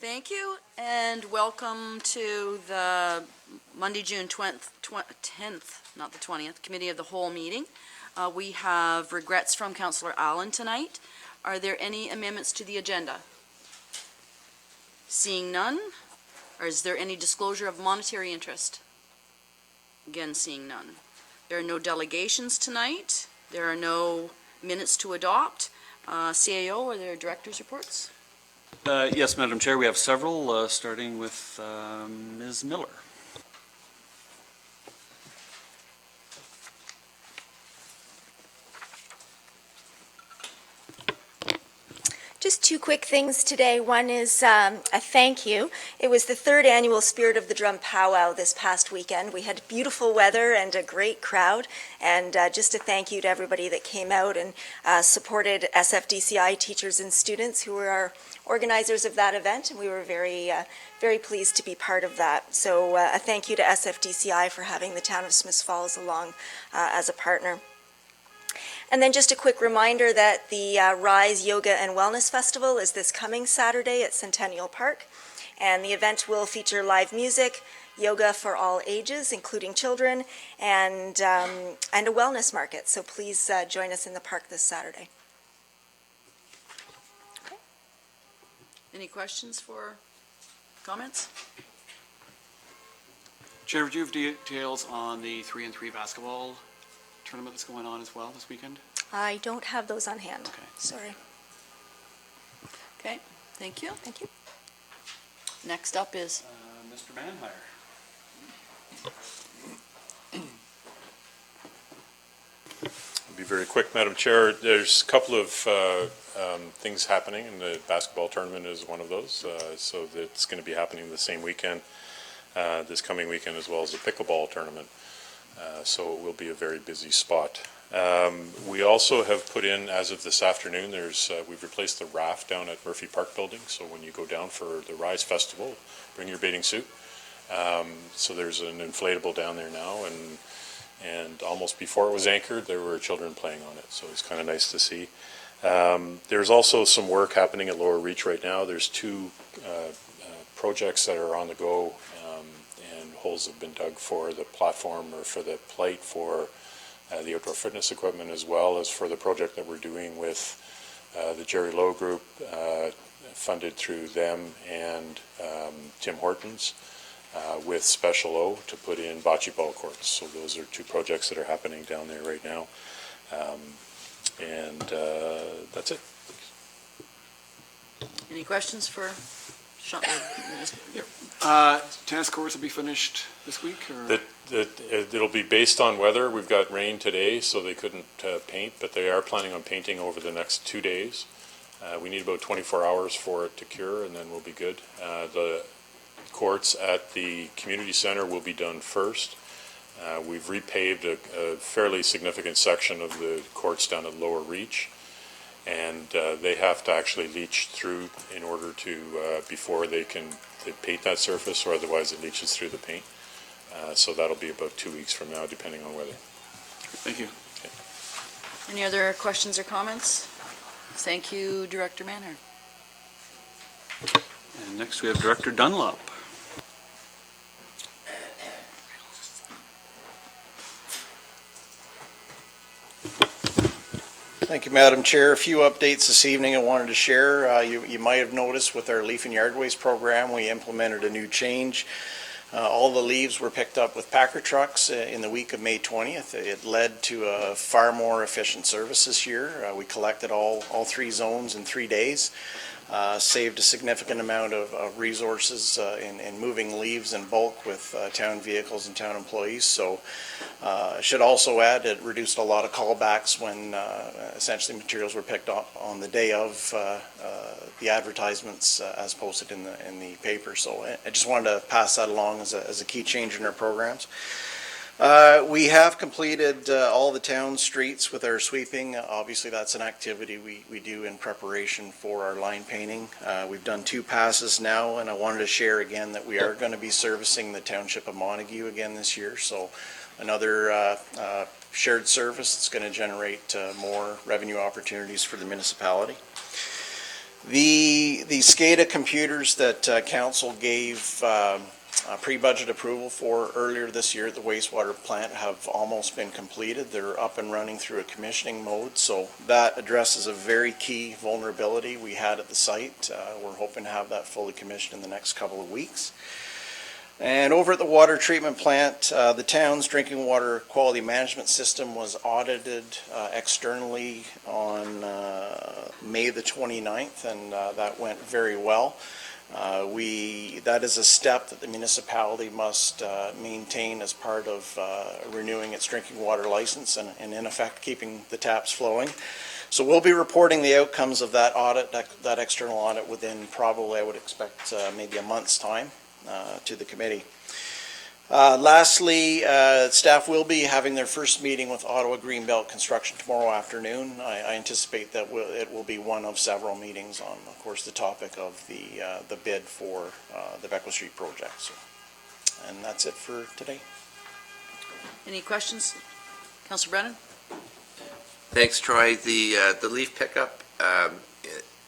Thank you, and welcome to the Monday, June 10th, not the 20th, Committee of the Whole meeting. We have regrets from Councillor Allen tonight. Are there any amendments to the agenda? Seeing none, or is there any disclosure of monetary interest? Again, seeing none. There are no delegations tonight. There are no minutes to adopt. CAO, are there director's reports? Yes, Madam Chair, we have several, starting with Ms. Miller. Just two quick things today. One is a thank you. It was the third annual Spirit of the Drum powwow this past weekend. We had beautiful weather and a great crowd, and just a thank you to everybody that came out and supported SFDCI teachers and students who were our organizers of that event, and we were very pleased to be part of that. So a thank you to SFDCI for having the town of Smiths Falls along as a partner. And then just a quick reminder that the Rise Yoga and Wellness Festival is this coming Saturday at Centennial Park, and the event will feature live music, yoga for all ages, including children, and a wellness market. So please join us in the park this Saturday. Okay. Any questions for comments? Chair, do you have details on the 3-on-3 basketball tournament that's going on as well this weekend? I don't have those on hand. Okay. Sorry. Okay, thank you. Thank you. Next up is Mr. Manhire. I'll be very quick, Madam Chair. There's a couple of things happening, and the basketball tournament is one of those. So it's going to be happening the same weekend, this coming weekend, as well as the pickleball tournament. So it will be a very busy spot. We also have put in, as of this afternoon, we've replaced the raft down at Murphy Park Building. So when you go down for the Rise Festival, bring your bathing suit. So there's an inflatable down there now, and almost before it was anchored, there were children playing on it. So it's kind of nice to see. There's also some work happening at Lower Reach right now. There's two projects that are on the go, and holes have been dug for the platform or for the plate for the outdoor fitness equipment, as well as for the project that we're doing with the Jerry Lowe Group, funded through them and Tim Hortons, with Special O to put in bocce ball courts. So those are two projects that are happening down there right now. And that's it. any questions for Sean? Tennis courts will be finished this week? Or? It'll be based on weather. We've got rain today, so they couldn't paint, but they are planning on painting over the next 2 days. We need about 24 hours for it to cure, and then we'll be good. The courts at the community center will be done first. We've repaved a fairly significant section of the courts down at Lower Reach, and they have to actually leach through in order to, before they paint that surface, or otherwise it leaches through the paint. So that'll be about 2 weeks from now, depending on weather. Thank you. Okay. Any other questions or comments? Thank you, Director Manhire. And next we have Director Dunlop. Thank you, Madam Chair. A few updates this evening I wanted to share. You might have noticed with our leaf and yard waste program, we implemented a new change. All the leaves were picked up with packer trucks in the week of May 20th. It led to a far more efficient service this year. We collected all 3 zones in 3 days. Saved a significant amount of resources in moving leaves in bulk with town vehicles and town employees. So I should also add it reduced a lot of callbacks when essentially materials were picked up on the day of the advertisements as posted in the paper. So I just wanted to pass that along as a key change in our programs. We have completed all the town streets with our sweeping. Obviously, that's an activity we do in preparation for our line painting. We've done 2 passes now, and I wanted to share again that we are going to be servicing the township of Montague again this year. So another shared service that's going to generate more revenue opportunities for the municipality. The SCADA computers that council gave pre-budget approval for earlier this year at the wastewater plant have almost been completed. They're up and running through a commissioning mode, so that addresses a very key vulnerability we had at the site. We're hoping to have that fully commissioned in the next couple of weeks. And over at the water treatment plant, the town's drinking water quality management system was audited externally on May the 29th, and that went very well. That is a step that the municipality must maintain as part of renewing its drinking water license and in effect keeping the taps flowing. So we'll be reporting the outcomes of that audit, that external audit, within probably, I would expect, maybe a month's time to the committee. Lastly, staff will be having their first meeting with Ottawa Greenbelt Construction tomorrow afternoon. I anticipate that it will be one of several meetings on, of course, the topic of the bid for the Beckwith Street project. So, and that's it for today. Any questions? Councillor Brennan? Thanks, Troy. The leaf pickup,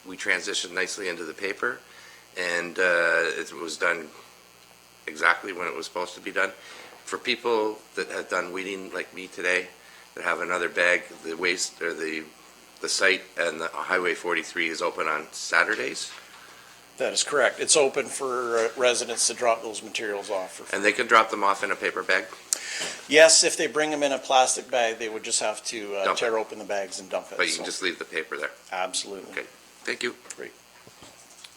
we transitioned nicely into the paper, and it was done exactly when it was supposed to be done. For people that have done weeding like me today, that have another bag, the waste or the site and the Highway 43 is open on Saturdays, That is correct. It's open for residents to drop those materials off for free. and they can drop them off in a paper bag. Yes, if they bring them in a plastic bag, they would just have to Dump tear open the bags and dump it. But you So, can just leave the paper there. absolutely. Okay. Thank you.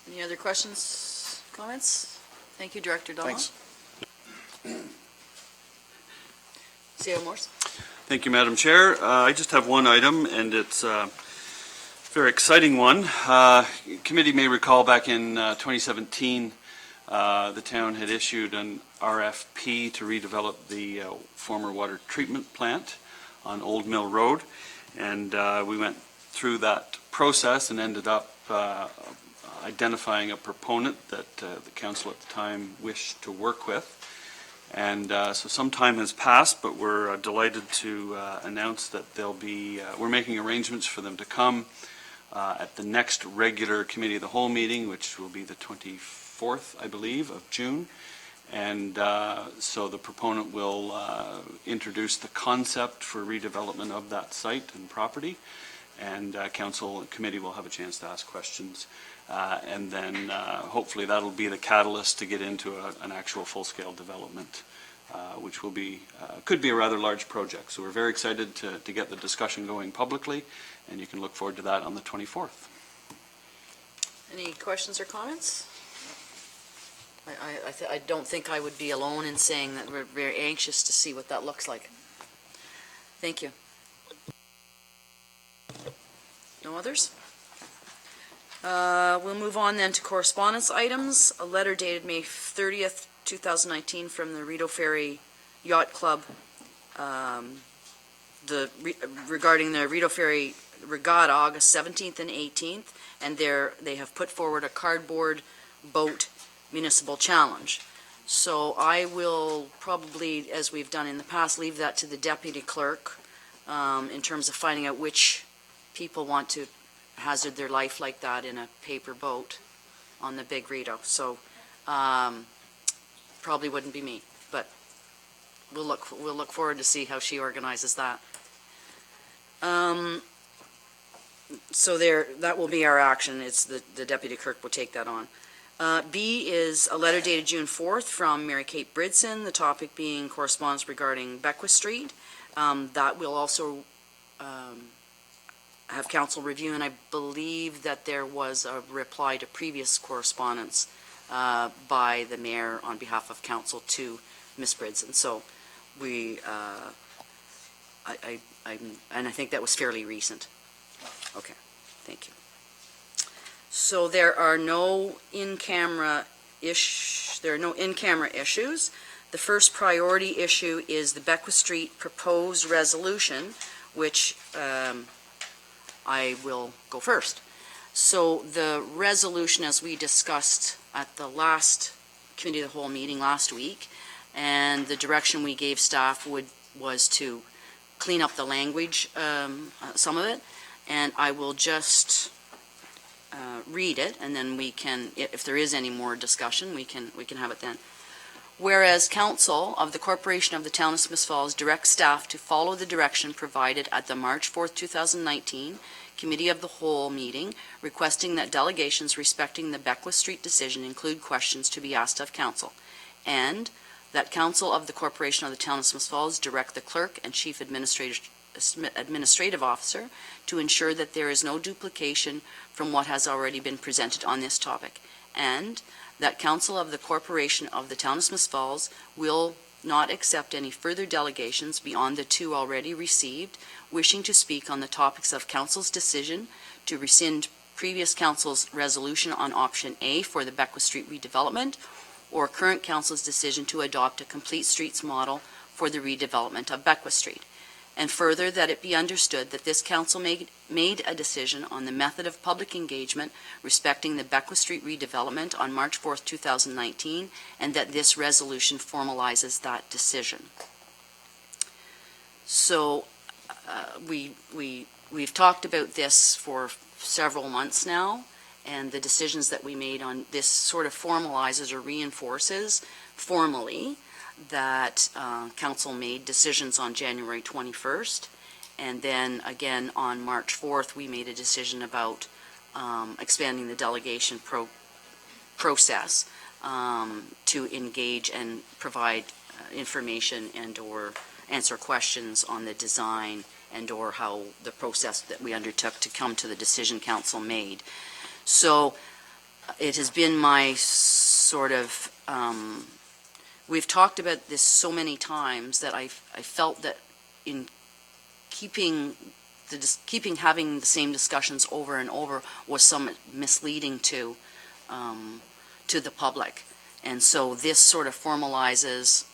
Any other questions, comments? Thank you, Director Donald. Thanks. CEO Morse? Thank you, Madam Chair. I just have one item, and it's a very exciting one. Committee may recall back in 2017, the town had issued an RFP to redevelop the former water treatment plant on Old Mill Road, and we went through that process and ended up identifying a proponent that the council at the time wished to work with. And so some time has passed, but we're delighted to announce that we're making arrangements for them to come at the next regular Committee of the Whole meeting, which will be the 24th, I believe, of June. And so the proponent will introduce the concept for redevelopment of that site and property, and council and committee will have a chance to ask questions. And then hopefully that'll be the catalyst to get into an actual full-scale development, which will be could be a rather large project. So we're very excited to get the discussion going publicly, and you can look forward to that on the 24th. Any questions or comments? I don't think I would be alone in saying that we're very anxious to see what that looks like. Thank you. No others? We'll move on then to correspondence items. A letter dated May 30th, 2019 from the Rideau Ferry Yacht Club regarding the Rideau Ferry Regatta, August 17th and 18th, and they have put forward a cardboard boat municipal challenge. So I will probably, as we've done in the past, leave that to the deputy clerk in terms of finding out which people want to hazard their life like that in a paper boat on the Big Rideau. So probably wouldn't be me, but we'll look forward to see how she organizes that. So that will be our action. It's the deputy clerk will take that on. B is a letter dated June 4th from Mary Kate Bridson, the topic being correspondence regarding Beckwith Street. That will also have council review, and I believe that there was a reply to previous correspondence by the mayor on behalf of council to Ms. Bridson. So we, and I think that was fairly recent. Okay, thank you. So there are no in-camera issues. The first priority issue is the Beckwith Street proposed resolution, which I will go first. So the resolution, as we discussed at the last Committee of the Whole meeting last week, and the direction we gave staff was to clean up the language, some of it, and I will just read it, and then we can, if there is any more discussion, we can have it then. Whereas council of the Corporation of the Town of Smiths Falls directs staff to follow the direction provided at the March 4th, 2019 Committee of the Whole meeting, requesting that delegations respecting the Beckwith Street decision include questions to be asked of council, and that council of the Corporation of the Town of Smiths Falls direct the clerk and chief administrative officer to ensure that there is no duplication from what has already been presented on this topic, and that council of the Corporation of the Town of Smiths Falls will not accept any further delegations beyond the 2 already received, wishing to speak on the topics of council's decision to rescind previous council's resolution on option A for the Beckwith Street redevelopment, or current council's decision to adopt a complete streets model for the redevelopment of Beckwith Street. And further, that it be understood that this council made a decision on the method of public engagement respecting the Beckwith Street redevelopment on March 4th, 2019, and that this resolution formalizes that decision. So we've talked about this for several months now, and the decisions that we made on this sort of formalizes or reinforces formally that council made decisions on January 21st, and then again on March 4th, we made a decision about expanding the delegation process to engage and provide information and or answer questions on the design and or how the process that we undertook to come to the decision council made. So it has been my sort of we've talked about this so many times that I felt that in keeping having the same discussions over and over was somewhat misleading to the public. And so this sort of formalizes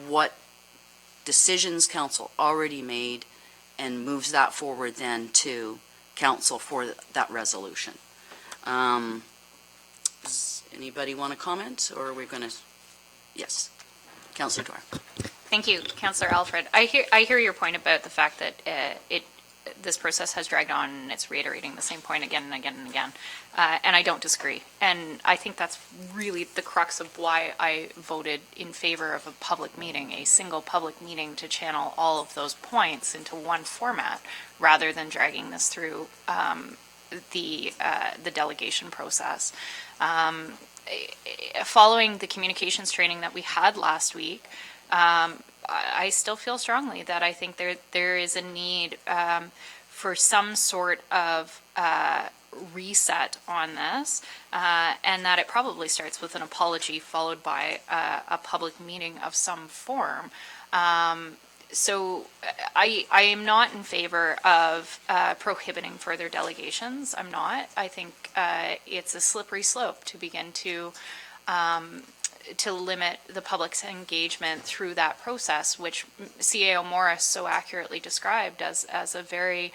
what decisions council already made and moves that forward then to council for that resolution. Does anybody want to comment, or are we going to? Yes, Councillor Dwyer. Thank you, Councillor Alfred. I hear your point about the fact that this process has dragged on and it's reiterating the same point again and again and again, and I don't disagree. And I think that's really the crux of why I voted in favor of a public meeting, a single public meeting to channel all of those points into one format, rather than dragging this through the delegation process. Following the communications training that we had last week, I still feel strongly that I think there is a need for some sort of reset on this, and that it probably starts with an apology followed by a public meeting of some form. So I am not in favor of prohibiting further delegations. I'm not. I think it's a slippery slope to begin to limit the public's engagement through that process, which CAO Morris so accurately described as a very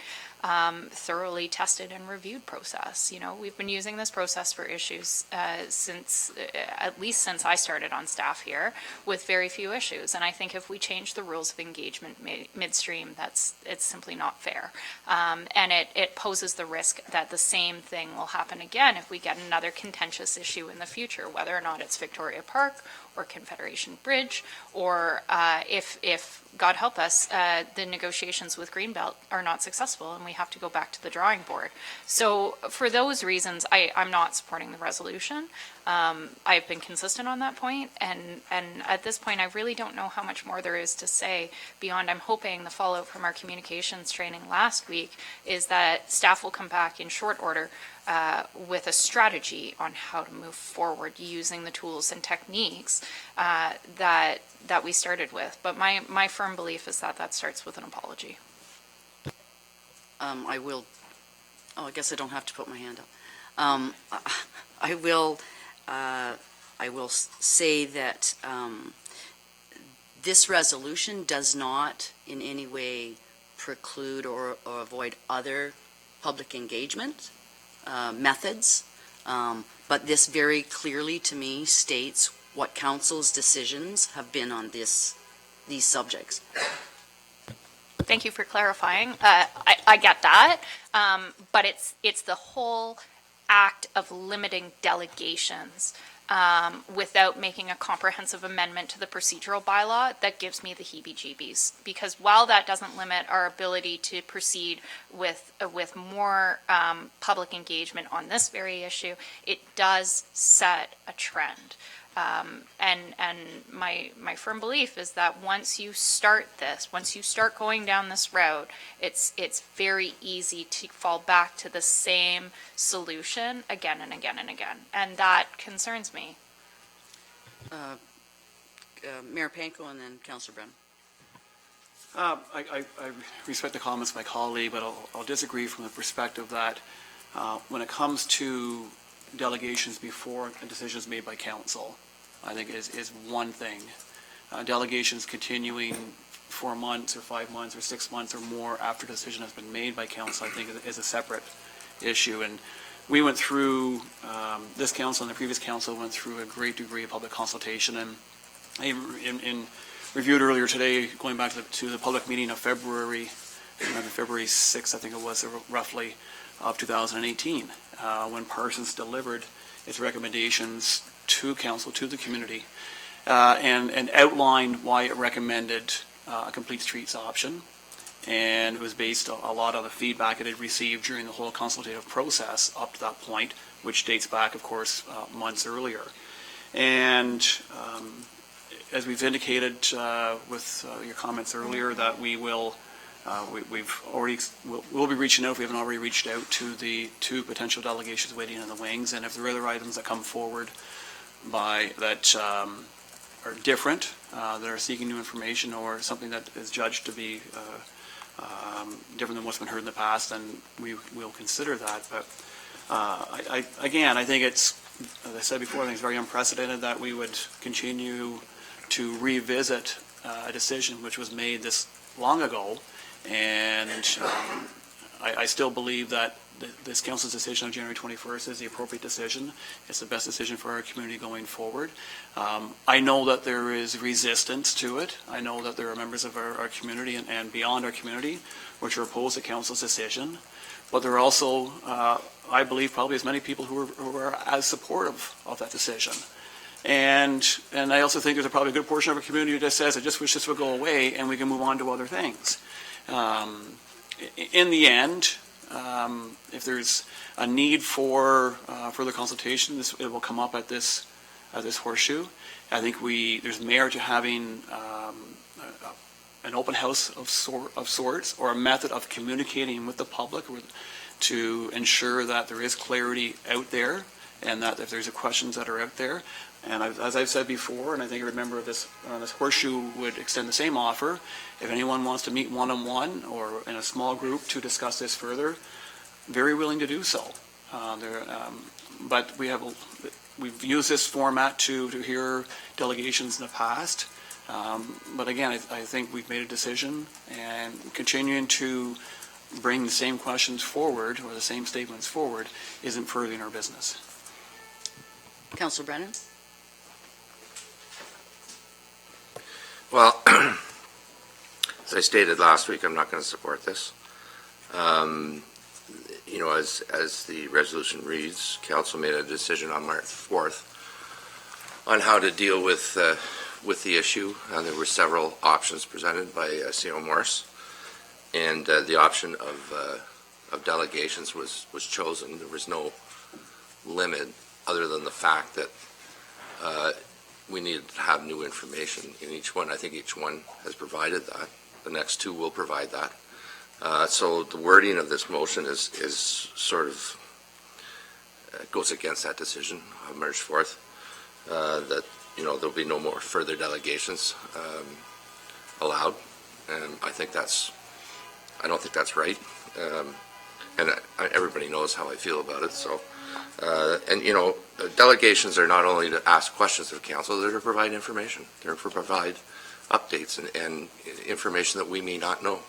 thoroughly tested and reviewed process. You know, we've been using this process for issues since, at least since I started on staff here, with very few issues. And I think if we change the rules of engagement midstream, it's simply not fair. And it poses the risk that the same thing will happen again if we get another contentious issue in the future, whether or not it's Victoria Park or Confederation Bridge, or if, God help us, the negotiations with Greenbelt are not successful and we have to go back to the drawing board. So for those reasons, I'm not supporting the resolution. I've been consistent on that point, and at this point, I really don't know how much more there is to say beyond I'm hoping the fallout from our communications training last week is that staff will come back in short order with a strategy on how to move forward using the tools and techniques that we started with. But my firm belief is that starts with an apology. I will, I guess I don't have to put my hand up. I will say that this resolution does not in any way preclude or avoid other public engagement methods, but this very clearly to me states what council's decisions have been on these subjects. Thank you for clarifying. I get that, but it's the whole act of limiting delegations without making a comprehensive amendment to the procedural bylaw that gives me the heebie-jeebies. Because while that doesn't limit our ability to proceed with more public engagement on this very issue, it does set a trend. And my firm belief is that once you start going down this road, it's very easy to fall back to the same solution again and again and again. And that concerns me. Mayor Panko and then Councillor Brennan. I respect the comments of my colleague, but I'll disagree from the perspective that when it comes to delegations before a decision is made by council, I think is one thing. Delegations continuing 4 months or 5 months or 6 months or more after a decision has been made by council, I think is a separate issue. And we went through, this council and the previous council went through a great degree of public consultation, and in reviewed earlier today, going back to the public meeting of February 6th, I think it was, roughly, of 2018, when Parsons delivered its recommendations to council, to the community, and outlined why it recommended a complete streets option. And it was based a lot on the feedback it had received during the whole consultative process up to that point, which dates back, of course, months earlier. And as we've indicated with your comments earlier, that we will, we'll be reaching out, if we haven't already reached out, to the 2 potential delegations waiting in the wings. And if there are other items that come forward that are different, that are seeking new information, or something that is judged to be different than what's been heard in the past, then we will consider that. But I think it's, as I said before, I think it's very unprecedented that we would continue to revisit a decision which was made this long ago. And I still believe that this council's decision on January 21st is the appropriate decision. It's the best decision for our community going forward. I know that there is resistance to it. I know that there are members of our community and beyond our community which are opposed to council's decision. But there are also, I believe, probably as many people who are as supportive of that decision. And I also think there's probably a good portion of our community that says, I just wish this would go away and we can move on to other things. In the end, if there's a need for further consultation, it will come up at this horseshoe. I think there's merit to having an open house of sorts, or a method of communicating with the public to ensure that there is clarity out there, and that if there's questions that are out there. And as I've said before, and I think every member of this horseshoe would extend the same offer, if anyone wants to meet one-on-one or in a small group to discuss this further, very willing to do so. But we've used this format to hear delegations in the past. But again, I think we've made a decision, and continuing to bring the same questions forward or the same statements forward isn't furthering our business. Councillor Brennan? Well, as I stated last week, I'm not going to support this. You know, as the resolution reads, council made a decision on March 4th on how to deal with the issue. There were several options presented by CEO Morris, and the option of delegations was chosen. There was no limit other than the fact that we needed to have new information in each one. I think each one has provided that. The next 2 will provide that. So the wording of this motion is sort of goes against that decision of March 4th, that, you know, there'll be no more further delegations allowed. And I don't think that's right. And everybody knows how I feel about it. So, and, you know, delegations are not only to ask questions of council, they're to provide information. They're to provide updates and information that we may not know.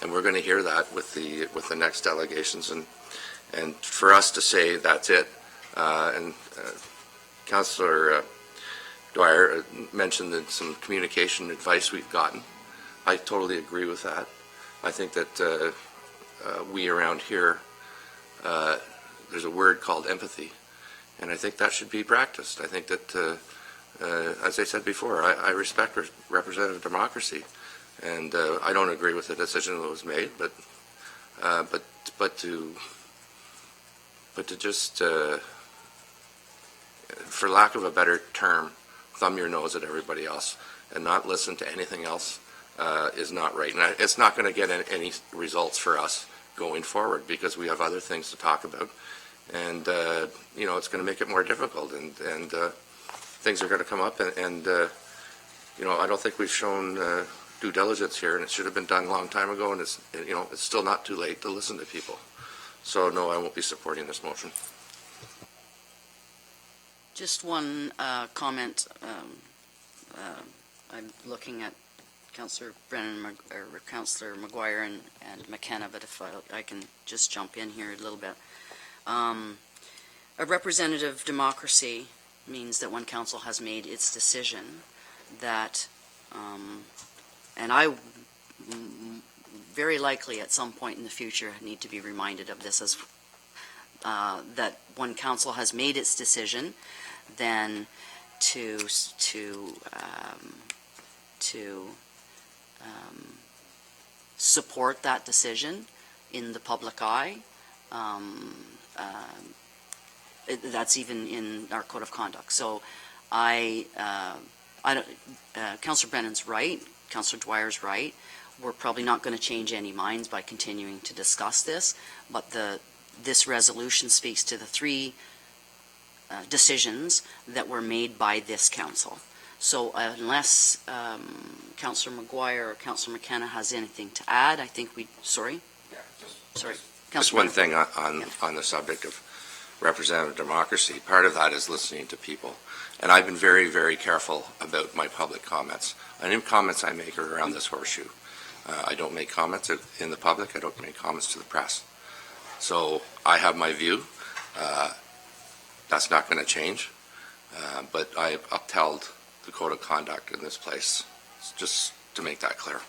And we're going to hear that with the next delegations. And for us to say that's it, and Councillor Dwyer mentioned that some communication advice we've gotten. I totally agree with that. I think that we around here, there's a word called empathy, and I think that should be practiced. I think that, as I said before, I respect representative democracy, and I don't agree with the decision that was made, but to just, for lack of a better term, thumb your nose at everybody else and not listen to anything else is not right. And it's not going to get any results for us going forward because we have other things to talk about. And, it's going to make it more difficult. And things are going to come up. And I don't think we've shown due diligence here. And it should have been done a long time ago. And it's still not too late to listen to people. So, no, I won't be supporting this motion. Just one comment. I'm looking at Councillor Brennan, or Councillor McGuire and McKenna, but if I can just jump in here a little bit. A representative democracy means that when council has made its decision that, and I very likely at some point in the future need to be reminded of this as that when council has made its decision, then to support that decision in the public eye. That's even in our code of conduct. So Councillor Brennan's right, Councillor Dwyer's right. We're probably not going to change any minds by continuing to discuss this, but this resolution speaks to the three decisions that were made by this council. So unless Councillor McGuire or Councillor McKenna has anything to add, I think sorry? Yeah, Sorry. Just one thing on the subject of representative democracy. Part of that is listening to people. And I've been very, very careful about my public comments. Any comments I make are around this horseshoe. I don't make comments in the public. I don't make comments to the press. So I have my view. That's not going to change. But I upheld the code of conduct in this place, just to make that clear.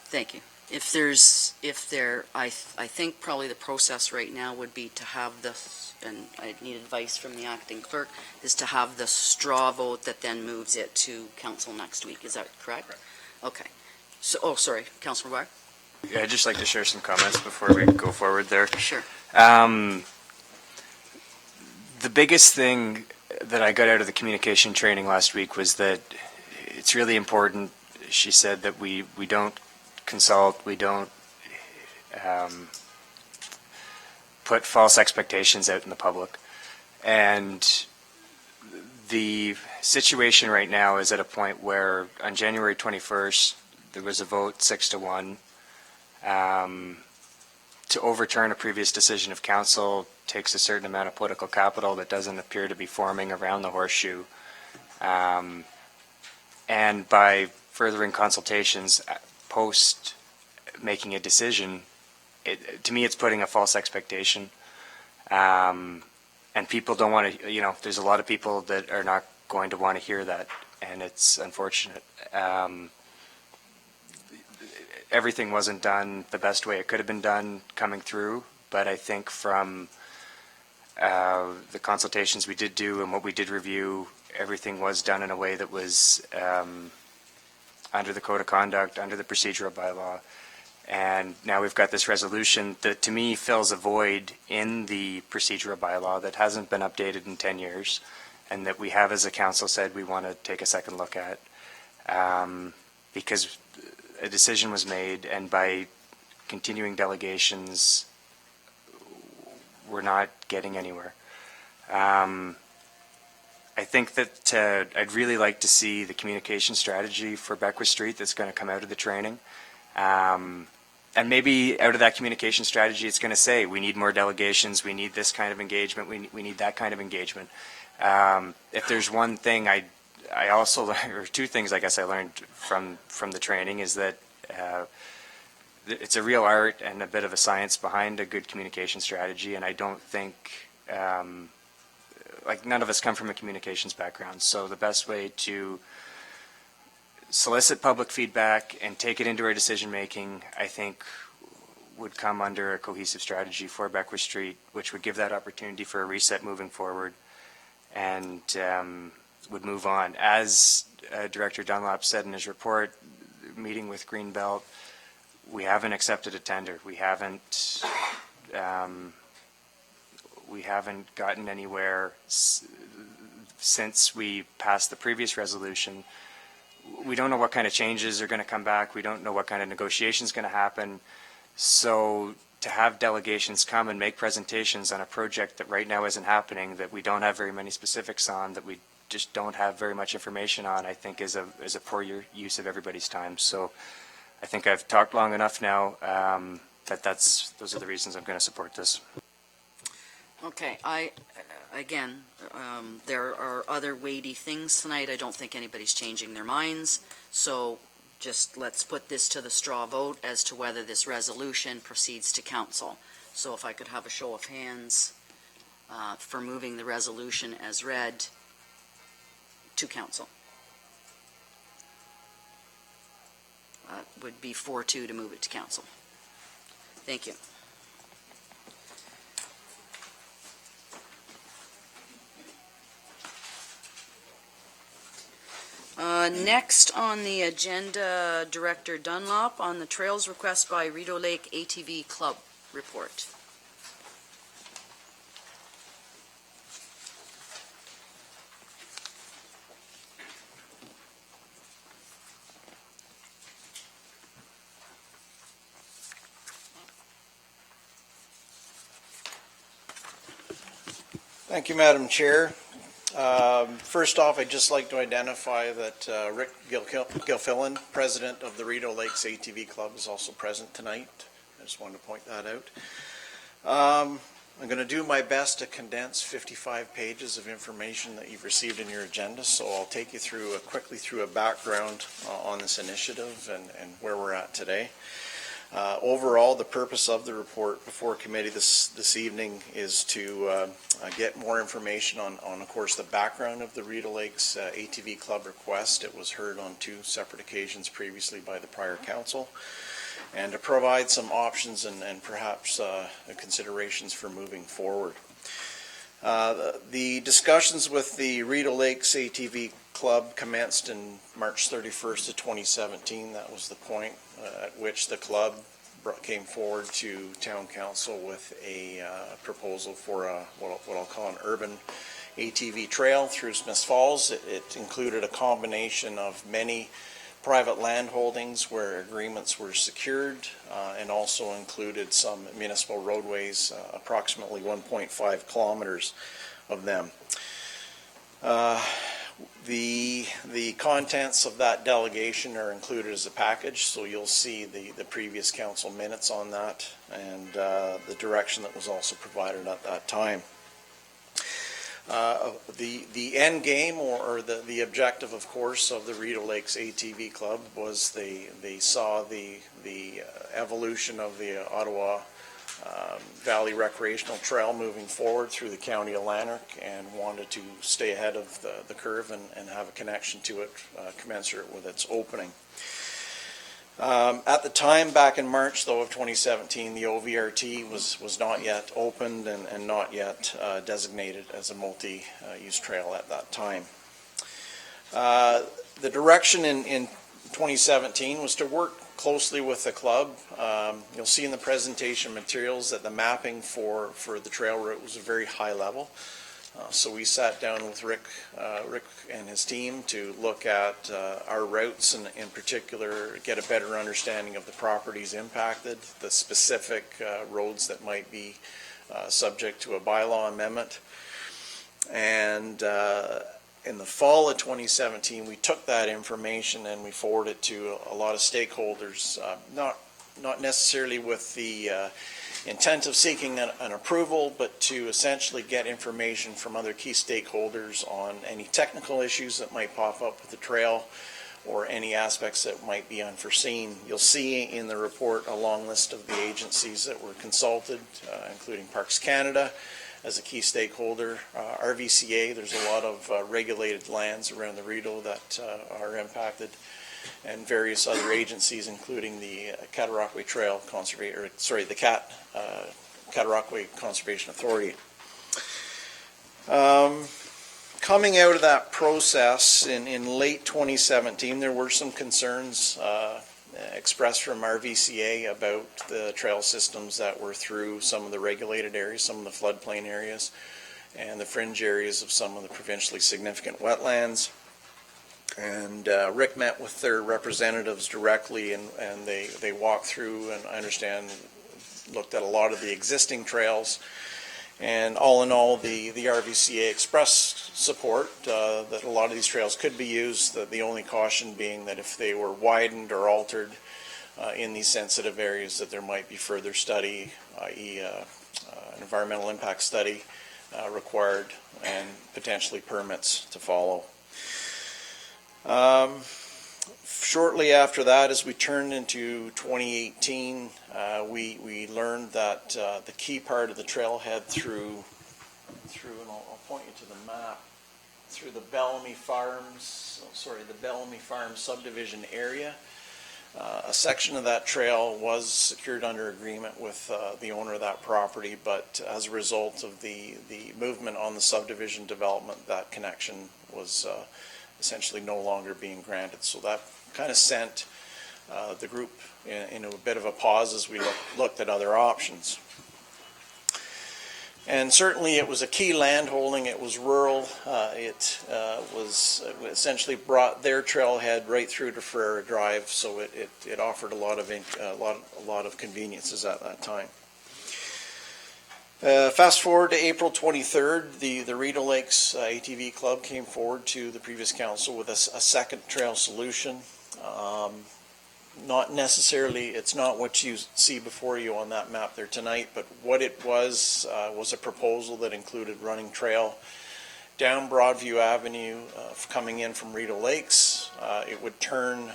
Thank you. I think probably the process right now would be to have this, and I need advice from the acting clerk, is to have the straw vote that then moves it to council next week. Is that correct? Correct. Okay. So, sorry, Councillor McGuire? Yeah, I'd just like to share some comments before we go forward there. Sure. The biggest thing that I got out of the communication training last week was that it's really important, she said, that we don't consult, we don't put false expectations out in the public. And the situation right now is at a point where on January 21st, there was a vote 6-1 to overturn a previous decision of council. Takes a certain amount of political capital that doesn't appear to be forming around the horseshoe. And by furthering consultations post making a decision, to me it's putting a false expectation. And people don't want to, there's a lot of people that are not going to want to hear that, and it's unfortunate. Everything wasn't done the best way it could have been done coming through, but I think from the consultations we did do and what we did review, everything was done in a way that was under the code of conduct, under the procedural bylaw. And now we've got this resolution that to me fills a void in the procedural bylaw that hasn't been updated in 10 years and that we have as a council said we want to take a second look at because a decision was made, and by continuing delegations we're not getting anywhere. I think that I'd really like to see the communication strategy for Beckwith Street that's going to come out of the training. And maybe out of that communication strategy, it's going to say, we need more delegations, we need this kind of engagement, we need that kind of engagement. If there's one thing I also learned, or two things I guess I learned from the training, is that it's a real art and a bit of a science behind a good communication strategy, and I don't think, none of us come from a communications background, so the best way to solicit public feedback and take it into our decision making, I think, would come under a cohesive strategy for Beckwith Street, which would give that opportunity for a reset moving forward and would move on. As Director Dunlop said in his report, meeting with Greenbelt, we haven't accepted a tender. We haven't gotten anywhere since we passed the previous resolution. We don't know what kind of changes are going to come back. We don't know what kind of negotiations going to happen. So to have delegations come and make presentations on a project that right now isn't happening, that we don't have very many specifics on, that we just don't have very much information on, I think is a poor use of everybody's time. So I think I've talked long enough now, those are the reasons I'm going to support this. Okay, again, there are other weighty things tonight. I don't think anybody's changing their minds. So just let's put this to the straw vote as to whether this resolution proceeds to council. So if I could have a show of hands for moving the resolution as read to council. Would be 4-2 to move it to council. Thank you. Next on the agenda, Director Dunlop on the Trails request by Rideau Lake ATV Club report. Thank you, Madam Chair. First off, I'd just like to identify that Rick Gilfillan, President of the Rideau Lakes ATV Club, is also present tonight. I just wanted to point that out. I'm going to do my best to condense 55 pages of information that you've received in your agenda, so I'll take you quickly through a background on this initiative and where we're at today. Overall, the purpose of the report before committee this evening is to get more information on, of course, the background of the Rideau Lakes ATV Club request. It was heard on 2 separate occasions previously by the prior council, and to provide some options and perhaps considerations for moving forward. The discussions with the Rideau Lakes ATV Club commenced in March 31st of 2017. That was the point at which the club came forward to town council with a proposal for what I'll call an urban ATV trail through Smiths Falls. It included a combination of many private land holdings where agreements were secured, and also included some municipal roadways, approximately 1.5 kilometers of them. The contents of that delegation are included as a package, so you'll see the previous council minutes on that and the direction that was also provided at that time. The end game or the objective, of course, of the Rideau Lakes ATV Club was they saw the evolution of the Ottawa Valley Recreational Trail moving forward through the county of Lanark and wanted to stay ahead of the curve and have a connection to it commensurate with its opening. At the time, back in March, though, of 2017, the OVRT was not yet opened and not yet designated as a multi-use trail at that time. The direction in 2017 was to work closely with the club. You'll see in the presentation materials that the mapping for the trail route was a very high level. So we sat down with Rick and his team to look at our routes and in particular get a better understanding of the properties impacted, the specific roads that might be subject to a bylaw amendment. And in the fall of 2017, we took that information and we forwarded it to a lot of stakeholders, not necessarily with the intent of seeking an approval, but to essentially get information from other key stakeholders on any technical issues that might pop up with the trail or any aspects that might be unforeseen. You'll see in the report a long list of the agencies that were consulted, including Parks Canada as a key stakeholder, RVCA. There's a lot of regulated lands around the Rideau that are impacted. and various other agencies, including the Cataraqui Trail Conservation, or sorry, the Cataraqui Conservation Authority. Coming out of that process in late 2017, there were some concerns expressed from RVCA about the trail systems that were through some of the regulated areas, some of the floodplain areas, and the fringe areas of some of the provincially significant wetlands. And Rick met with their representatives directly, and they walked through, and I understand looked at a lot of the existing trails. And all in all, the RVCA expressed support that a lot of these trails could be used, the only caution being that if they were widened or altered in these sensitive areas, that there might be further study, i.e. An environmental impact study required, and potentially permits to follow. Shortly after that, as we turned into 2018, we learned that the key part of the trailhead through, and I'll point you to the map, through the Bellamy Farms subdivision area. A section of that trail was secured under agreement with the owner of that property, but as a result of the movement on the subdivision development, that connection was essentially no longer being granted. So that kind of sent the group into a bit of a pause as we looked at other options. And certainly it was a key land holding. It was rural. It essentially brought their trailhead right through to Ferreira Drive, so it offered a lot of conveniences at that time. Fast forward to April 23rd, the Rideau Lakes ATV Club came forward to the previous council with a second trail solution. Not necessarily, it's not what you see before you on that map there tonight, but what it was a proposal that included running trail down Broadview Avenue coming in from Rideau Lakes. It would turn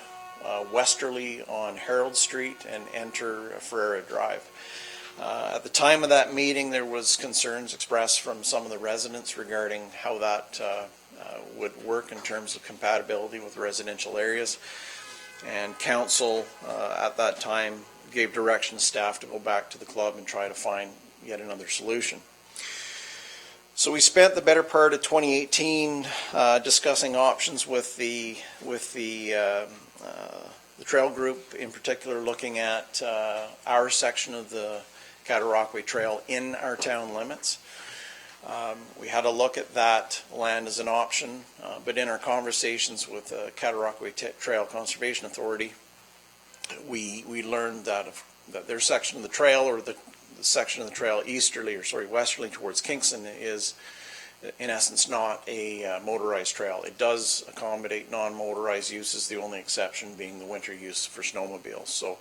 westerly on Harold Street and enter Ferreira Drive. At the time of that meeting, there was concerns expressed from some of the residents regarding how that would work in terms of compatibility with residential areas. And council at that time gave direction to staff to go back to the club and try to find yet another solution. So we spent the better part of 2018 discussing options with the trail group, in particular looking at our section of the Cataraqui Trail in our town limits. We had a look at that land as an option, but in our conversations with the Cataraqui Trail Conservation Authority, we learned that their section of the trail, or the section of the trail westerly towards Kingston, is in essence not a motorized trail. It does accommodate non-motorized uses, the only exception being the winter use for snowmobiles. So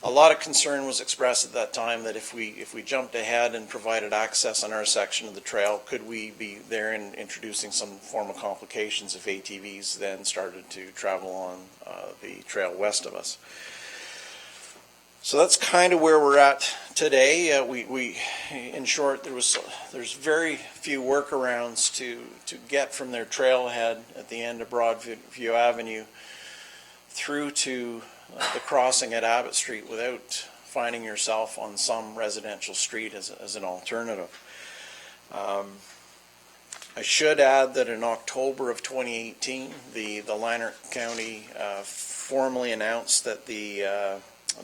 a lot of concern was expressed at that time that if we jumped ahead and provided access on our section of the trail, could we be there and introducing some form of complications if ATVs then started to travel on the trail west of us. So that's kind of where we're at today. In short, there's very few workarounds to get from their trailhead at the end of Broadview Avenue through to the crossing at Abbott Street without finding yourself on some residential street as an alternative. I should add that in October of 2018, the Lanark County formally announced that the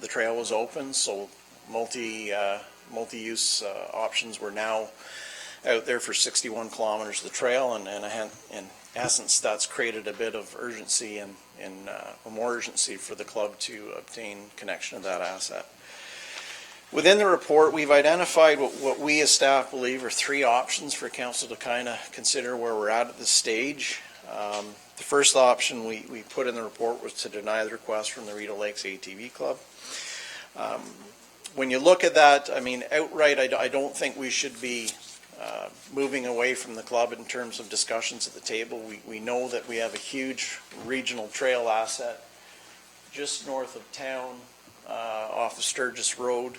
trail was open, so multi-use options were now out there for 61 kilometers of the trail, and in essence, that's created a bit of urgency and more urgency for the club to obtain connection of that asset. Within the report, we've identified what we as staff believe are three options for council to kind of consider where we're at this stage. The first option we put in the report was to deny the request from the Rideau Lakes ATV Club. When you look at that, I mean, outright, I don't think we should be moving away from the club in terms of discussions at the table. We know that we have a huge regional trail asset just north of town off of Sturgis Road.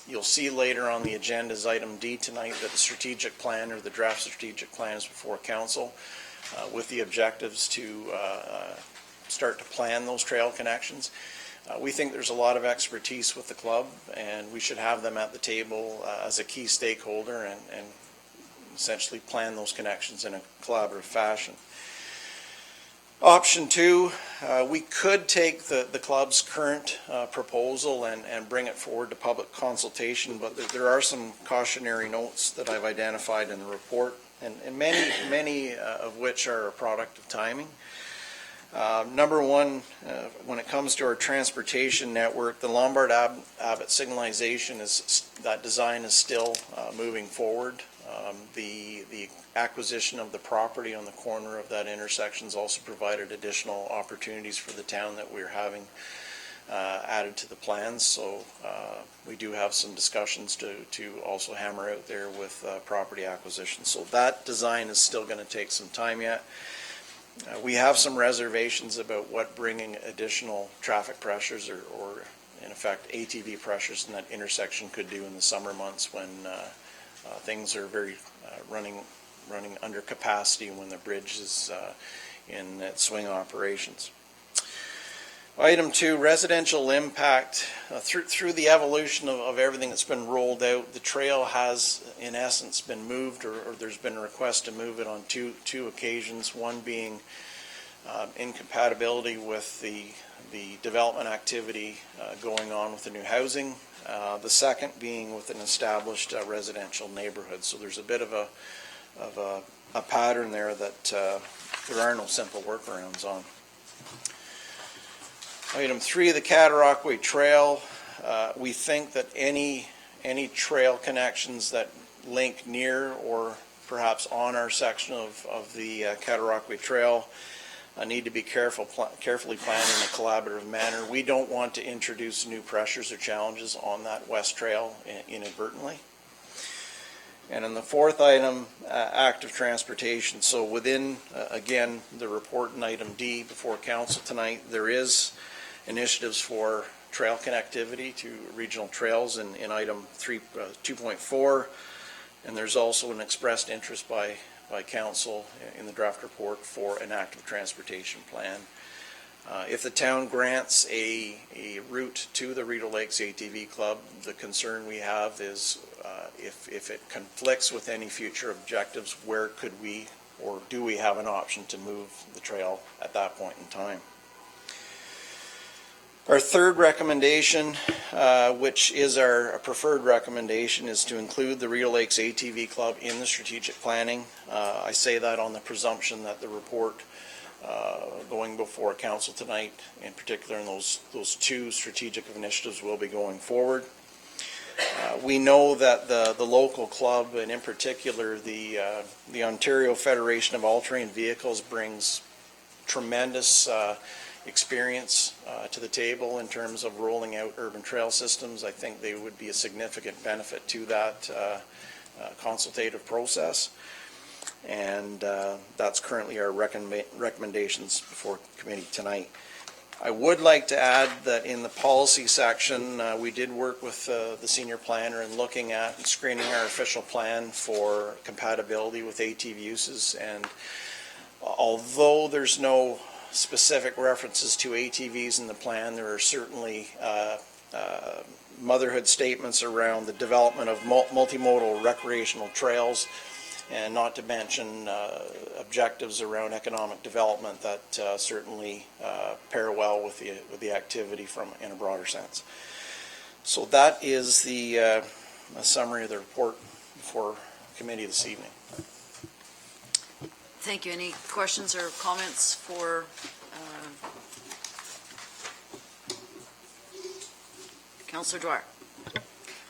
You'll see later on the agenda as item D tonight that the strategic plan, or the draft strategic plan, is before council with the objectives to start to plan those trail connections. We think there's a lot of expertise with the club, and we should have them at the table as a key stakeholder and essentially plan those connections in a collaborative fashion. Option two, we could take the club's current proposal and bring it forward to public consultation, but there are some cautionary notes that I've identified in the report, and many of which are a product of timing. Number one, when it comes to our transportation network, the Lombard-Abbott signalization, that design is still moving forward. The acquisition of the property on the corner of that intersection has also provided additional opportunities for the town that we're having added to the plans. So we do have some discussions to also hammer out there with property acquisition. So that design is still going to take some time yet. We have some reservations about what bringing additional traffic pressures or in effect ATV pressures in that intersection could do in the summer months when things are very running under capacity when the bridge is in its swing operations. Item two, residential impact. Through the evolution of everything that's been rolled out, the trail has in essence been moved, or there's been a request to move it on two occasions, one being incompatibility with the development activity going on with the new housing, the second being with an established residential neighborhood. So there's a bit of a pattern there that there are no simple workarounds on. Item three, the Cataraqui Trail. We think that any trail connections that link near or perhaps on our section of the Cataraqui Trail need to be carefully planned in a collaborative manner. We don't want to introduce new pressures or challenges on that west trail inadvertently. And in the fourth item, active transportation. So within, again, the report in item D before council tonight, there is initiatives for trail connectivity to regional trails in item 2.4, and there's also an expressed interest by council in the draft report for an active transportation plan. If the town grants a route to the Rideau Lakes ATV Club, the concern we have is if it conflicts with any future objectives, where could we or do we have an option to move the trail at that point in time? Our third recommendation, which is our preferred recommendation, is to include the Rideau Lakes ATV Club in the strategic planning. I say that on the presumption that the report going before council tonight, in particular in those two strategic initiatives, will be going forward. We know that the local club, and in particular the Ontario Federation of All-Terrain Vehicles, brings tremendous experience to the table in terms of rolling out urban trail systems. I think they would be a significant benefit to that consultative process, and that's currently our recommendations before committee tonight. I would like to add that in the policy section, we did work with the senior planner in looking at and screening our official plan for compatibility with ATV uses, and although there's no specific references to ATVs in the plan, there are certainly motherhood statements around the development of multimodal recreational trails, and not to mention objectives around economic development that certainly pair well with the activity in a broader sense. So that is a summary of the report for committee this evening. Thank you. Any questions or comments for Councillor Dwyer?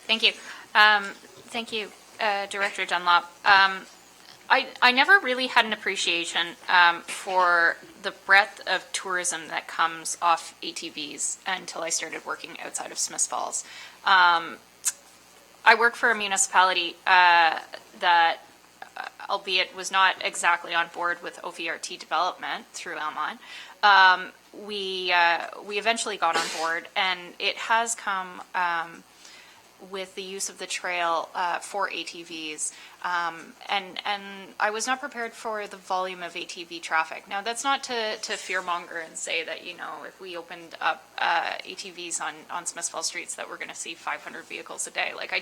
Thank you. Thank you, Director Dunlop. I never really had an appreciation for the breadth of tourism that comes off ATVs until I started working outside of Smiths Falls. I work for a municipality that, albeit was not exactly on board with OVRT development through Almont, we eventually got on board, and it has come with the use of the trail for ATVs. And I was not prepared for the volume of ATV traffic. Now, that's not to fearmonger and say that, you know, if we opened up ATVs on Smiths Falls streets that we're going to see 500 vehicles a day. Like,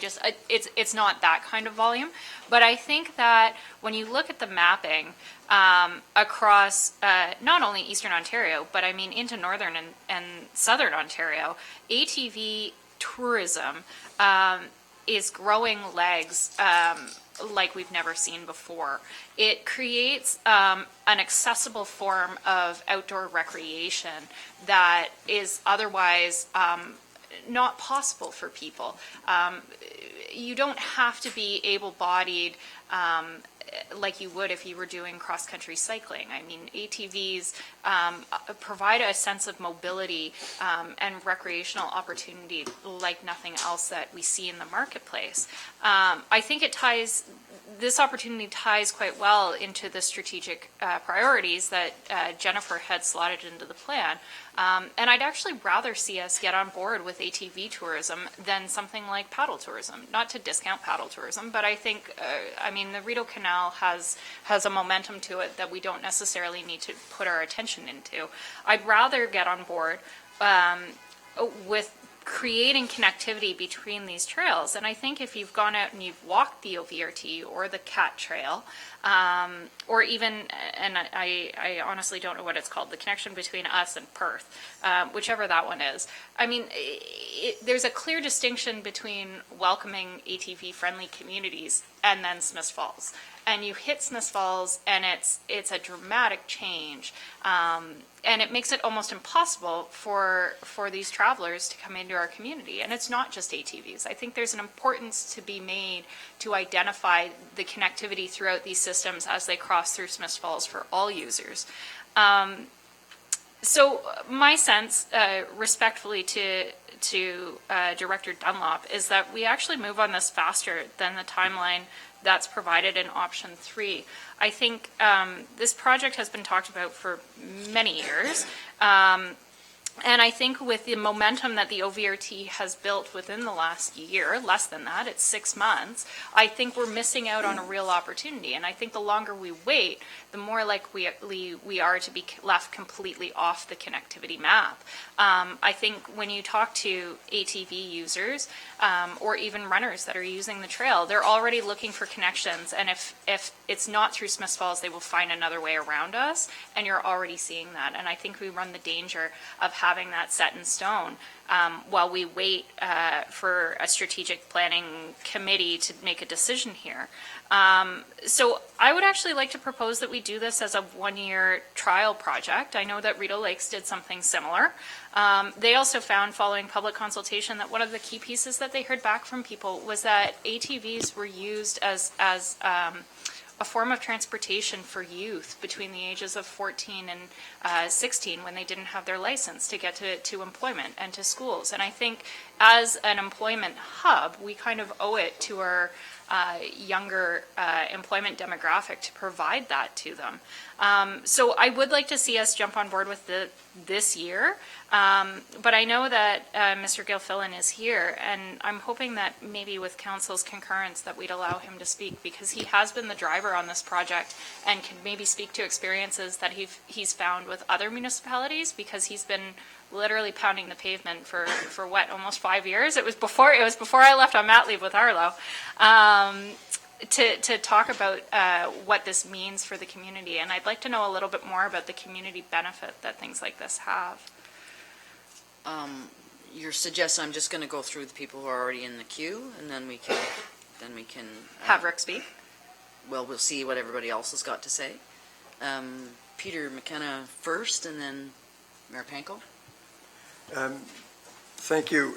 it's not that kind of volume. But I think that when you look at the mapping across not only Eastern Ontario, but I mean into Northern and Southern Ontario, ATV tourism is growing legs like we've never seen before. It creates an accessible form of outdoor recreation that is otherwise not possible for people. You don't have to be able-bodied like you would if you were doing cross-country cycling. I mean, ATVs provide a sense of mobility and recreational opportunity like nothing else that we see in the marketplace. I think this opportunity ties quite well into the strategic priorities that Jennifer had slotted into the plan. And I'd actually rather see us get on board with ATV tourism than something like paddle tourism. Not to discount paddle tourism, but I think, the Rideau Canal has a momentum to it that we don't necessarily need to put our attention into. I'd rather get on board with creating connectivity between these trails. And I think if you've gone out and you've walked the OVRT or the Cat Trail, or even, and I honestly don't know what it's called, the connection between us and Perth, whichever that one is. I mean, there's a clear distinction between welcoming ATV-friendly communities and then Smiths Falls. And you hit Smiths Falls, and it's a dramatic change. And it makes it almost impossible for these travelers to come into our community. And it's not just ATVs. I think there's an importance to be made to identify the connectivity throughout these systems as they cross through Smiths Falls for all users. So my sense, respectfully to Director Dunlop, is that we actually move on this faster than the timeline that's provided in option 3. I think this project has been talked about for many years. And I think with the momentum that the OVRT has built within the last year, less than that, it's 6 months, I think we're missing out on a real opportunity. And I think the longer we wait, the more likely we are to be left completely off the connectivity map. I think when you talk to ATV users or even runners that are using the trail, they're already looking for connections. And if it's not through Smiths Falls, they will find another way around us. And you're already seeing that. And I think we run the danger of having that set in stone while we wait for a strategic planning committee to make a decision here. So I would actually like to propose that we do this as a 1-year trial project. I know that Rideau Lakes did something similar. They also found, following public consultation, that one of the key pieces that they heard back from people was that ATVs were used as a form of transportation for youth between the ages of 14 and 16 when they didn't have their license to get to employment and to schools. And I think as an employment hub, we kind of owe it to our younger employment demographic to provide that to them. So I would like to see us jump on board with this year, but I know that Mr. Gilfillan is here, and I'm hoping that maybe with council's concurrence that we'd allow him to speak, because he has been the driver on this project and can maybe speak to experiences that he's found with other municipalities, because he's been literally pounding the pavement for what, almost 5 years? It was before I left on mat leave with Arlo, to talk about what this means for the community. And I'd like to know a little bit more about the community benefit that things like this have. You're suggesting I'm just going to go through the people who are already in the queue, and then we can Have Rick speak? Well, we'll see what everybody else has got to say. Peter McKenna first, and then Mayor Pankow. Thank you,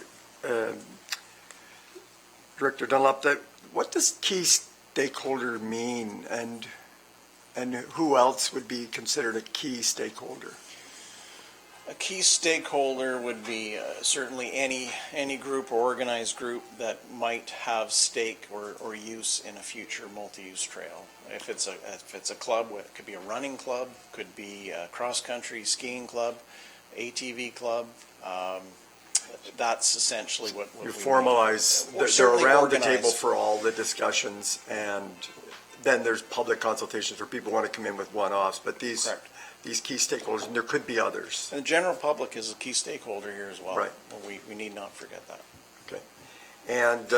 Director Dunlop. What does key stakeholder mean, and who else would be considered a key stakeholder? A key stakeholder would be certainly any group or organized group that might have stake or use in a future multi-use trail. If it's a club, it could be a running club, could be a cross-country skiing club, ATV club, that's essentially what. You formalize, We're they're certainly around the organized. table for all the discussions, and then there's public consultations where people want to come in with one-offs, but these key stakeholders, and there could be others. And the general public is a key stakeholder here as well. Right. We need not forget that. Okay. And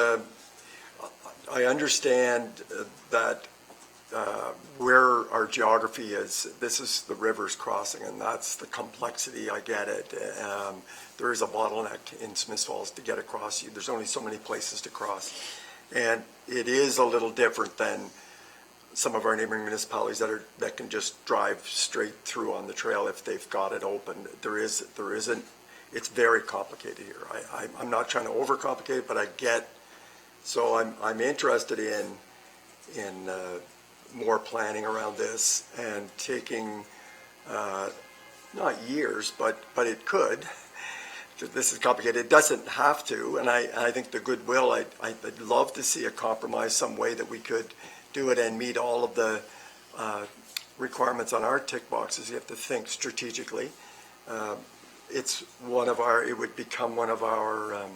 I understand that where our geography is, this is the rivers crossing, and that's the complexity, I get it. There is a bottleneck in Smiths Falls to get across. There's only so many places to cross. And it is a little different than some of our neighboring municipalities that can just drive straight through on the trail if they've got it open. There isn't, it's very complicated here. I'm not trying to overcomplicate it, but I get, so I'm interested in more planning around this and taking, not years, but it could. This is complicated. It doesn't have to, and I think the goodwill, I'd love to see a compromise, some way that we could do it and meet all of the requirements on our tick boxes. You have to think strategically. It would become one of our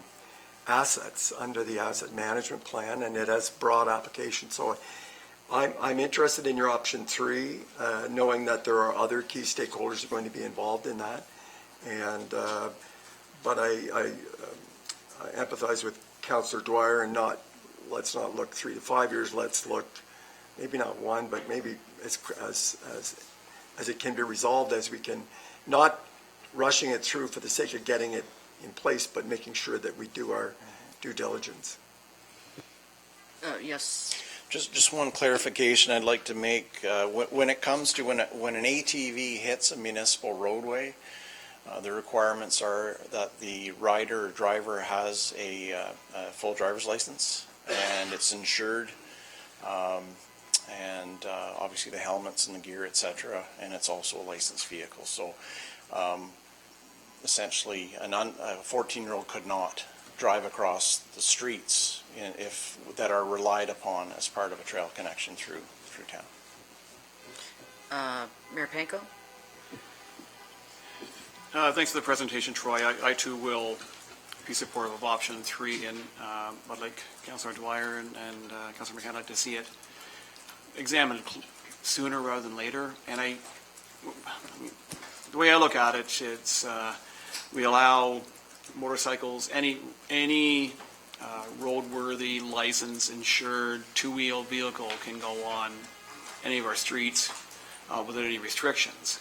assets under the asset management plan, and it has broad application. So I'm interested in your option 3, knowing that there are other key stakeholders who are going to be involved in that. And but I empathize with Councillor Dwyer, and let's not look 3 to 5 years. Let's look maybe not 1, but maybe as it can be resolved, as we can, not rushing it through for the sake of getting it in place, but making sure that we do our due diligence. Yes. Just one clarification I'd like to make. When it comes to when an ATV hits a municipal roadway, the requirements are that the rider or driver has a full driver's license, and it's insured, and obviously the helmets and the gear, etc., and it's also a licensed vehicle. So essentially, a 14-year-old could not drive across the streets that are relied upon as part of a trail connection through town. Mayor Panko? Thanks for the presentation, Troy. I too will be supportive of option 3, and I'd like Councillor Dwyer and Councillor McCann like to see it examined sooner rather than later. And the way I look at it, it's we allow motorcycles, any roadworthy, licensed, insured, two-wheel vehicle can go on any of our streets without any restrictions.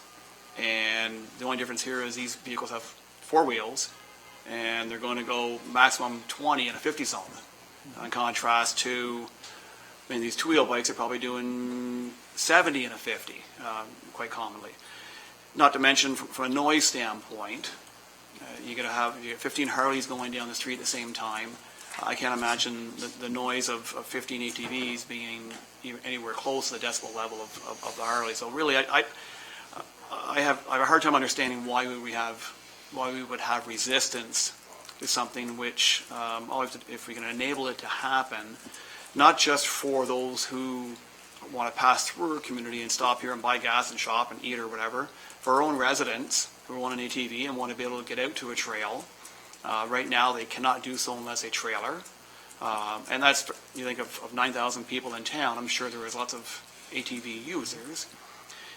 And the only difference here is these vehicles have 4 wheels, and they're going to go maximum 20 in a 50 zone. In contrast to, these two-wheel bikes are probably doing 70 in a 50, quite commonly. Not to mention, from a noise standpoint, you get 15 Harleys going down the street at the same time. I can't imagine the noise of 15 ATVs being anywhere close to the decibel level of the Harley. So really, I have a hard time understanding why we would have resistance to something which, if we can enable it to happen, not just for those who want to pass through our community and stop here and buy gas and shop and eat or whatever, for our own residents who want an ATV and want to be able to get out to a trail. Right now, they cannot do so unless a trailer. And that's, you think of 9,000 people in town, I'm sure there is lots of ATV users.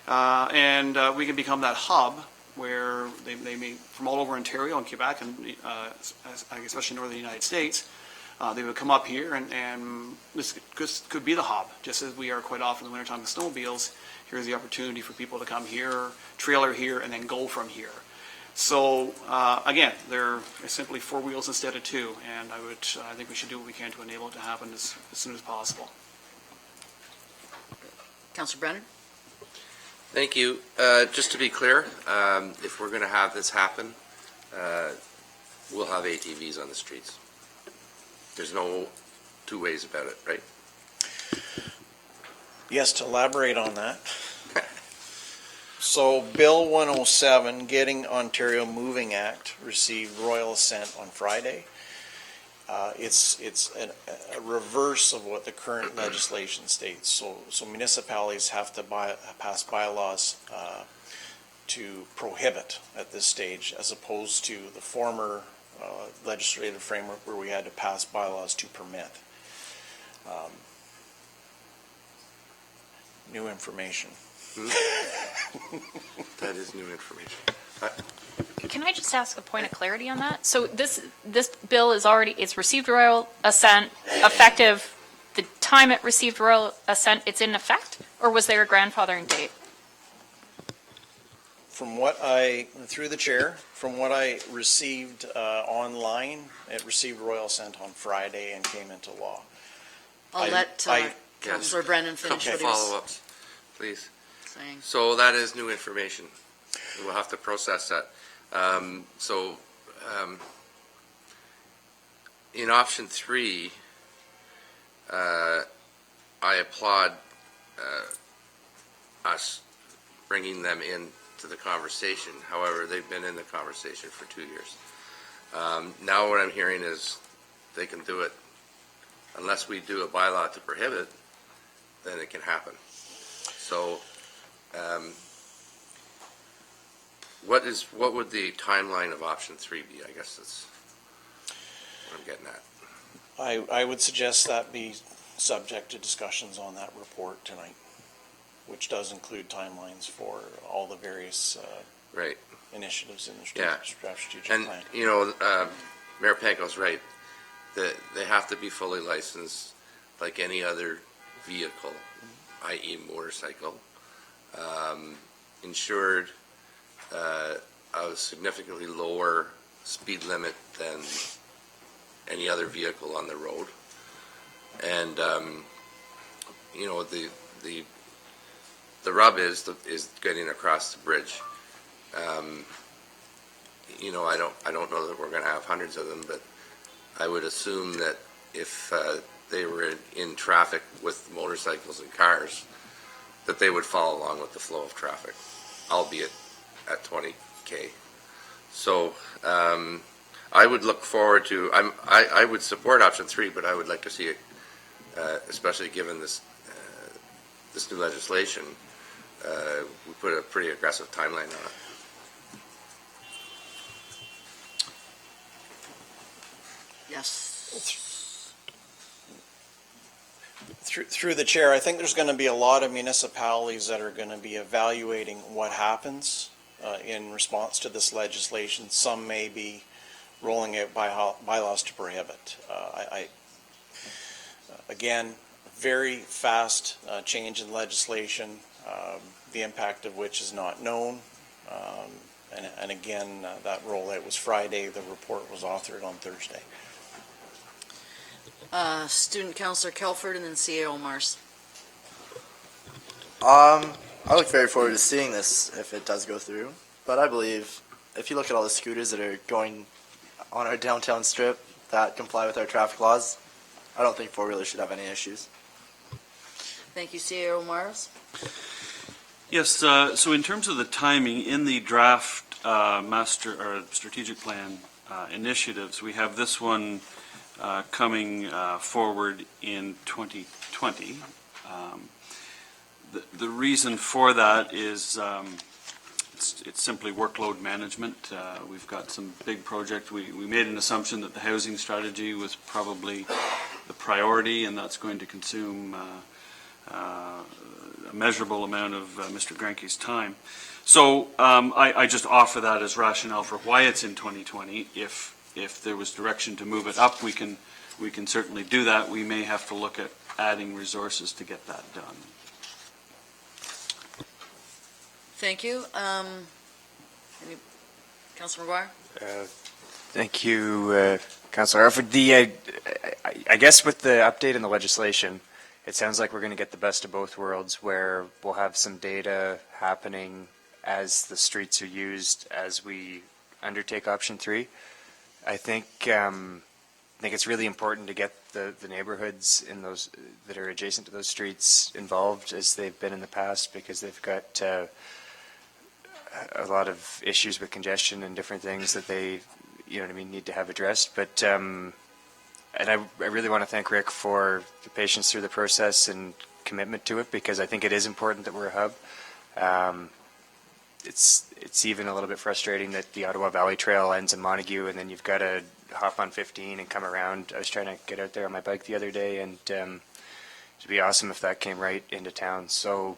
And we can become that hub where they may, from all over Ontario and Quebec, and especially northern United States, they would come up here, and this could be the hub, just as we are quite often in the wintertime with snowmobiles. Here's the opportunity for people to come here, trailer here, and then go from here. So again, they're simply 4 wheels instead of 2, and I think we should do what we can to enable it to happen as soon as possible. Councillor Brennan? Thank you. Just to be clear, if we're going to have this happen, we'll have ATVs on the streets. There's no 2 ways about it, right? Yes, to elaborate on that. So Bill 107, Getting Ontario Moving Act, received royal assent on Friday. It's a reverse of what the current legislation states. So municipalities have to pass bylaws to prohibit at this stage, as opposed to the former legislative framework where we had to pass bylaws to permit. New information. That is new information. Can I just ask a point of clarity on that? So this bill is already, it's received royal assent, effective the time it received royal assent, it's in effect? Or was there a grandfathering date? Through the chair, from what I received online, it received royal assent on Friday and came into law. I'll let Councillor Brennan finish Couple what he was follow-ups, please. saying. So that is new information. We'll have to process that. In option 3, I applaud us bringing them into the conversation. However, they've been in the conversation for 2 years. Now what I'm hearing is they can do it unless we do a bylaw to prohibit, then it can happen. So what would the timeline of option 3 be? I guess that's what I'm getting at. I would suggest that be subject to discussions on that report tonight, which does include timelines for all the various Right. initiatives in the strategic And, plan. you know, Mayor Panko's right. They have to be fully licensed like any other vehicle, i.e. motorcycle, insured a significantly lower speed limit than any other vehicle on the road. And, you know, the rub is getting across the bridge. You know, I don't know that we're going to have hundreds of them, but I would assume that if they were in traffic with motorcycles and cars, that they would follow along with the flow of traffic, albeit at 20K. So I would look forward to, I would support option 3, but I would like to see it, especially given this new legislation, we put a pretty aggressive timeline on it. Yes. Through the chair, I think there's going to be a lot of municipalities that are going to be evaluating what happens in response to this legislation. Some may be rolling out bylaws to prohibit. Again, very fast change in legislation, the impact of which is not known. And again, that rollout was Friday. The report was authored on Thursday. Student Councillor Kelford and then CAO Mars. I look very forward to seeing this if it does go through. But I believe if you look at all the scooters that are going on our downtown strip that comply with our traffic laws, I don't think four-wheelers should have any issues. Thank you, CAO Mars. Yes, so in terms of the timing, in the draft master or strategic plan initiatives, we have this one coming forward in 2020. The reason for that is it's simply workload management. We've got some big projects. We made an assumption that the housing strategy was probably the priority, and that's going to consume a measurable amount of Mr. Granke's time. So I just offer that as rationale for why it's in 2020. If there was direction to move it up, we can certainly do that. We may have to look at adding resources to get that done. Thank you. Councillor McGuire? Thank you, Councillor Harford. I guess with the update in the legislation, it sounds like we're going to get the best of both worlds, where we'll have some data happening as the streets are used as we undertake option 3. I think it's really important to get the neighborhoods in those that are adjacent to those streets involved as they've been in the past, because they've got a lot of issues with congestion and different things that they, need to have addressed. But and I really want to thank Rick for the patience through the process and commitment to it, because I think it is important that we're a hub. it's even a little bit frustrating that the Ottawa Valley Trail ends in Montague, and then you've got to hop on 15 and come around. I was trying to get out there on my bike the other day, and it'd be awesome if that came right into town. So,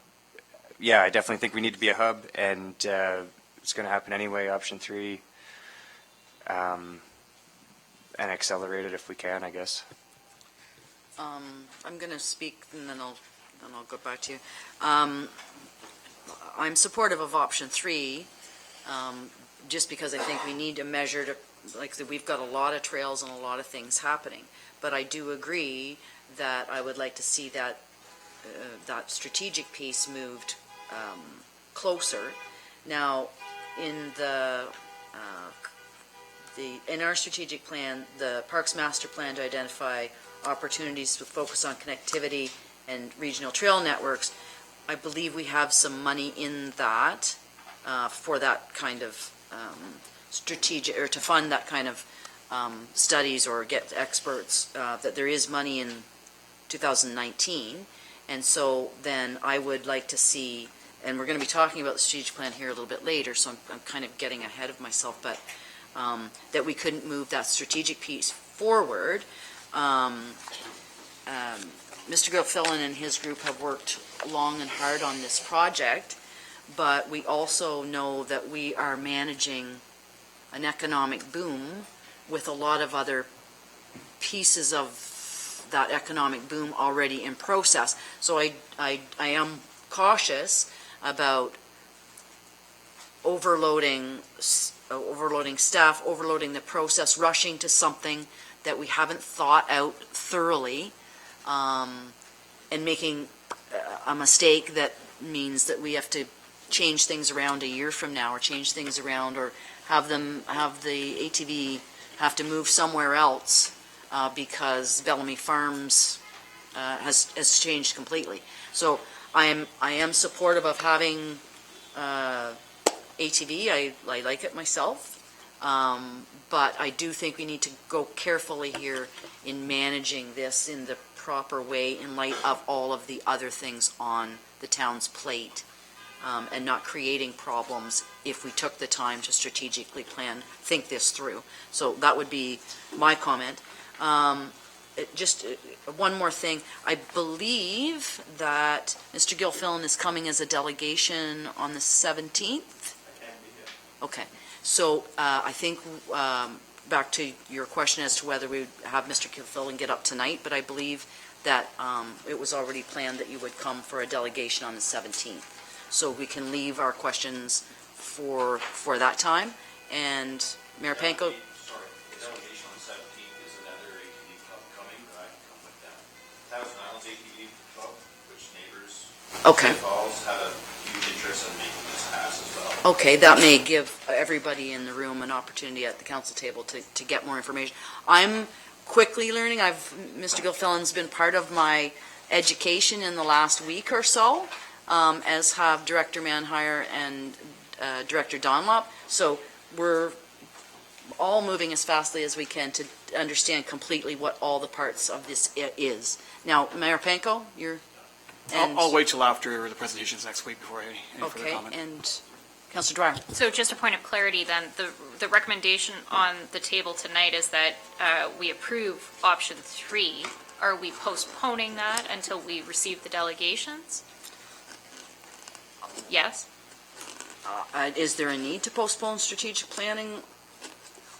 yeah, I definitely think we need to be a hub, and it's going to happen anyway. Option 3, and accelerate it if we can, I guess. I'm going to speak, and then I'll go back to you. I'm supportive of option 3, just because I think we need to measure to, like, we've got a lot of trails and a lot of things happening. But I do agree that I would like to see that that strategic piece moved closer. Now, in in our strategic plan, the Parks Master Plan to identify opportunities to focus on connectivity and regional trail networks, I believe we have some money in that for that kind of strategic, or to fund that kind of studies or get experts, that there is money in 2019. And so then I would like to see, and we're going to be talking about the strategic plan here a little bit later, so I'm kind of getting ahead of myself, but that we couldn't move that strategic piece forward. Mr. Gilfillan and his group have worked long and hard on this project, but we also know that we are managing an economic boom with a lot of other pieces of that economic boom already in process. So I am cautious about overloading staff, overloading the process, rushing to something that we haven't thought out thoroughly, and making a mistake that means that we have to change things around a year from now, or change things around, or have the ATV have to move somewhere else because Bellamy Farms has changed completely. So I am supportive of having ATV. I like it myself, but I do think we need to go carefully here in managing this in the proper way in light of all of the other things on the town's plate, and not creating problems if we took the time to strategically think this through. So that would be my comment. Just one more thing. I believe that Mr. Gilfillan is coming as a delegation on the 17th. Okay. So I think back to your question as to whether we would have Mr. Gilfillan get up tonight, but I believe that it was already planned that you would come for a delegation on the 17th. So we can leave our questions for that time. And Mayor Panko? Sorry, the delegation on the 17th is another ATV club coming, but I can come with that. Thousand Islands ATV Club, which neighbors Okay. Falls have a huge interest in making this pass as well. Okay, that may give everybody in the room an opportunity at the council table to get more information. I'm quickly learning. Mr. Gilfillan's been part of my education in the last week or so, as have Director Manhire and Director Donlop. So we're all moving as fastly as we can to understand completely what all the parts of this is. Now, Mayor Panko, I'll wait till after the presentations next week before any further okay, comment. and Councillor Dwyer. So just a point of clarity then, the recommendation on the table tonight is that we approve option 3. Are we postponing that until we receive the delegations? Yes? Is there a need to postpone strategic planning?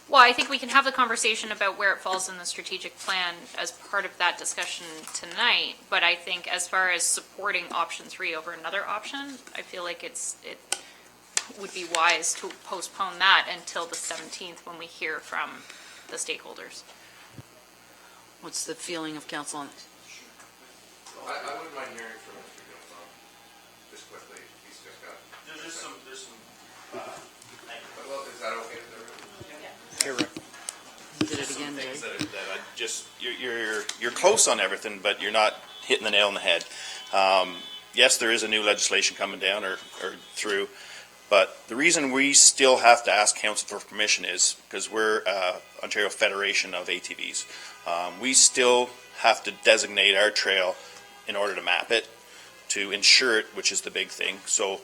Well, I think we can have the conversation about where it falls in the strategic plan as part of that discussion tonight, but I think as far as supporting option 3 over another option, I feel like it would be wise to postpone that until the 17th when we hear from the stakeholders. What's the feeling of council on this? I wouldn't mind hearing from Mr. Gilfillan, just quickly. He's just got. There's some. Well, is that okay with everyone? Did it again, Things Dave? that I just you're close on everything, but you're not hitting the nail on the head. Yes, there is a new legislation coming down or through, but the reason we still have to ask council for permission is because we're Ontario Federation of ATVs. We still have to designate our trail in order to map it, to insure it, which is the big thing. So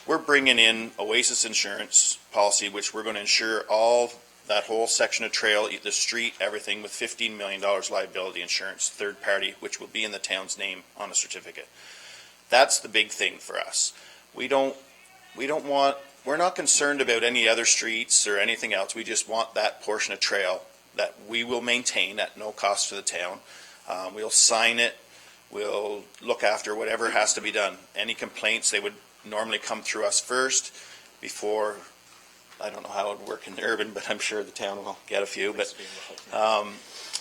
we're bringing in Oasis Insurance policy, which we're going to insure all that whole section of trail, the street, everything with $15 million liability insurance, third party, which will be in the town's name on a certificate. That's the big thing for us. We're not concerned about any other streets or anything else. We just want that portion of trail that we will maintain at no cost to the town. We'll sign it. We'll look after whatever has to be done. Any complaints, they would normally come through us first before, I don't know how it would work in the urban, but I'm sure the town will get a few. But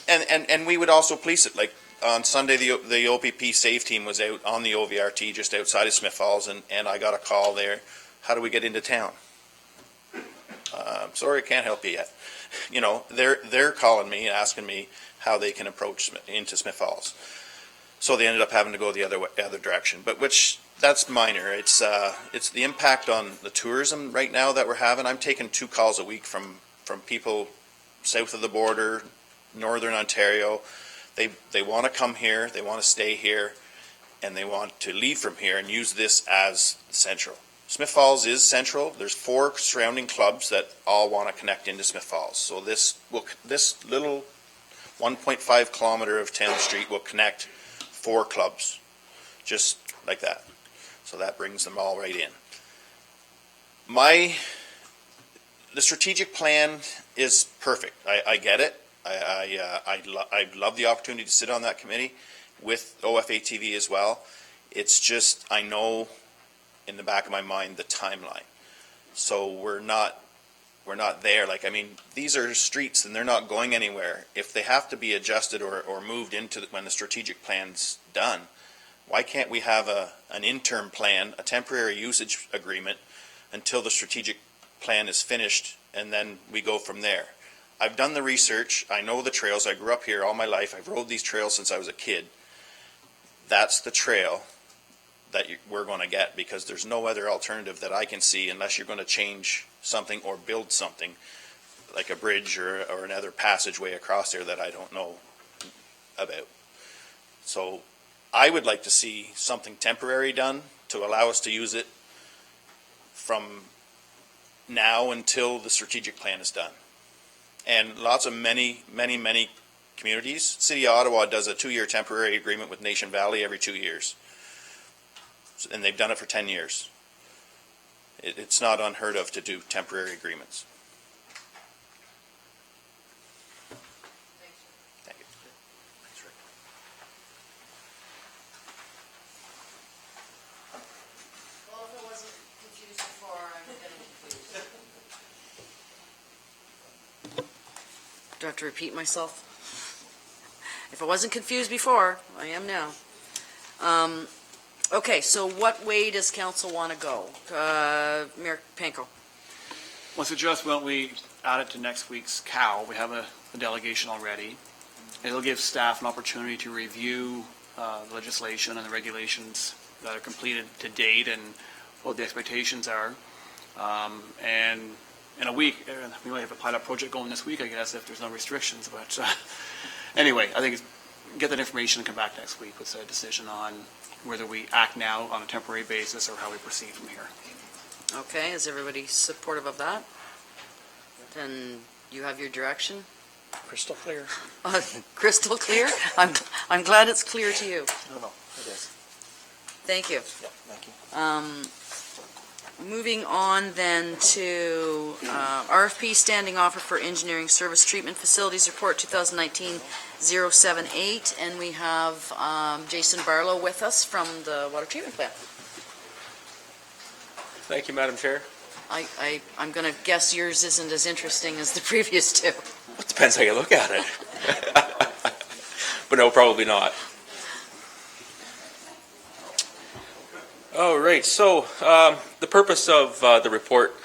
and we would also police it. Like on Sunday, the OPP SAFE team was out on the OVRT just outside of Smith Falls, and I got a call there. How do we get into town? Sorry, I can't help you yet. You know, they're calling me and asking me how they can approach into Smith Falls. So they ended up having to go the other direction, but that's minor. It's the impact on the tourism right now that we're having. I'm taking 2 calls a week from people south of the border, northern Ontario. They want to come here, they want to stay here, and they want to leave from here and use this as central. Smith Falls is central. There's 4 surrounding clubs that all want to connect into Smith Falls. So this little 1.5 kilometer of town street will connect 4 clubs, just like that. So that brings them all right in. The strategic plan is perfect. I get it. I love the opportunity to sit on that committee with OFATV as well. It's just, I know in the back of my mind the timeline. So we're not there. Like, I mean, these are streets and they're not going anywhere. If they have to be adjusted or moved into when the strategic plan's done, why can't we have an interim plan, a temporary usage agreement until the strategic plan is finished, and then we go from there? I've done the research. I know the trails. I grew up here all my life. I've rode these trails since I was a kid. That's the trail that we're going to get, because there's no other alternative that I can see unless you're going to change something or build something like a bridge or another passageway across there that I don't know about. So I would like to see something temporary done to allow us to use it from now until the strategic plan is done. And lots of many communities. City of Ottawa does a 2-year temporary agreement with Nation Valley every 2 years. And they've done it for 10 years. It's not unheard of to do temporary agreements. Thank you. Thanks, Rick. Well, if I wasn't confused before, I'm getting confused. Do I have to repeat myself? If I wasn't confused before, I am now. Okay, so what way does council want to go? Mayor Panko. Well, suggest why don't we add it to next week's COW? We have a delegation already. It'll give staff an opportunity to review the legislation and the regulations that are completed to date and what the expectations are. And in a week, we might have a pilot project going this week, I guess, if there's no restrictions. But anyway, I think get that information and come back next week with a decision on whether we act now on a temporary basis or how we proceed from here. Okay, is everybody supportive of that? Then you have your direction? Crystal clear. Crystal clear? I'm glad it's clear to you. No, it is. Thank you. Yeah, thank you. Moving on then to RFP standing offer for engineering service treatment facilities report 2019-078, and we have Jason Barlow with us from the water treatment plant. Thank you, Madam Chair. I'm going to guess yours isn't as interesting as the previous two. It depends how you look at it. But no, probably not. All right, so the purpose of the report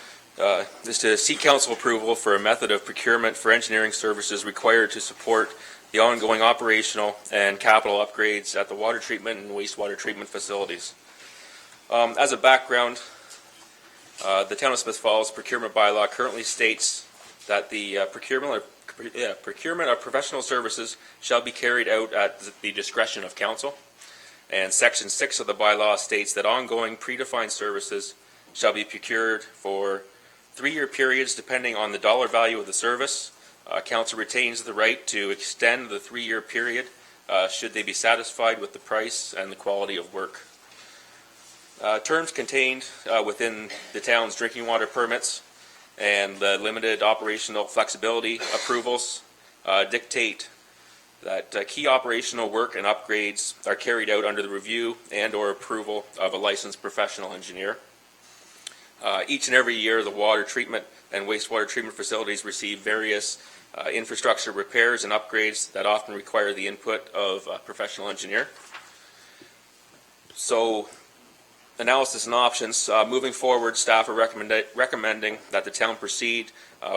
is to seek council approval for a method of procurement for engineering services required to support the ongoing operational and capital upgrades at the water treatment and wastewater treatment facilities. As a background, the Town of Smith Falls procurement bylaw currently states that the procurement of professional services shall be carried out at the discretion of council. And Section 6 of the bylaw states that ongoing predefined services shall be procured for 3-year periods depending on the dollar value of the service. Council retains the right to extend the 3-year period should they be satisfied with the price and the quality of work. Terms contained within the town's drinking water permits and the limited operational flexibility approvals dictate that key operational work and upgrades are carried out under the review and/or approval of a licensed professional engineer. Each and every year, the water treatment and wastewater treatment facilities receive various infrastructure repairs and upgrades that often require the input of a professional engineer. So, analysis and options. Moving forward, staff are recommending that the town proceed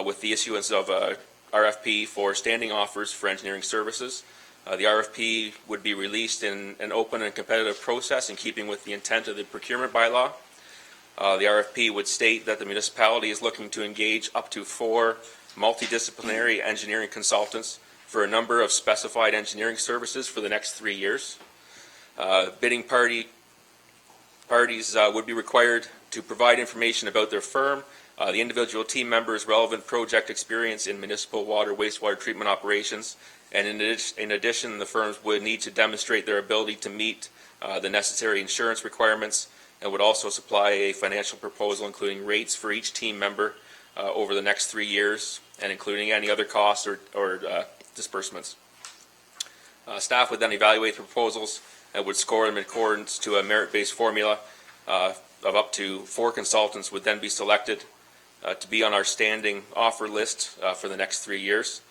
with the issuance of a RFP for standing offers for engineering services. The RFP would be released in an open and competitive process in keeping with the intent of the procurement bylaw. The RFP would state that the municipality is looking to engage up to 4 multidisciplinary engineering consultants for a number of specified engineering services for the next 3 years. Bidding parties would be required to provide information about their firm, the individual team members' relevant project experience in municipal water, wastewater treatment operations, and in addition, the firms would need to demonstrate their ability to meet the necessary insurance requirements, and would also supply a financial proposal including rates for each team member over the next 3 years, and including any other costs or disbursements. Staff would then evaluate the proposals and would score them in accordance to a merit-based formula of up to 4 consultants would then be selected to be on our standing offer list for the next 3 years.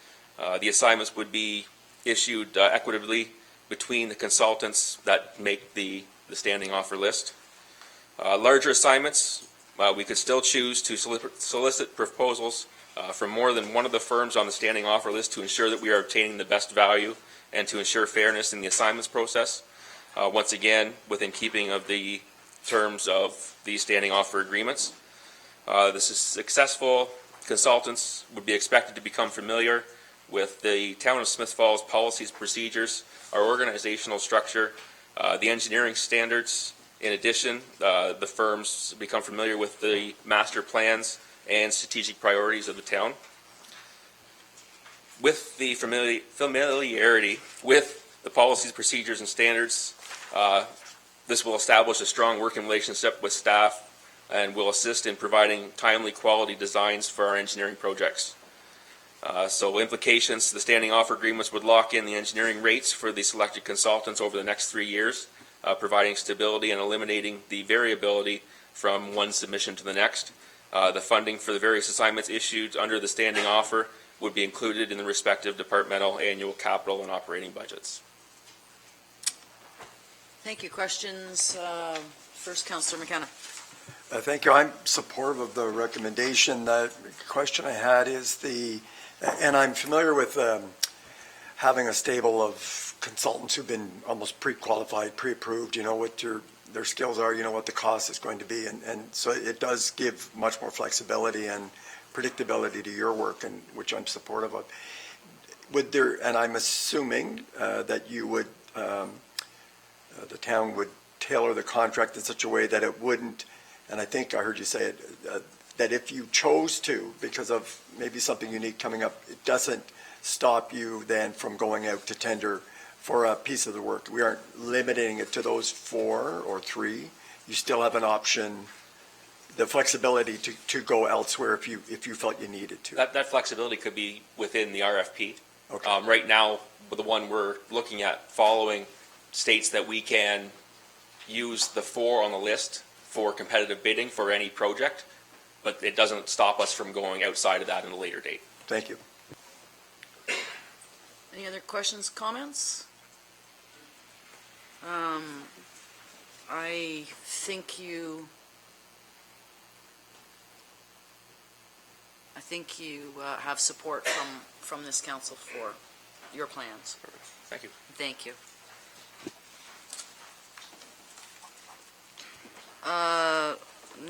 The assignments would be issued equitably between the consultants that make the standing offer list. Larger assignments, we could still choose to solicit proposals from more than one of the firms on the standing offer list to ensure that we are obtaining the best value and to ensure fairness in the assignments process. Once again, within keeping of the terms of these standing offer agreements. The successful consultants would be expected to become familiar with the Town of Smith Falls policies, procedures, our organizational structure, the engineering standards. In addition, the firms become familiar with the master plans and strategic priorities of the town. With the familiarity with the policies, procedures, and standards, this will establish a strong working relationship with staff and will assist in providing timely quality designs for our engineering projects. So implications, the standing offer agreements would lock in the engineering rates for the selected consultants over the next 3 years, providing stability and eliminating the variability from one submission to the next. The funding for the various assignments issued under the standing offer would be included in the respective departmental annual capital and operating budgets. Thank you. Questions? First, Councillor McKenna. Thank you. I'm supportive of the recommendation. The question I had is and I'm familiar with having a stable of consultants who've been almost pre-qualified, pre-approved, you know what their skills are, you know what the cost is going to be. And so it does give much more flexibility and predictability to your work, and which I'm supportive of. And I'm assuming that you would, the town would tailor the contract in such a way that it wouldn't, and I think I heard you say it, that if you chose to, because of maybe something unique coming up, it doesn't stop you then from going out to tender for a piece of the work. We aren't limiting it to those 4 or 3. You still have an option, the flexibility to go elsewhere if you felt you needed to. That flexibility could be within the RFP. Okay. Right now, the one we're looking at following states that we can use the 4 on the list for competitive bidding for any project, but it doesn't stop us from going outside of that in a later date. Thank you. Any other questions, comments? I think you have support from this council for your plans. Thank you. Thank you.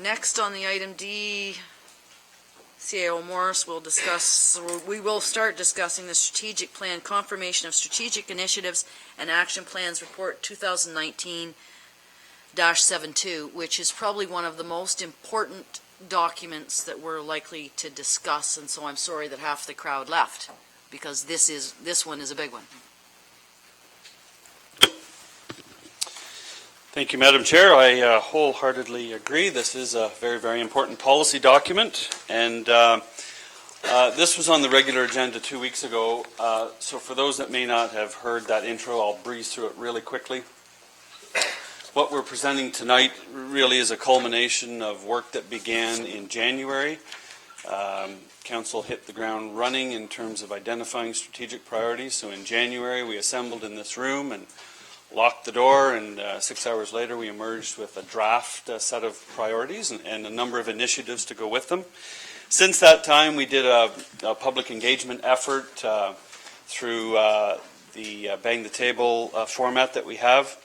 Next on the item D, CAO Morris will discuss, we will start discussing the strategic plan, confirmation of strategic initiatives and action plans report 2019 -72, which is probably one of the most important documents that we're likely to discuss, and so I'm sorry that half the crowd left, because this one is a big one. Thank you, Madam Chair. I wholeheartedly agree. This is a very, very important policy document, and this was on the regular agenda 2 weeks ago. So for those that may not have heard that intro, I'll breeze through it really quickly. What we're presenting tonight really is a culmination of work that began in January. Council hit the ground running in terms of identifying strategic priorities. So in January, we assembled in this room and locked the door, and 6 hours later, we emerged with a draft set of priorities and a number of initiatives to go with them. Since that time, we did a public engagement effort through the Bang the Table format that we have.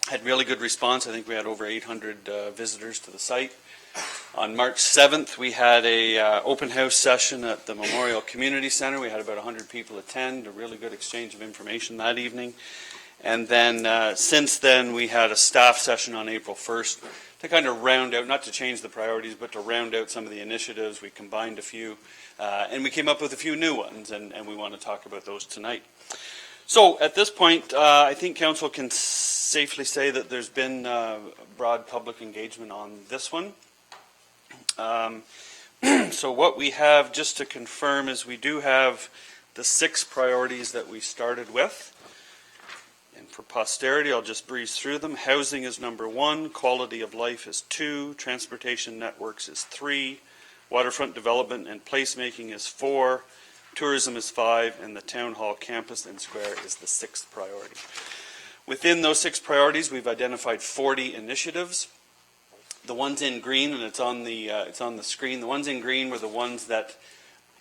Had really good response. I think we had over 800 visitors to the site. On March 7th, we had a open house session at the Memorial Community Center. We had about 100 people attend, a really good exchange of information that evening. And then since then, we had a staff session on April 1st to kind of round out, not to change the priorities, but to round out some of the initiatives. We combined a few, and we came up with a few new ones, and we want to talk about those tonight. So at this point, I think Council can safely say that there's been broad public engagement on this one. So what we have, just to confirm, is we do have the 6 priorities that we started with. And for posterity, I'll just breeze through them. Housing is number 1, quality of life is 2, transportation networks is 3, waterfront development and placemaking is 4, tourism is 5, and the town hall campus and square is the 6th priority. Within those 6 priorities, we've identified 40 initiatives. The ones in green, and it's on the screen, the ones in green were the ones that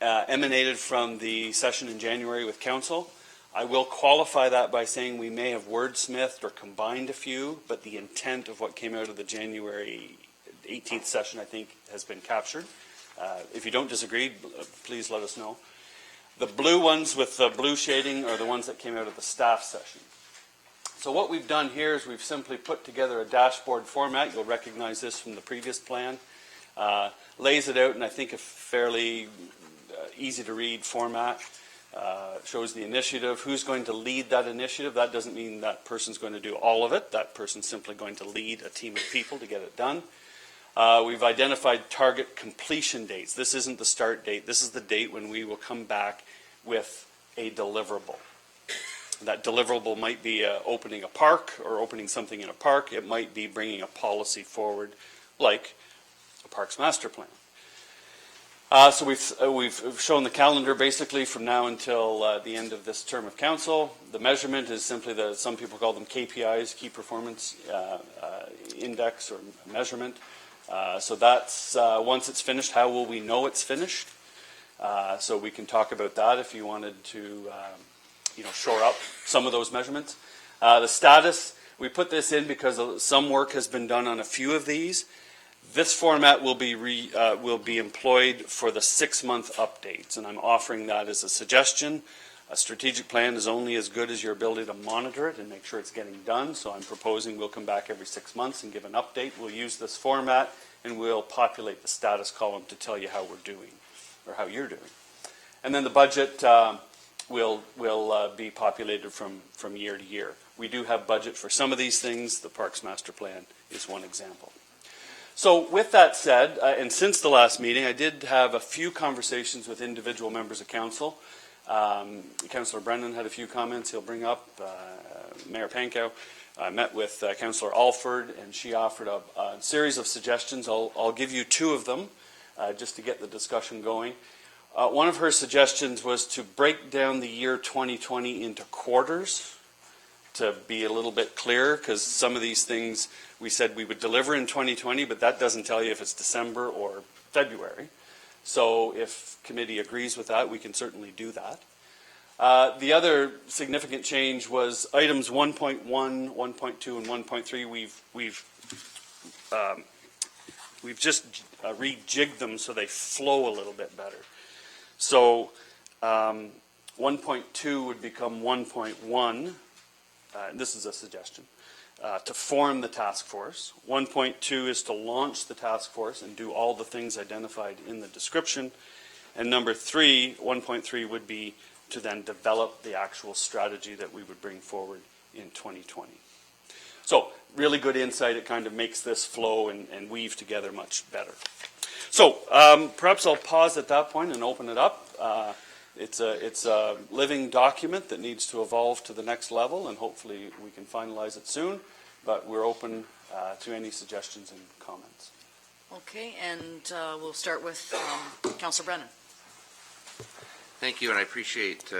emanated from the session in January with Council. I will qualify that by saying we may have wordsmithed or combined a few, but the intent of what came out of the January 18th session, I think, has been captured. If you don't disagree, please let us know. The blue ones with the blue shading are the ones that came out of the staff session. So what we've done here is we've simply put together a dashboard format. You'll recognize this from the previous plan. Lays it out in, I think, a fairly easy to read format. Shows the initiative, who's going to lead that initiative. That doesn't mean that person's going to do all of it. That person's simply going to lead a team of people to get it done. We've identified target completion dates. This isn't the start date. This is the date when we will come back with a deliverable. That deliverable might be opening a park or opening something in a park. It might be bringing a policy forward like a parks master plan. So we've shown the calendar basically from now until the end of this term of council. The measurement is simply some people call them KPIs, key performance index or measurement. So that's once it's finished, how will we know it's finished? So we can talk about that if you wanted to shore up some of those measurements. The status, we put this in because some work has been done on a few of these. This format will be employed for the 6-month updates, and I'm offering that as a suggestion. A strategic plan is only as good as your ability to monitor it and make sure it's getting done, so I'm proposing we'll come back every 6 months and give an update. We'll use this format, and we'll populate the status column to tell you how we're doing, or how you're doing. And then the budget will be populated from year to year. We do have budget for some of these things. The Parks Master Plan is one example. So with that said, and since the last meeting, I did have a few conversations with individual members of council. Councillor Brennan had a few comments he'll bring up. Mayor Pankow. I met with Councillor Alford, and she offered a series of suggestions. I'll give you 2 of them just to get the discussion going. One of her suggestions was to break down the year 2020 into quarters to be a little bit clearer, because some of these things we said we would deliver in 2020, but that doesn't tell you if it's December or February. So if committee agrees with that, we can certainly do that. The other significant change was items 1.1, 1.2, and 1.3. We've just rejigged them so they flow a little bit better. So 1.2 would become 1.1. This is a suggestion. to form the task force. 1.2 is to launch the task force and do all the things identified in the description. And number 3, 1.3 would be to then develop the actual strategy that we would bring forward in 2020. So really good insight. It kind of makes this flow and weave together much better. So perhaps I'll pause at that point and open it up. It's a living document that needs to evolve to the next level, and hopefully we can finalize it soon. But we're open to any suggestions and comments. Okay, and we'll start with Councillor Brennan. Thank you, and I appreciate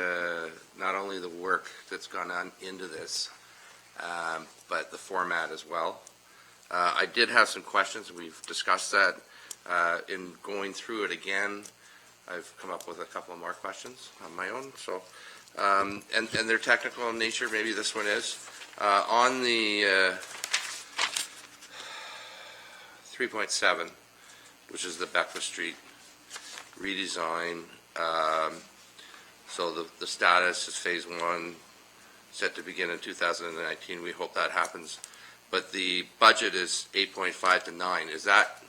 not only the work that's gone on into this, but the format as well. I did have some questions. We've discussed that. In going through it again, I've come up with a couple more questions on my own. So, and they're technical in nature. Maybe this one is on the 3.7, which is the Beckwith Street redesign. So the status is phase 1, set to begin in 2019. We hope that happens. But the budget is 8.5 to 9. Is that,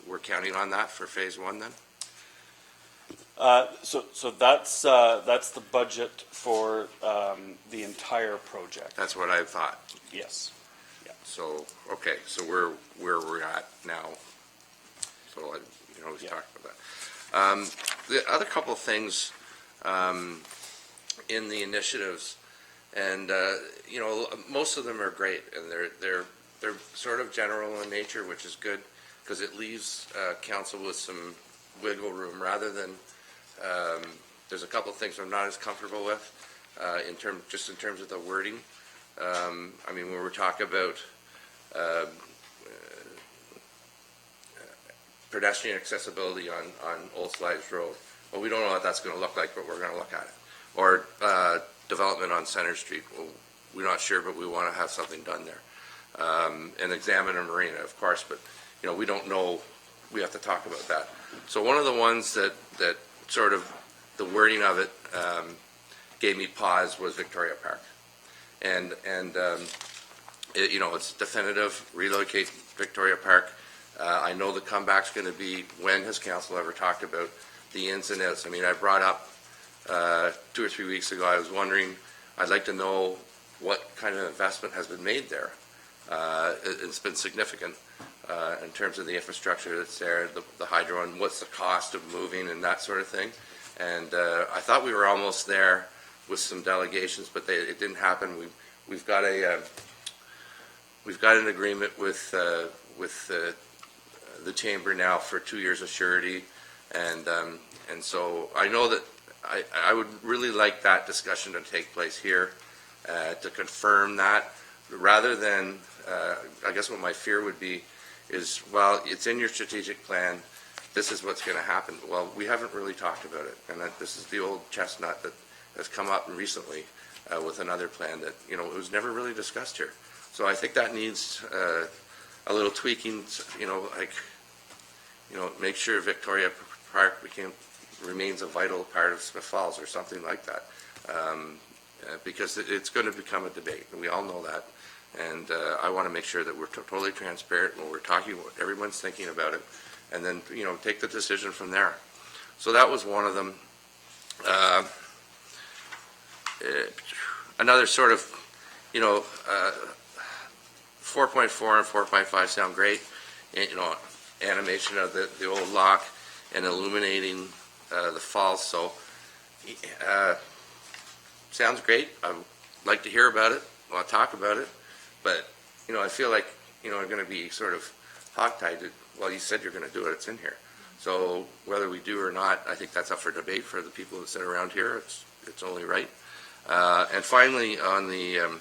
we're counting on that for phase 1 then? So that's the budget for the entire project. That's what I thought. Yes. Yeah. So, okay, so where we're at now. So you can always talk about that. The other couple of things in the initiatives, and you know, most of them are great, and they're sort of general in nature, which is good because it leaves council with some wiggle room rather than. There's a couple of things I'm not as comfortable with in terms of the wording. I mean, when we're talking about pedestrian accessibility on Old Slides Road. Well, we don't know what that's going to look like, but we're going to look at it. Or development on Center Street. Well, we're not sure, but we want to have something done there. And examine a marina, of course, but you know, we don't know. We have to talk about that. So one of the ones that sort of the wording of it gave me pause was Victoria Park, and it, you know, it's definitive. Relocate Victoria Park. I know the comeback's going to be, when has council ever talked about the ins and outs? I mean, I brought up 2 or 3 weeks ago, I was wondering, I'd like to know what kind of investment has been made there. It's been significant in terms of the infrastructure that's there, the hydro, and what's the cost of moving and that sort of thing. And I thought we were almost there with some delegations, but it didn't happen. We've got an agreement with the chamber now for 2 years of surety, and so I know that I would really like that discussion to take place here to confirm that, rather than I guess what my fear would be is, well, it's in your strategic plan, this is what's going to happen. Well, we haven't really talked about it, and this is the old chestnut that has come up recently with another plan that, you know, it was never really discussed here. So I think that needs a little tweaking, you know, like, you know, make sure Victoria Park remains a vital part of Smith Falls or something like that, because it's going to become a debate, and we all know that. And I want to make sure that we're totally transparent when we're talking, what everyone's thinking about it, and then, you know, take the decision from there. So that was one of them. Another sort of, you know, 4.4 and 4.5 sound great. And, you know, animation of the old lock and illuminating the falls. So sounds great. I'd like to hear about it. I want to talk about it. But, you know, I feel like, you know, I'm going to be sort of hogtied to, well, you said you're going to do it. It's in here. So whether we do or not, I think that's up for debate for the people that sit around here. It's only right. And finally, on the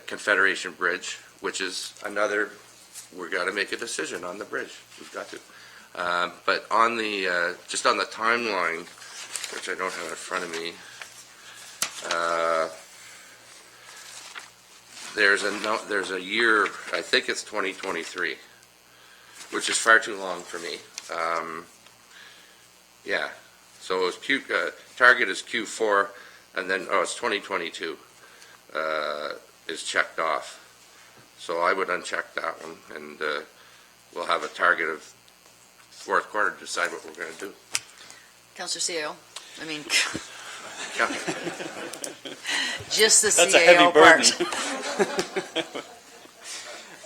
Confederation Bridge, which is another, we've got to make a decision on the bridge. We've got to. But on the just on the timeline, which I don't have in front of me, there's a year, I think it's 2023, which is far too long for me. Yeah. So it was target is Q4. And then, it's 2022 is checked off. So I would uncheck that one, and we'll have a target of fourth quarter to decide what we're going to do. Councillor CAO, I mean, Yeah. just the That's a heavy CAO burden.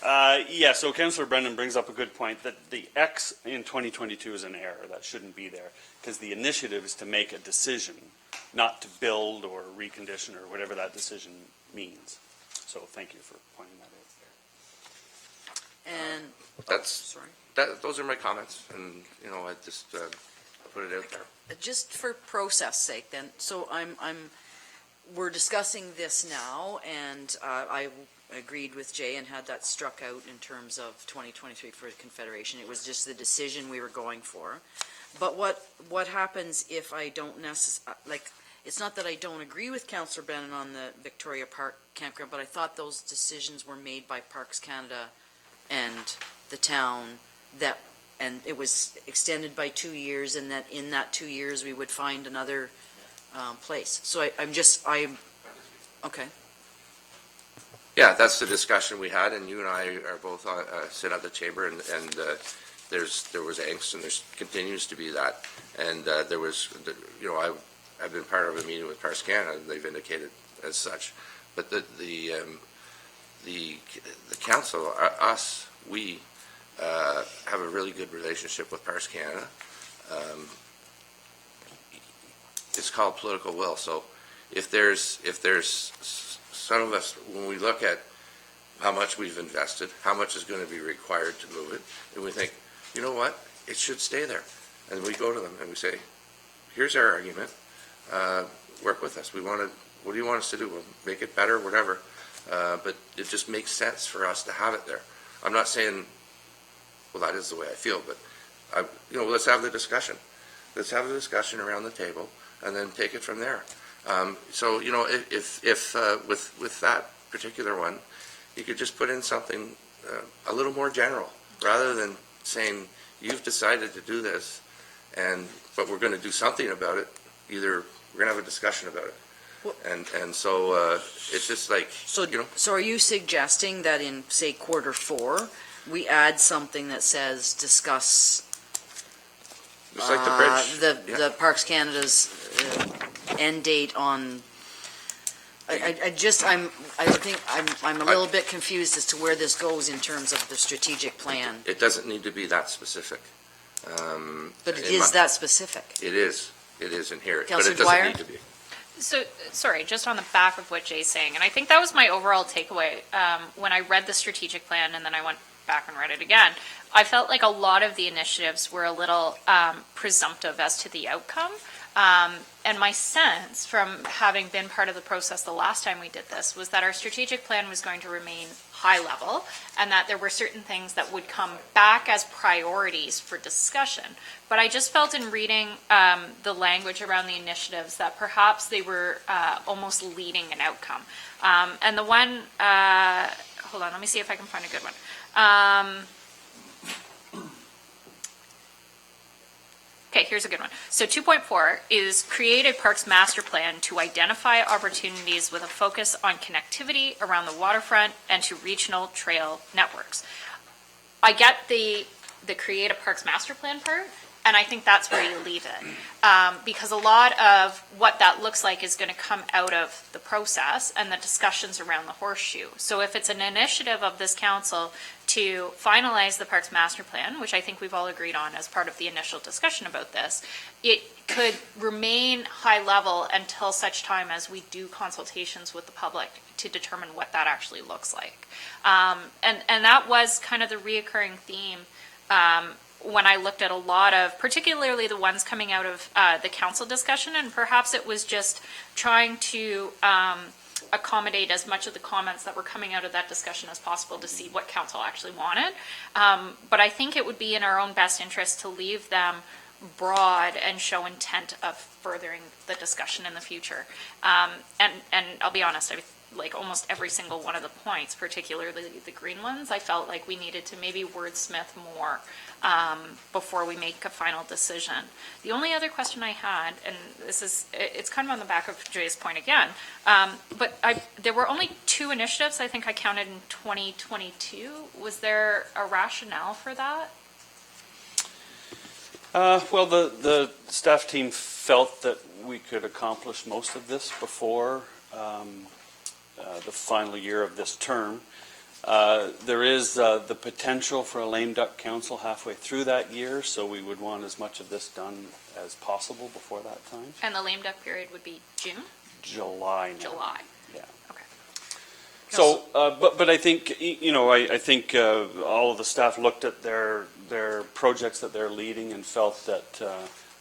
part. Yeah, so Councillor Brennan brings up a good point, that the X in 2022 is an error. That shouldn't be there, because the initiative is to make a decision, not to build or recondition or whatever that decision means. So thank you for pointing that out. And, That's, sorry. those are my comments, and, I just put it out there. Just for process sake then, so we're discussing this now, and I agreed with Jay and had that struck out in terms of 2023 for Confederation. It was just the decision we were going for. But what happens if I don't it's not that I don't agree with Councillor Brennan on the Victoria Park campground, but I thought those decisions were made by Parks Canada and the town, and it was extended by 2 years, and that in that 2 years we would find another place. So I'm okay. Yeah, that's the discussion we had, and you and I are both sit at the chamber, and there was angst, and there continues to be that. And there was, I've been part of a meeting with Parks Canada, and they've indicated as such. But the council, we have a really good relationship with Parks Canada. It's called political will. So if there's some of us, when we look at how much we've invested, how much is going to be required to move it, and we think, you know what, it should stay there. And we go to them and we say, here's our argument, work with us. What do you want us to do? We'll make it better, whatever. But it just makes sense for us to have it there. I'm not saying, well, that is the way I feel, but let's have the discussion. Let's have the discussion around the table and then take it from there. So, if with that particular one, you could just put in something a little more general, rather than saying, you've decided to do this, but we're going to do something about it. Either we're going to have a discussion about it. And so it's just like, So are you suggesting that in, say, quarter 4, we add something that says discuss it's like the bridge. the Parks Canada's end date on, I think I'm a little bit confused as to where this goes in terms of the strategic plan. It doesn't need to be that specific. But it is that specific. It is in here, but Councillor it doesn't Dwyer? need to be. So, sorry, just on the back of what Jay's saying, and I think that was my overall takeaway when I read the strategic plan and then I went back and read it again. I felt like a lot of the initiatives were a little presumptive as to the outcome. And my sense from having been part of the process the last time we did this was that our strategic plan was going to remain high level, and that there were certain things that would come back as priorities for discussion. But I just felt in reading the language around the initiatives that perhaps they were almost leading an outcome. And the one, hold on, let me see if I can find a good one. Okay, here's a good one. So 2.4 is create a parks master plan to identify opportunities with a focus on connectivity around the waterfront and to regional trail networks. I get the create a parks master plan part, and I think that's where you leave it. Because a lot of what that looks like is going to come out of the process and the discussions around the horseshoe. So if it's an initiative of this council to finalize the parks master plan, which I think we've all agreed on as part of the initial discussion about this, it could remain high level until such time as we do consultations with the public to determine what that actually looks like. And that was kind of the reoccurring theme when I looked at a lot of, particularly the ones coming out of the council discussion, and perhaps it was just trying to accommodate as much of the comments that were coming out of that discussion as possible to see what council actually wanted. But I think it would be in our own best interest to leave them broad and show intent of furthering the discussion in the future. And I'll be honest, like almost every single one of the points, particularly the green ones. I felt like we needed to maybe wordsmith more before we make a final decision. The only other question I had, and it's kind of on the back of Jay's point again, but there were only 2 initiatives I think I counted in 2022. Was there a rationale for that? Well, the staff team felt that we could accomplish most of this before the final year of this term. There is the potential for a lame duck council halfway through that year, so we would want as much of this done as possible before that time. And the lame duck period would be June? July now. July. Yeah. Okay. So, but I think, I think all of the staff looked at their projects that they're leading and felt that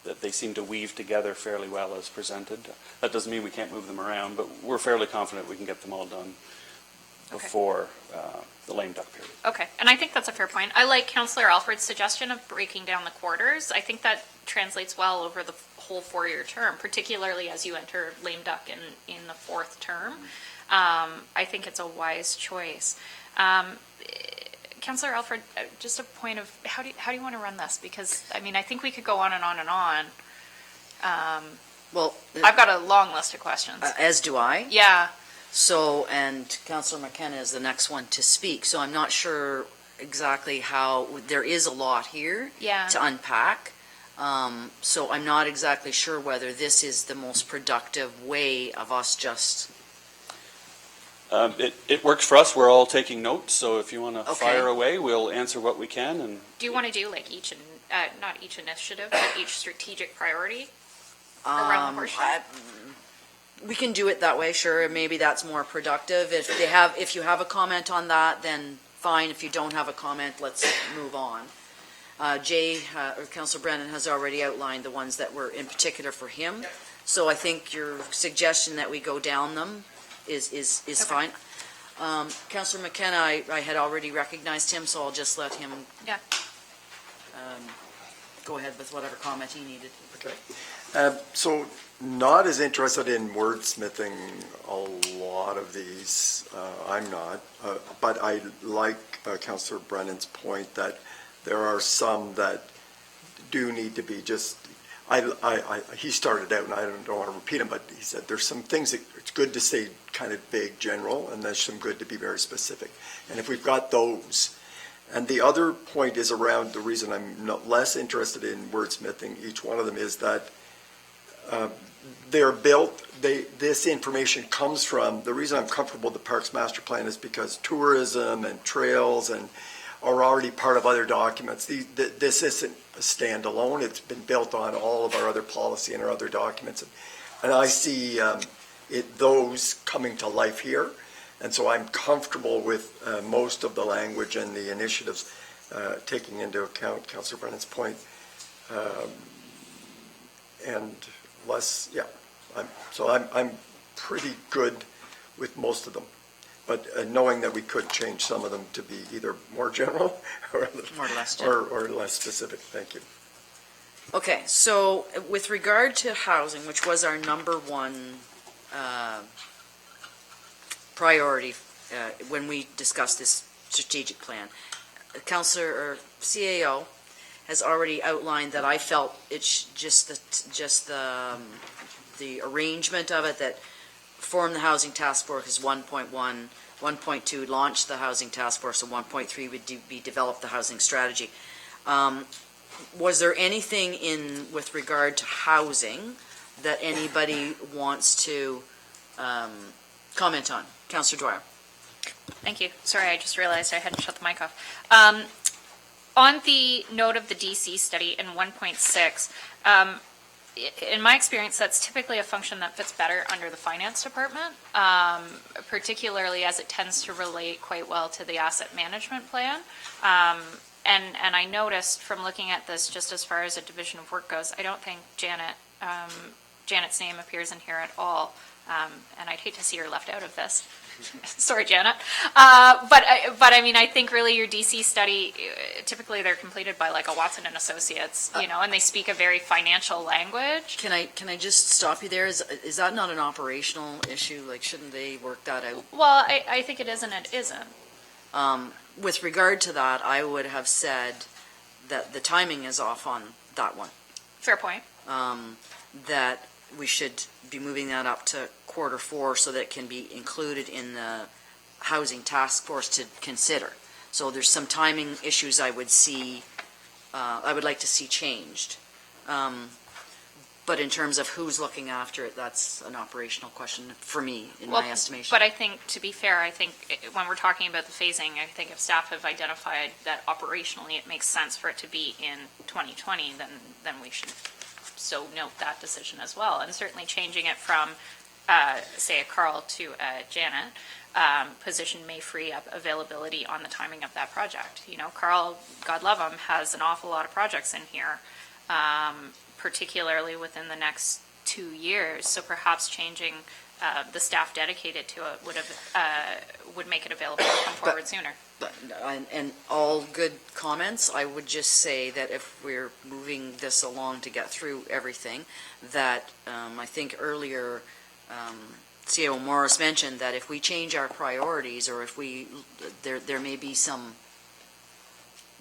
that they seem to weave together fairly well as presented. That doesn't mean we can't move them around, but we're fairly confident we can get them all done before the lame duck period. Okay, and I think that's a fair point. I like Councillor Alfred's suggestion of breaking down the quarters. I think that translates well over the whole 4-year term, particularly as you enter lame duck in the 4th term. I think it's a wise choice. Councillor Alfred, just a point of how do you want to run this? Because I mean, I think we could go on and on and on. Well, I've got a long list of questions. as do I. Yeah. So, and Councillor McKenna is the next one to speak, so I'm not sure exactly how, there is a lot here Yeah. to unpack. So I'm not exactly sure whether this is the most productive way of us just, It works for us. We're all taking notes, so if you want to Okay. fire away, we'll answer what we can. And Do you want to do like not each initiative, but each strategic priority around the horseshoe? we can do it that way, sure, and maybe that's more productive. If you have a comment on that, then fine. If you don't have a comment, let's move on. Or Councillor Brennan has already outlined the ones that were in particular for him. So I think your suggestion that we go down them is fine. Councillor McKenna, I had already recognized him, so I'll just let him Yeah. go ahead with whatever comment he needed. Okay. So not as interested in wordsmithing a lot of these. I'm not. But I like Councillor Brennan's point that there are some that do need to be just, he started out, and I don't want to repeat him, but he said there's some things that it's good to say kind of vague general, and there's some good to be very specific. And if we've got those, and the other point is around the reason I'm less interested in wordsmithing each one of them is that they're built, this information comes from, the reason I'm comfortable with the Parks Master Plan is because tourism and trails and are already part of other documents. This isn't a standalone. It's been built on all of our other policy and our other documents. And I see those coming to life here. And so I'm comfortable with most of the language and the initiatives, taking into account Councillor Brennan's point. And less, yeah. I'm pretty good with most of them. But knowing that we could change some of them to be either more general or less general. or less specific. Thank you. Okay, so with regard to housing, which was our number one priority when we discussed this strategic plan, Councillor or CAO has already outlined that I felt it's just the arrangement of it, that form the housing task force is 1.1, 1.2 launch the housing task force, and 1.3 would be develop the housing strategy. Was there anything with regard to housing that anybody wants to comment on? Councillor Dwyer. Thank you. Sorry, I just realized I hadn't shut the mic off. On the note of the DC study in 1.6, in my experience, that's typically a function that fits better under the finance department, particularly as it tends to relate quite well to the asset management plan. And I noticed from looking at this, just as far as a division of work goes, I don't think Janet's name appears in here at all. And I'd hate to see her left out of this. Sorry, Janet. But I mean, I think really your DC study, typically they're completed by like a Watson and Associates, and they speak a very financial language. Can I just stop you there? Is that not an operational issue? Like, shouldn't they work that out? Well, I think it is and it isn't. With regard to that, I would have said that the timing is off on that one. Fair point. That we should be moving that up to Q4 so that it can be included in the housing task force to consider. So there's some timing issues I would like to see changed. But in terms of who's looking after it, that's an operational question for me, in my estimation. But I think, to be fair, I think when we're talking about the phasing, I think if staff have identified that operationally it makes sense for it to be in 2020, then we should so note that decision as well. And certainly changing it from, say, a Carl to a Janet position may free up availability on the timing of that project. Carl, God love him, has an awful lot of projects in here, particularly within the next 2 years. So perhaps changing the staff dedicated to it would make it available to come forward sooner. And all good comments. I would just say that if we're moving this along to get through everything, that I think earlier CEO Morris mentioned that if we change our priorities, or if there may be some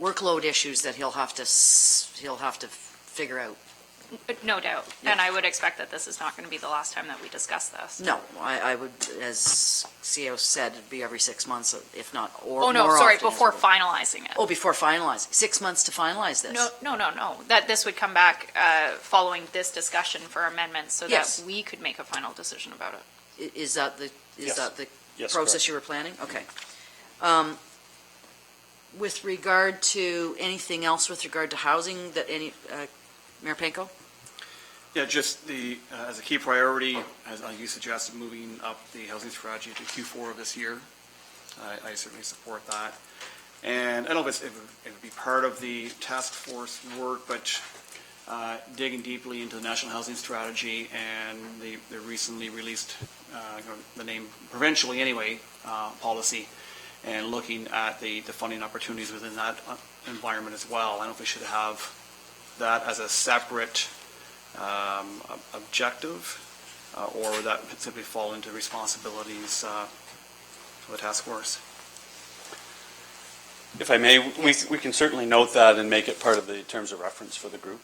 workload issues that he'll have to figure out. No doubt. Yeah. And I would expect that this is not going to be the last time that we discuss this. No, I would, as CEO said, it'd be every 6 months, if not, or Oh, no, more sorry, often. before finalizing it. Oh, before finalizing. 6 months to finalize this. No. That this would come back following this discussion for amendments so Yes. that we could make a final decision about it. Is that the Yes, process correct. you were planning? Okay. With regard to anything else with regard to housing that Mayor Panko? Yeah, just as a key priority, as you suggested, moving up the housing strategy to Q4 of this year. I certainly support that. And I don't know if it would be part of the task force work, but digging deeply into the National Housing Strategy and the recently released, the name provincially anyway, policy, and looking at the funding opportunities within that environment as well. I don't know if we should have that as a separate objective, or would that simply fall into responsibilities for the task force? If I may, we can certainly note that and make it part of the terms of reference for the group.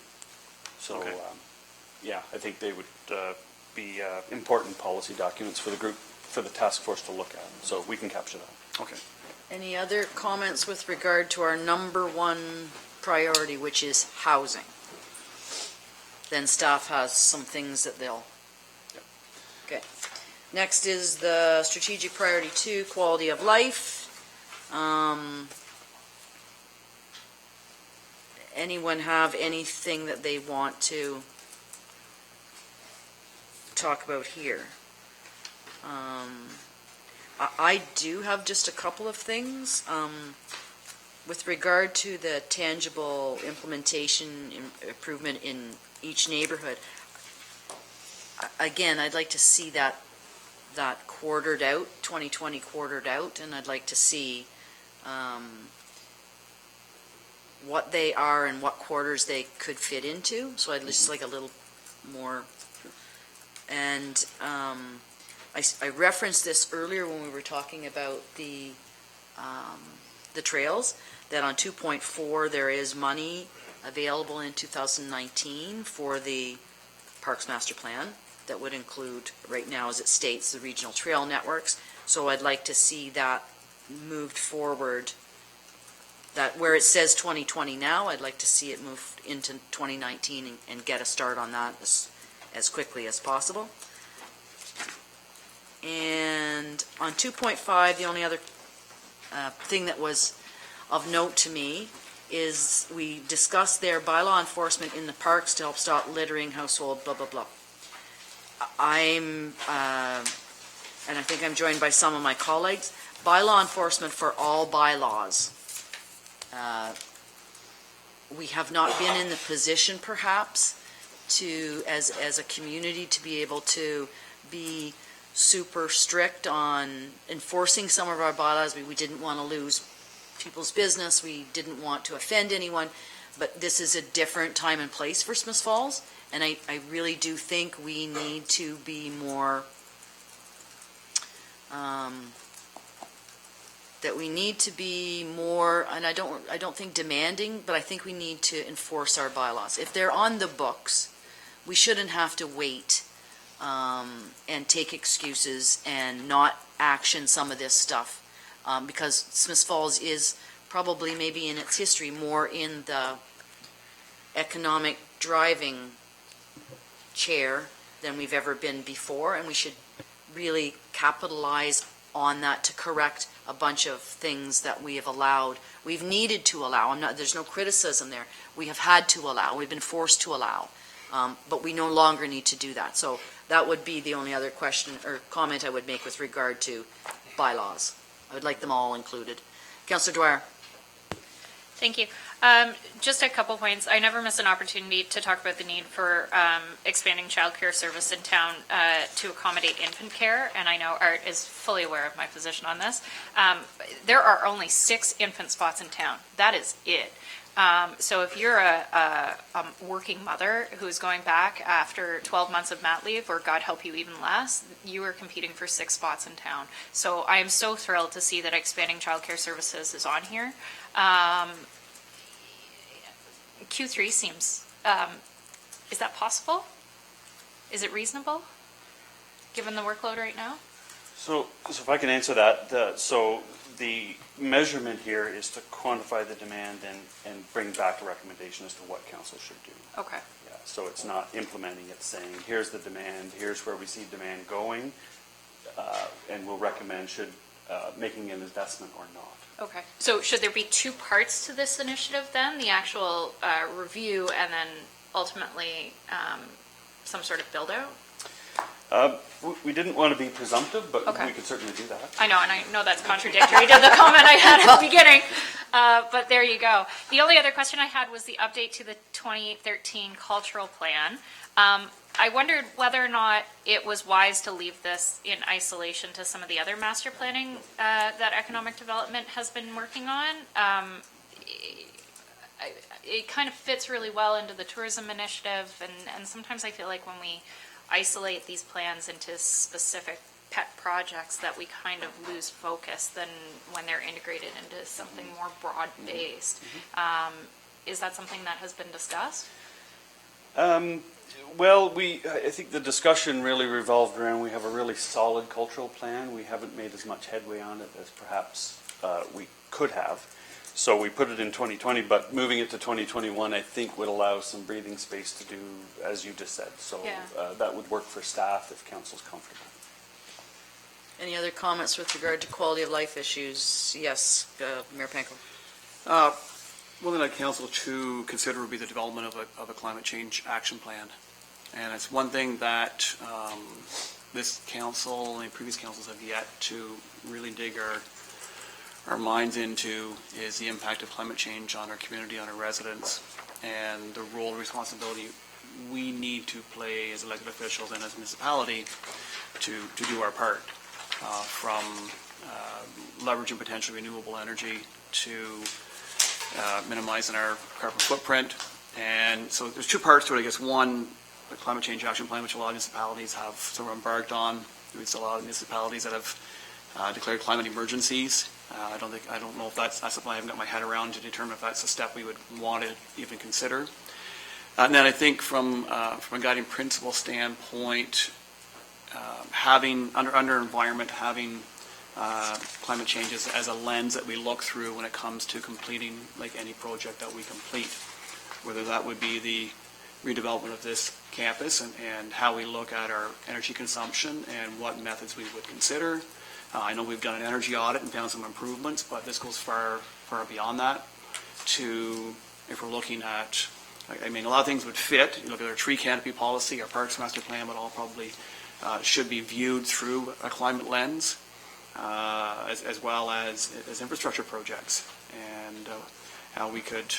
So, Okay. yeah, I think they would be important policy documents for the group, for the task force to look at. So we can capture that. Okay. Any other comments with regard to our number one priority, which is housing? Then staff has some things that they'll... Yep. Okay. Next is the strategic priority 2, quality of life. Anyone have anything that they want to talk about here? I do have just a couple of things. With regard to the tangible implementation improvement in each neighborhood, again, I'd like to see that quartered out, 2020 quartered out, and I'd like to see what they are and what quarters they could fit into. So I'd just like a little more. And I referenced this earlier when we were talking about the trails, that on 2.4 there is money available in 2019 for the Parks Master Plan that would include, right now as it states, the regional trail networks. So I'd like to see that moved forward, that where it says 2020 now, I'd like to see it move into 2019 and get a start on that as quickly as possible. And on 2.5, the only other thing that was of note to me is we discussed their bylaw enforcement in the parks to help stop littering, household, blah, blah, blah. And I think I'm joined by some of my colleagues, bylaw enforcement for all bylaws. We have not been in the position perhaps to, as a community, to be able to be super strict on enforcing some of our bylaws. We didn't want to lose people's business. We didn't want to offend anyone. But this is a different time and place for Smiths Falls. And I really do think we need to be more, that we need to be more, and I don't think demanding, but I think we need to enforce our bylaws. If they're on the books, we shouldn't have to wait and take excuses and not action some of this stuff. Because Smiths Falls is probably, maybe in its history, more in the economic driving chair than we've ever been before, and we should really capitalize on that to correct a bunch of things that we have allowed. We've needed to allow. There's no criticism there. We have had to allow. We've been forced to allow. But we no longer need to do that. So that would be the only other question or comment I would make with regard to bylaws. I would like them all included. Councillor Dwyer. Thank you. Just a couple points. I never miss an opportunity to talk about the need for expanding childcare service in town to accommodate infant care, and I know Art is fully aware of my position on this. There are only 6 infant spots in town. That is it. So if you're a working mother who's going back after 12 months of mat leave, or God help you even less, you are competing for 6 spots in town. So I am so thrilled to see that expanding childcare services is on here. Q3 seems, is that possible? Is it reasonable, given the workload right now? So if I can answer that, so the measurement here is to quantify the demand and bring back a recommendation as to what council should do. Okay. Yeah, so it's not implementing, it's saying, here's the demand, here's where we see demand going, and we'll recommend making an investment or not. Okay. So should there be 2 parts to this initiative then? The actual review and then ultimately some sort of build out? We didn't want to be presumptive, but Okay. we could certainly do that. I know, and I know that's contradictory to the comment I had at the beginning, but there you go. The only other question I had was the update to the 2013 cultural plan. I wondered whether or not it was wise to leave this in isolation to some of the other master planning that economic development has been working on. It kind of fits really well into the tourism initiative, and sometimes I feel like when we isolate these plans into specific pet projects that we kind of lose focus than when they're integrated into something more broad-based. Is that something that has been discussed? Well, I think the discussion really revolved around, we have a really solid cultural plan. We haven't made as much headway on it as perhaps we could have. So we put it in 2020, but moving it to 2021, I think would allow some breathing space to do, as you just said. So Yeah. That would work for staff if council's comfortable. Any other comments with regard to quality of life issues? Yes, Mayor Panko. One thing I'd council to consider would be the development of a climate change action plan. And it's one thing that this council and previous councils have yet to really dig our minds into is the impact of climate change on our community, on our residents, and the role and responsibility we need to play as elected officials and as a municipality to do our part, from leveraging potentially renewable energy to minimizing our carbon footprint. And so there's 2 parts to it, I guess. One, the climate change action plan, which a lot of municipalities have sort of embarked on. There's a lot of municipalities that have declared climate emergencies. I don't know if that's something I haven't got my head around to determine if that's a step we would want to even consider. And then I think from a guiding principle standpoint, having under environment, having climate change as a lens that we look through when it comes to completing like any project that we complete, whether that would be the redevelopment of this campus and how we look at our energy consumption and what methods we would consider. I know we've done an energy audit and found some improvements, but this goes far beyond that to, if we're looking at, I mean, a lot of things would fit. You look at our tree canopy policy, our parks master plan would all probably should be viewed through a climate lens, as well as infrastructure projects, and how we could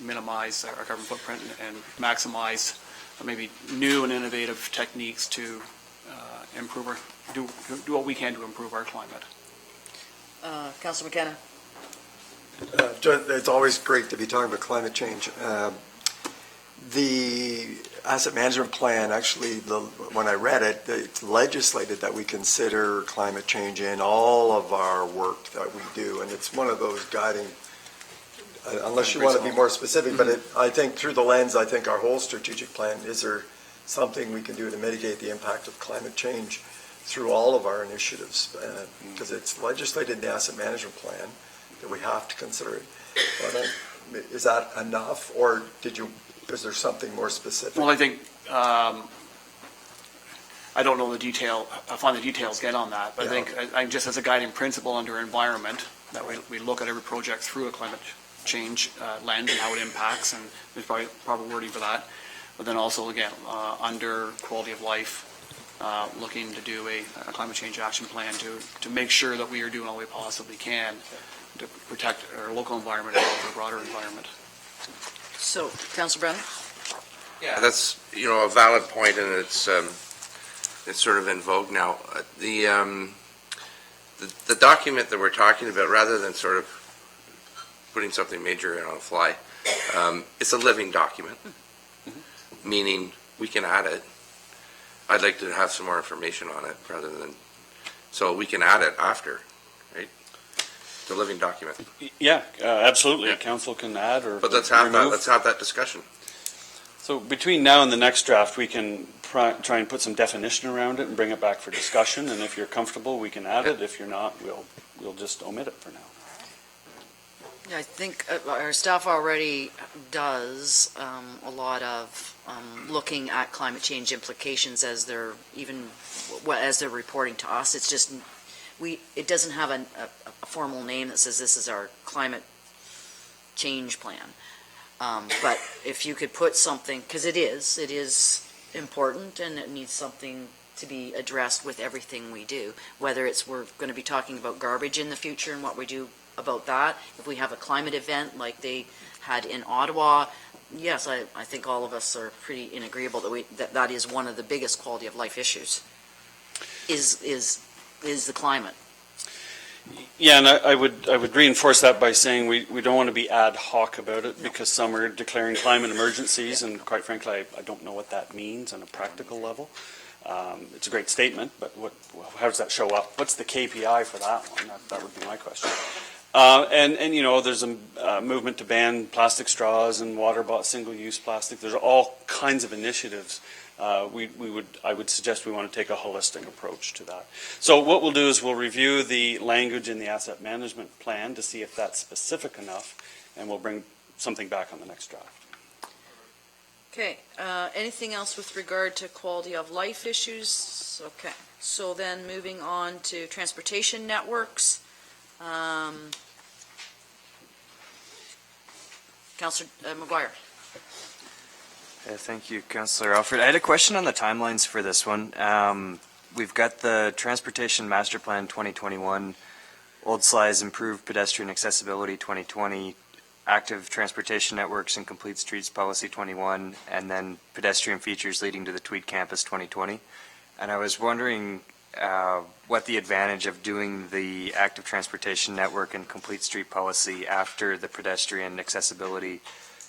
minimize our carbon footprint and maximize maybe new and innovative techniques to improve our, do what we can to improve our climate. Councilor McKenna? It's always great to be talking about climate change. The asset management plan, actually, when I read it, it's legislated that we consider climate change in all of our work that we do, and it's one of those guiding, unless you want to be more specific, but I think through the lens, I think our whole strategic plan, is there something we can do to mitigate the impact of climate change through all of our initiatives? Because it's legislated in the asset management plan that we have to consider it. But, is that enough, or is there something more specific? Well, I think, I don't know the detail, I'll find the details, get on that, but Yeah. I think just as a guiding principle under environment, that we look at every project through a climate change lens and how it impacts, and there's probably proper wording for that. But then also, again, under quality of life, looking to do a climate change action plan to make sure that we are doing all we possibly can to protect our local environment and also the broader environment. So, Councilor Brennan? Yeah, that's, a valid point, and it's sort of in vogue now. The document that we're talking about, rather than sort of putting something major in on the fly, it's a living document, meaning we can add it. I'd like to have some more information on it rather than, so we can add it after, right? It's a living document. Yeah, absolutely. Council can add or But let's have remove. that discussion. So between now and the next draft, we can try and put some definition around it and bring it back for discussion. And if you're comfortable, we can add it. If you're not, we'll just omit it for now. Yeah, I think our staff already does a lot of looking at climate change implications as they're reporting to us. It's just it doesn't have a formal name that says this is our climate change plan. But if you could put something, because it is important and it needs something to be addressed with everything we do, whether we're going to be talking about garbage in the future and what we do about that. If we have a climate event like they had in Ottawa, yes, I think all of us are pretty in agreeable that is one of the biggest quality of life issues, is the climate. Yeah, and I would reinforce that by saying we don't want to be ad hoc about it, because some are declaring climate emergencies, and quite frankly, I don't know what that means on a practical level. It's a great statement, but how does that show up? What's the KPI for that one? That would be my question. And there's a movement to ban plastic straws and single-use plastic. There's all kinds of initiatives. I would suggest we want to take a holistic approach to that. So what we'll do is we'll review the language in the asset management plan to see if that's specific enough, and we'll bring something back on the next draft. Okay, anything else with regard to quality of life issues? Okay, so then moving on to transportation networks. Councillor McGuire. Thank you, Councillor Alfred. I had a question on the timelines for this one. We've got the Transportation Master Plan 2021, Old Slies Improved Pedestrian Accessibility 2020, Active Transportation Networks and Complete Streets Policy 21, and then Pedestrian Features Leading to the Tweed Campus 2020. And I was wondering what the advantage of doing the Active Transportation Network and Complete Street Policy after the pedestrian accessibility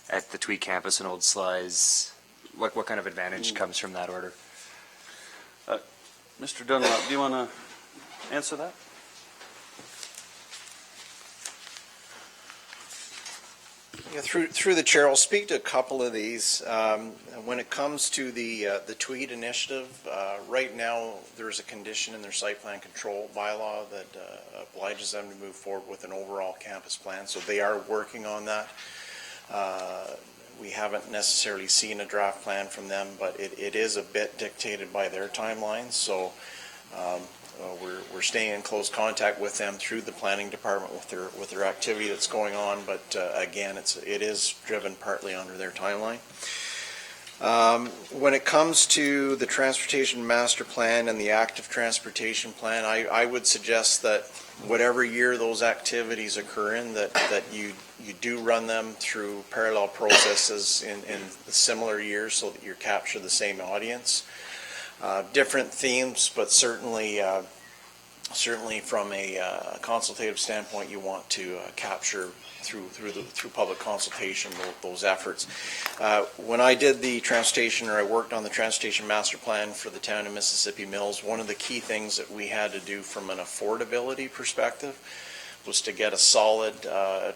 at the Tweed Campus and Old Slies, what kind of advantage comes from that order? Mr. Dunlop, do you want to answer that? Yeah, through the chair, I'll speak to a couple of these. When it comes to the Tweed initiative, right now there's a condition in their site plan control bylaw that obliges them to move forward with an overall campus plan. So they are working on that. We haven't necessarily seen a draft plan from them, but it is a bit dictated by their timelines. So we're staying in close contact with them through the planning department with their activity that's going on. But again, it is driven partly under their timeline. When it comes to the transportation master plan and the active transportation plan, I would suggest that whatever year those activities occur in, that you do run them through parallel processes in similar years so that you capture the same audience. different themes, but certainly from a consultative standpoint, you want to capture through public consultation those efforts. When I did the transportation, or I worked on the transportation master plan for the town of Mississippi Mills, one of the key things that we had to do from an affordability perspective was to get a solid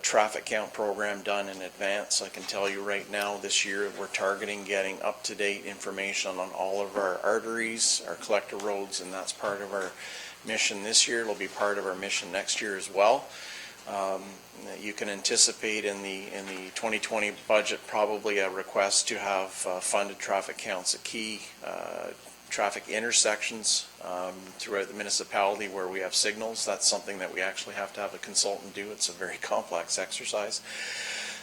traffic count program done in advance. I can tell you right now, this year, we're targeting getting up-to-date information on all of our arteries, our collector roads, and that's part of our mission this year. It'll be part of our mission next year as well. You can anticipate in the 2020 budget probably a request to have funded traffic counts at key traffic intersections throughout the municipality where we have signals. That's something that we actually have to have a consultant do. It's a very complex exercise.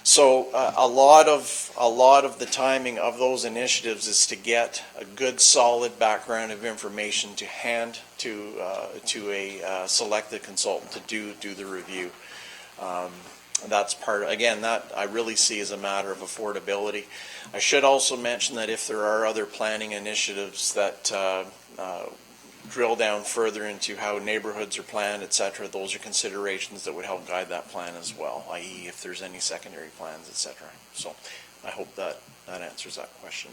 So a lot of the timing of those initiatives is to get a good, solid background of information to hand to a selected consultant to do the review. That's part, again, that I really see as a matter of affordability. I should also mention that if there are other planning initiatives that drill down further into how neighborhoods are planned, et cetera, those are considerations that would help guide that plan as well, i.e. if there's any secondary plans, et cetera. So I hope that answers that question.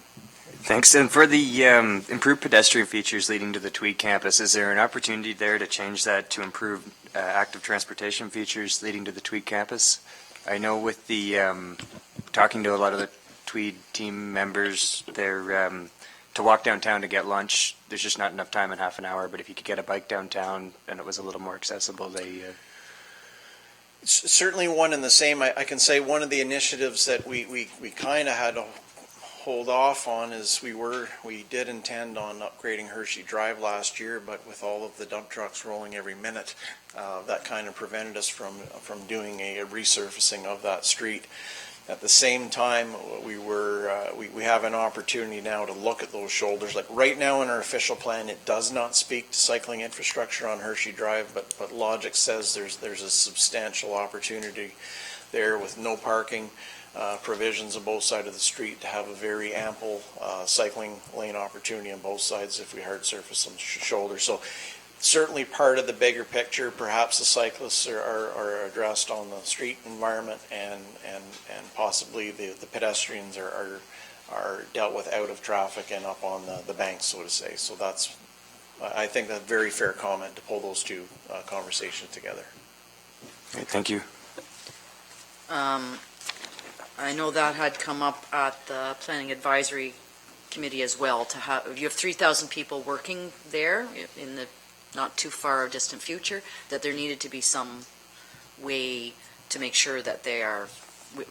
Thanks. And for the improved pedestrian features leading to the Tweed campus, is there an opportunity there to change that to improve active transportation features leading to the Tweed campus? I know with the talking to a lot of the Tweed team members, they're to walk downtown to get lunch, there's just not enough time in half an hour, but if you could get a bike downtown and it was a little more accessible, they... It's certainly one and the same. I can say one of the initiatives that we kind of had to hold off on is we did intend on upgrading Hershey Drive last year, but with all of the dump trucks rolling every minute, that kind of prevented us from doing a resurfacing of that street. At the same time, we have an opportunity now to look at those shoulders. Like right now in our official plan, it does not speak to cycling infrastructure on Hershey Drive, but logic says there's a substantial opportunity there with no parking provisions on both sides of the street to have a very ample cycling lane opportunity on both sides if we hard surface some shoulders. So certainly part of the bigger picture. Perhaps the cyclists are addressed on the street environment, and possibly the pedestrians are dealt with out of traffic and up on the banks, so to say. So that's, I think, a very fair comment to pull those two conversations together. Okay, thank you. I know that had come up at the Planning Advisory Committee as well. You have 3,000 people working there in the not too far distant future, that there needed to be some way to make sure that they are,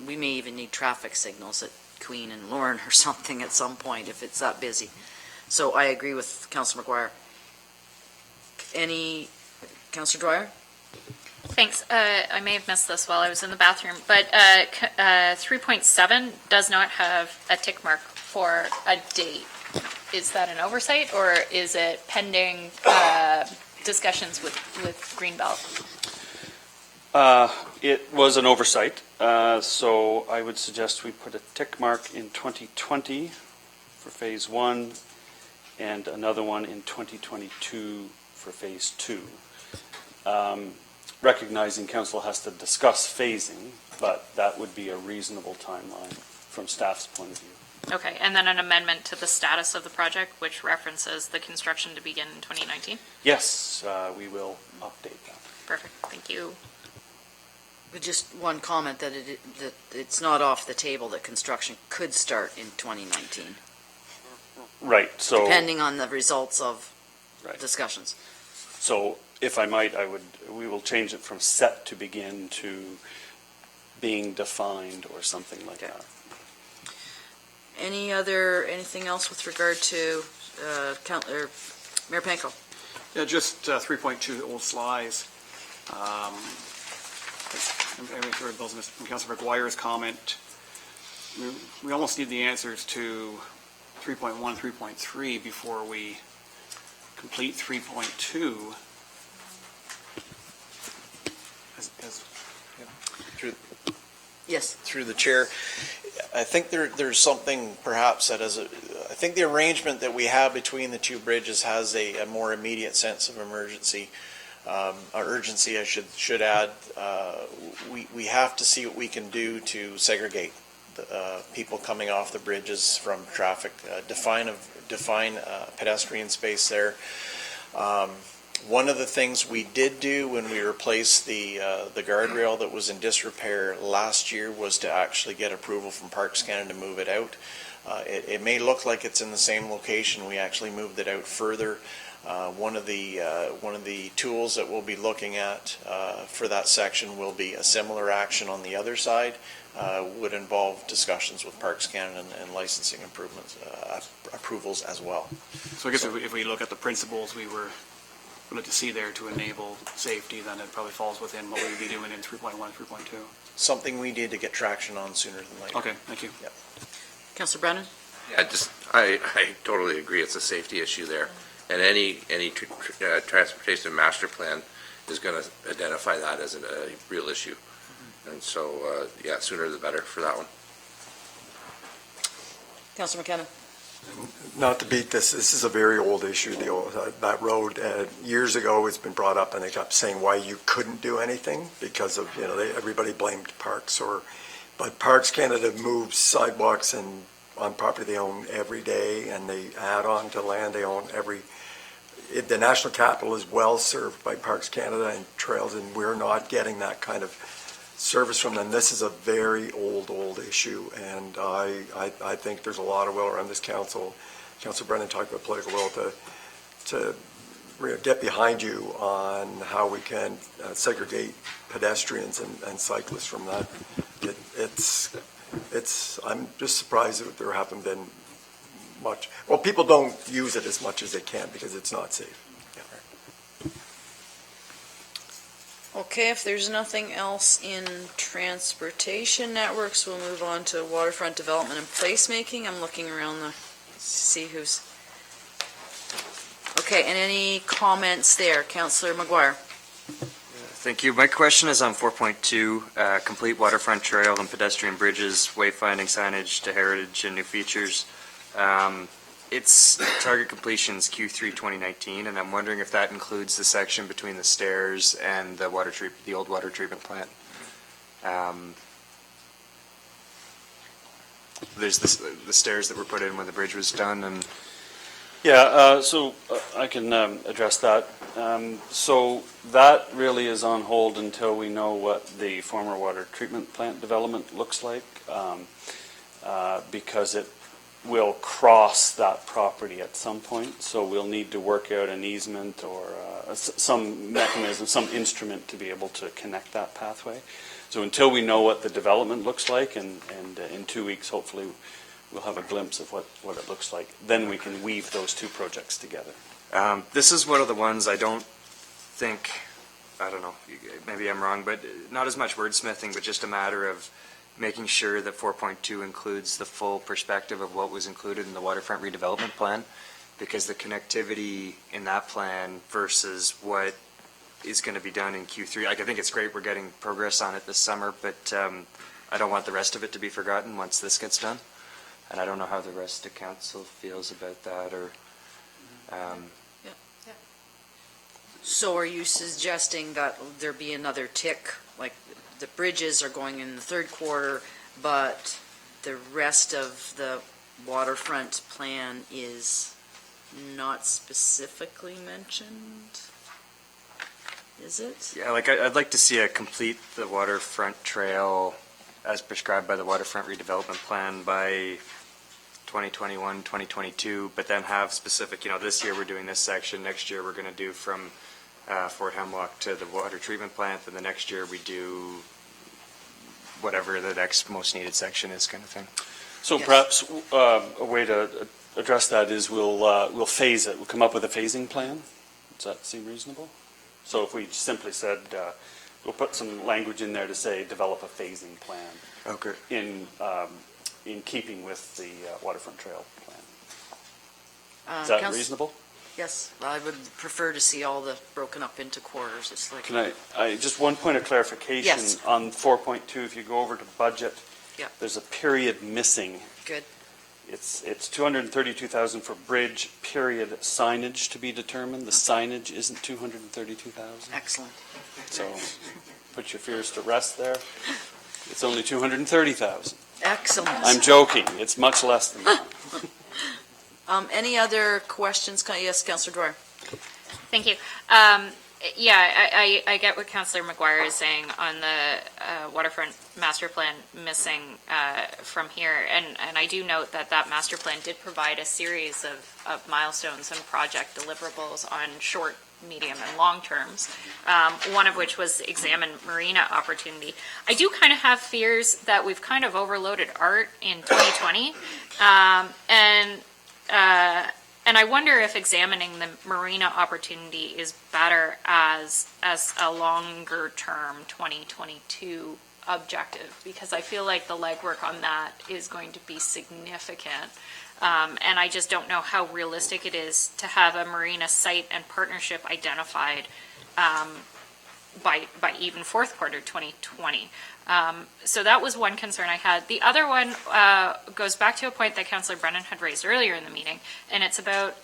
we may even need traffic signals at Queen and Lorne or something at some point if it's that busy. So I agree with Councillor McGuire. Councillor Dwyer? Thanks. I may have missed this while I was in the bathroom, but 3.7 does not have a tick mark for a date. Is that an oversight, or is it pending discussions with Greenbelt? It was an oversight, so I would suggest we put a tick mark in 2020 for Phase 1 and another one in 2022 for Phase 2. Recognizing Council has to discuss phasing, but that would be a reasonable timeline from staff's point of view. Okay, and then an amendment to the status of the project, which references the construction to begin in 2019? Yes, we will update that. Perfect, thank you. Just one comment that it's not off the table that construction could start in 2019. Right, so... Depending on the results of Right. discussions. So, if I might, we will change it from set to begin to being defined or something like that. Anything else with regard to Mayor Panko? Yeah, just 3.2, the old slides. Everything heard from Councilor McGuire's comment. We almost need the answers to 3.1, 3.3 before we complete 3.2. Yes. Through the chair, I think there's something perhaps that I think the arrangement that we have between the two bridges has a more immediate sense of emergency, or urgency, I should add. We have to see what we can do to segregate the people coming off the bridges from traffic, define pedestrian space there. One of the things we did do when we replaced the guardrail that was in disrepair last year was to actually get approval from Parks Canada to move it out. It may look like it's in the same location. We actually moved it out further. One of the tools that we'll be looking at for that section will be a similar action on the other side. Would involve discussions with Parks Canada and licensing approvals as well. So I guess if we look at the principles we were to see there to enable safety, then it probably falls within what we would be doing in 3.1 and 3.2. Something we need to get traction on sooner than later. Okay, thank you. Yep. Councillor Brennan? Yeah, I totally agree. It's a safety issue there. And any transportation master plan is going to identify that as a real issue. And so, yeah, sooner the better for that one. Councillor McKenna? Not to beat this is a very old issue, that road. Years ago, it's been brought up, and they kept saying why you couldn't do anything because of, everybody blamed Parks. But Parks Canada moves sidewalks and on property they own every day, and they add on to land they own the national capital is well served by Parks Canada and trails, and we're not getting that kind of service from them. This is a very old issue, and I think there's a lot of will around this council. Councillor Brennan talked about political will to get behind you on how we can segregate pedestrians and cyclists from that. I'm just surprised that there haven't been much. Well, people don't use it as much as they can because it's not safe. Okay, if there's nothing else in transportation networks, we'll move on to waterfront development and placemaking. I'm looking around to see who's... Okay, and any comments there? Councillor McGuire. Thank you. My question is on 4.2, complete waterfront trail and pedestrian bridges, wayfinding signage to heritage and new features. Its target completion is Q3 2019, and I'm wondering if that includes the section between the stairs and the old water treatment plant. There's the stairs that were put in when the bridge was done, and Yeah, so I can address that. So that really is on hold until we know what the former water treatment plant development looks like, because it will cross that property at some point. So we'll need to work out an easement or some mechanism, some instrument to be able to connect that pathway. So until we know what the development looks like, and in 2 weeks, hopefully, we'll have a glimpse of what it looks like. Then we can weave those two projects together. this is one of the ones I don't think, I don't know, maybe I'm wrong, but not as much wordsmithing, but just a matter of making sure that 4.2 includes the full perspective of what was included in the waterfront redevelopment plan, because the connectivity in that plan versus what is going to be done in Q3, like, I think it's great we're getting progress on it this summer, but I don't want the rest of it to be forgotten once this gets done. And I don't know how the rest of council feels about that, or... So are you suggesting that there be another tick, like the bridges are going in the third quarter, but the rest of the waterfront plan is not specifically mentioned? Is it? Yeah, like I'd like to see a complete the waterfront trail as prescribed by the waterfront redevelopment plan by 2021, 2022, but then have specific, this year we're doing this section, next year we're going to do from Fort Hemlock to the water treatment plant, and the next year we do whatever the next most needed section is, kind of thing. So Yes. perhaps a way to address that is we'll phase it. We'll come up with a phasing plan. Does that seem reasonable? So if we simply said, we'll put some language in there to say, develop a phasing plan. Okay. In keeping with the waterfront trail plan. Is Council- that reasonable? Yes, I would prefer to see all the broken up into quarters. It's like, Can just one point of clarification. Yes. On 4.2, if you go over to budget, Yeah. there's a period missing. Good. It's 232,000 for bridge, period, signage to be determined. The signage isn't 232,000. Excellent. So put your fears to rest there. It's only 230,000. Excellent. I'm joking. It's much less than that. Any other questions? Yes, Councillor Dwyer. Thank you. Yeah, I get what Councillor McGuire is saying on the waterfront master plan missing from here. And I do note that that master plan did provide a series of milestones and project deliverables on short, medium, and long terms, one of which was examine marina opportunity. I do kind of have fears that we've kind of overloaded art in 2020. And I wonder if examining the marina opportunity is better as a longer term 2022 objective, because I feel like the legwork on that is going to be significant. And I just don't know how realistic it is to have a marina site and partnership identified by even fourth quarter 2020. So that was one concern I had. The other one goes back to a point that Councillor Brennan had raised earlier in the meeting, and it's about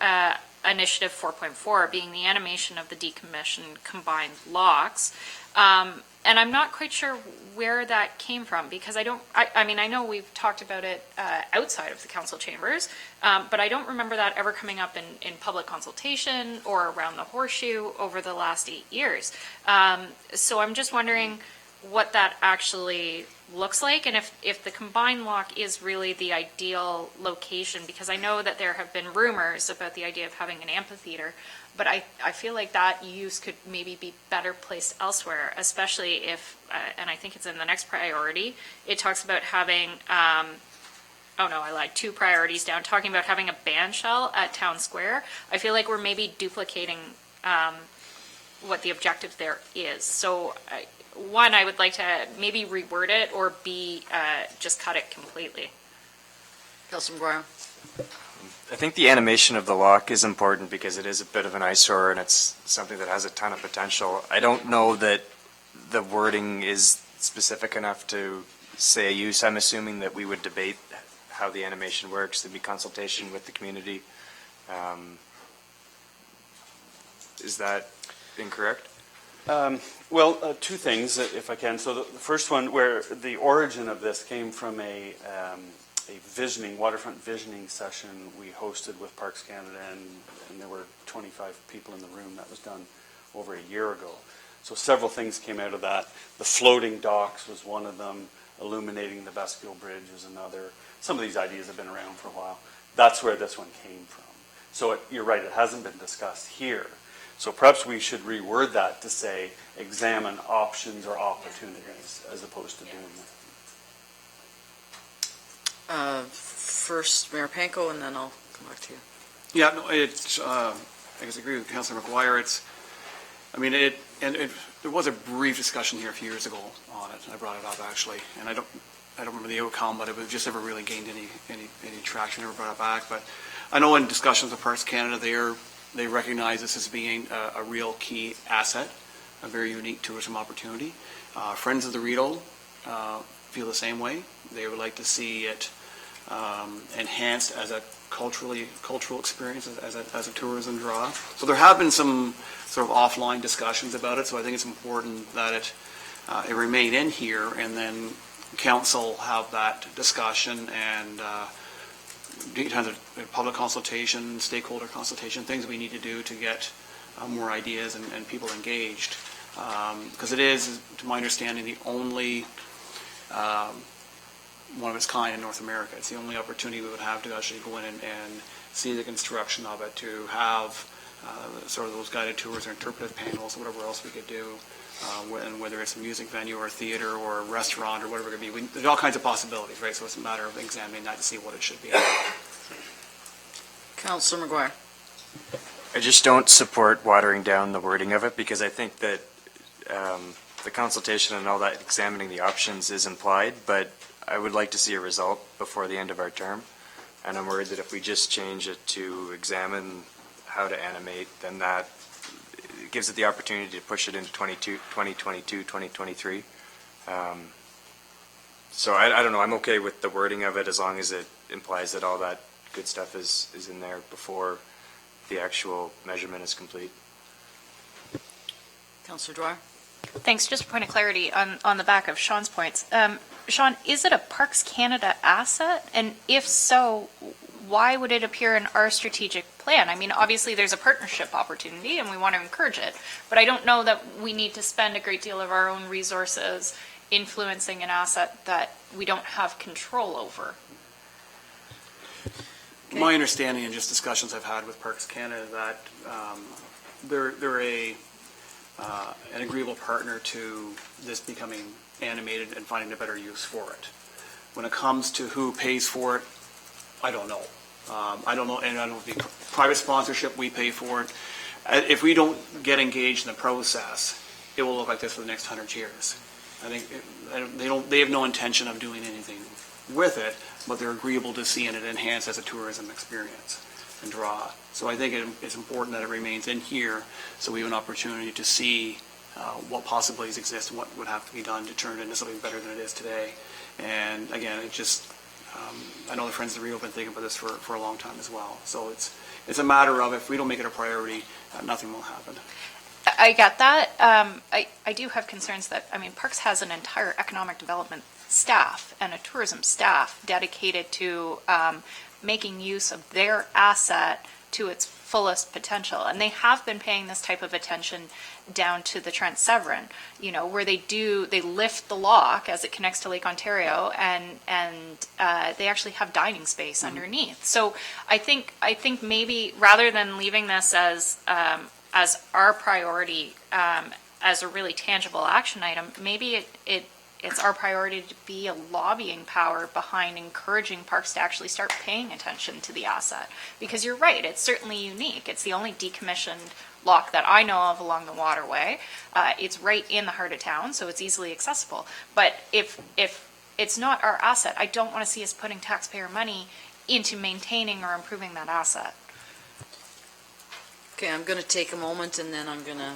Initiative 4.4 being the animation of the decommissioned combined locks. And I'm not quite sure where that came from, because I mean, I know we've talked about it outside of the council chambers, but I don't remember that ever coming up in public consultation or around the horseshoe over the last 8 years. So I'm just wondering what that actually looks like, and if the combined lock is really the ideal location, because I know that there have been rumors about the idea of having an amphitheater, but I feel like that use could maybe be better placed elsewhere, especially if, and I think it's in the next priority, it talks about having, oh no, I lied, 2 priorities down, talking about having a band shell at Town Square. I feel like we're maybe duplicating what the objective there is. So one, I would like to maybe reword it, or B, just cut it completely. Councillor McGuire. I think the animation of the lock is important because it is a bit of an eyesore and it's something that has a ton of potential. I don't know that the wording is specific enough to say a use. I'm assuming that we would debate how the animation works. There'd be consultation with the community. Is that incorrect? Well, 2 things, if I can. So the first one, where the origin of this came from a waterfront visioning session we hosted with Parks Canada, and there were 25 people in the room. That was done over a year ago. So several things came out of that. The floating docks was one of them. Illuminating the vestibule bridge was another. Some of these ideas have been around for a while. That's where this one came from. So you're right, it hasn't been discussed here. So perhaps we should reword that to say examine options or opportunities as opposed to doing that. First, Mayor Panko, and then I'll come back to you. Yeah, no, it's, I guess I agree with Councillor McGuire. There was a brief discussion here a few years ago on it. I brought it up actually, and I don't remember the outcome, but it was just never really gained any traction. Never brought it back. But I know in discussions with Parks Canada, they recognize this as being a real key asset, a very unique tourism opportunity. Friends of the Rideau feel the same way. They would like to see it enhanced as a cultural experience, as a tourism draw. So there have been some sort of offline discussions about it, so I think it's important that it remain in here, and then council have that discussion and tons of public consultation, stakeholder consultation, things we need to do to get more ideas and people engaged. Because it is, to my understanding, the only one of its kind in North America. It's the only opportunity we would have to actually go in and see the construction of it, to have sort of those guided tours or interpretive panels, or whatever else we could do, and whether it's a music venue or a theater or a restaurant or whatever it could be. There's all kinds of possibilities, right? So it's a matter of examining that to see what it should be. Councillor McGuire. I just don't support watering down the wording of it, because I think that the consultation and all that, examining the options, is implied, but I would like to see a result before the end of our term. And I'm worried that if we just change it to examine how to animate, then that gives it the opportunity to push it into 2022, 2023. So I don't know, I'm okay with the wording of it as long as it implies that all that good stuff is in there before the actual measurement is complete. Councillor Dwyer? Thanks. Just a point of clarity on the back of Sean's points. Sean, is it a Parks Canada asset? And if so, why would it appear in our strategic plan? I mean, obviously there's a partnership opportunity and we want to encourage it, but I don't know that we need to spend a great deal of our own resources influencing an asset that we don't have control over. My understanding and just discussions I've had with Parks Canada that they're an agreeable partner to this becoming animated and finding a better use for it. When it comes to who pays for it, I don't know. I don't know, and I don't know if it be private sponsorship, we pay for it. If we don't get engaged in the process, it will look like this for the next 100 years. I think they have no intention of doing anything with it, but they're agreeable to seeing it enhanced as a tourism experience and draw. So I think it's important that it remains in here so we have an opportunity to see what possibilities exist and what would have to be done to turn it into something better than it is today. And again, it just, I know the Friends of the Rio have been thinking about this for a long time as well. So it's a matter of if we don't make it a priority, nothing will happen. I get that. I do have concerns that, I mean, Parks has an entire economic development staff and a tourism staff dedicated to making use of their asset to its fullest potential. And they have been paying this type of attention down to the Trent Severn, you know, where they lift the lock as it connects to Lake Ontario and they actually have dining space underneath. So I think maybe rather than leaving this as our priority, as a really tangible action item, maybe it's our priority to be a lobbying power behind encouraging Parks to actually start paying attention to the asset. Because you're right, it's certainly unique. It's the only decommissioned lock that I know of along the waterway. It's right in the heart of town, so it's easily accessible. But if it's not our asset, I don't want to see us putting taxpayer money into maintaining or improving that asset. Okay, I'm going to take a moment and then I'm going to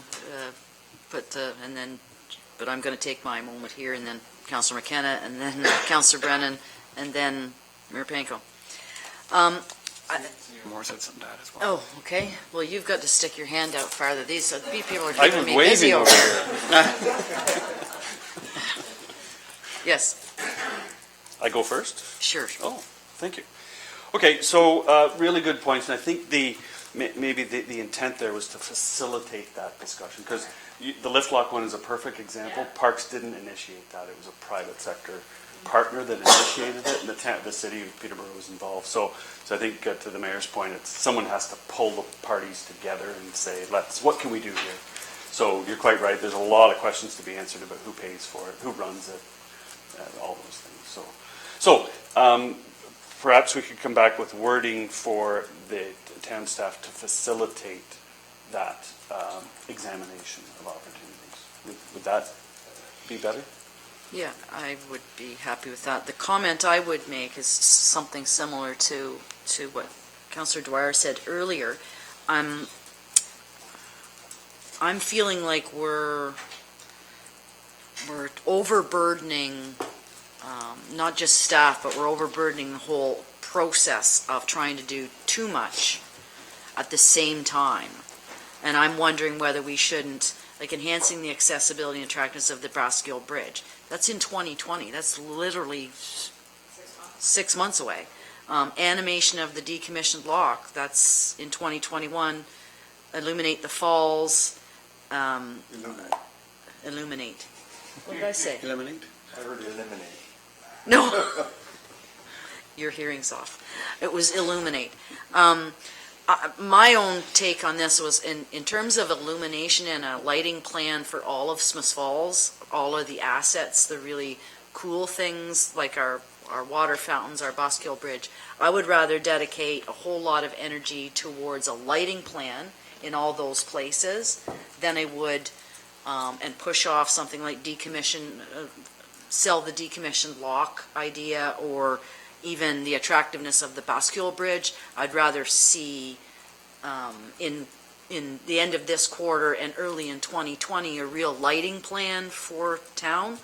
but I'm going to take my moment here and then Councillor McKenna and then Councillor Brennan and then Mayor Panko. Moore said something to that as well. Oh, okay. Well, you've got to stick your hand out farther. These people are I keeping was me waving busy over over here. Yes, I go first? sure. Oh, thank you. Okay, so really good points, and I think maybe the intent there was to facilitate that discussion, because the lift lock one is a perfect example. Parks didn't initiate that. It was a private sector partner that initiated it, and the city of Peterborough was involved. So I think to the mayor's point, someone has to pull the parties together and say, what can we do here? So you're quite right. There's a lot of questions to be answered about who pays for it, who runs it, all those things. So perhaps we could come back with wording for the town staff to facilitate that examination of opportunities. Would that be better? Yeah, I would be happy with that. The comment I would make is something similar to what Councillor Dwyer said earlier. I'm feeling like we're overburdening not just staff, but we're overburdening the whole process of trying to do too much at the same time. And I'm wondering whether we shouldn't, like enhancing the accessibility and attractiveness of the Brockville Bridge. That's in 2020. That's literally 6 months away. Animation of the decommissioned lock, that's in 2021. Illuminate the falls. Illuminate. What did I say? Eliminate? I heard eliminate. No. Your hearing's off. It was illuminate. My own take on this was in terms of illumination and a lighting plan for all of Smiths Falls, all of the assets, the really cool things like our water fountains, our Brockville Bridge, I would rather dedicate a whole lot of energy towards a lighting plan in all those places than I would and push off something like sell the decommissioned lock idea or even the attractiveness of the Brockville Bridge. I'd rather see in the end of this quarter and early in 2020, a real lighting plan for town,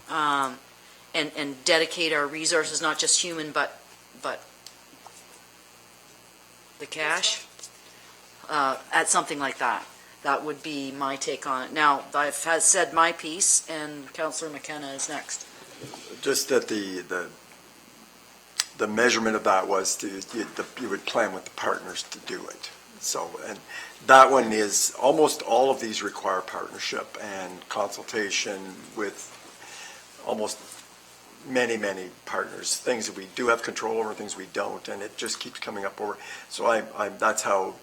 and dedicate our resources, not just human, but the cash, at something like that. That would be my take on it. Now, I've said my piece, and Councillor McKenna is next. Just that the measurement of that was you would plan with the partners to do it. So, and that one is, almost all of these require partnership and consultation with almost many partners, things that we do have control over, things we don't, and it just keeps coming up over. So that's how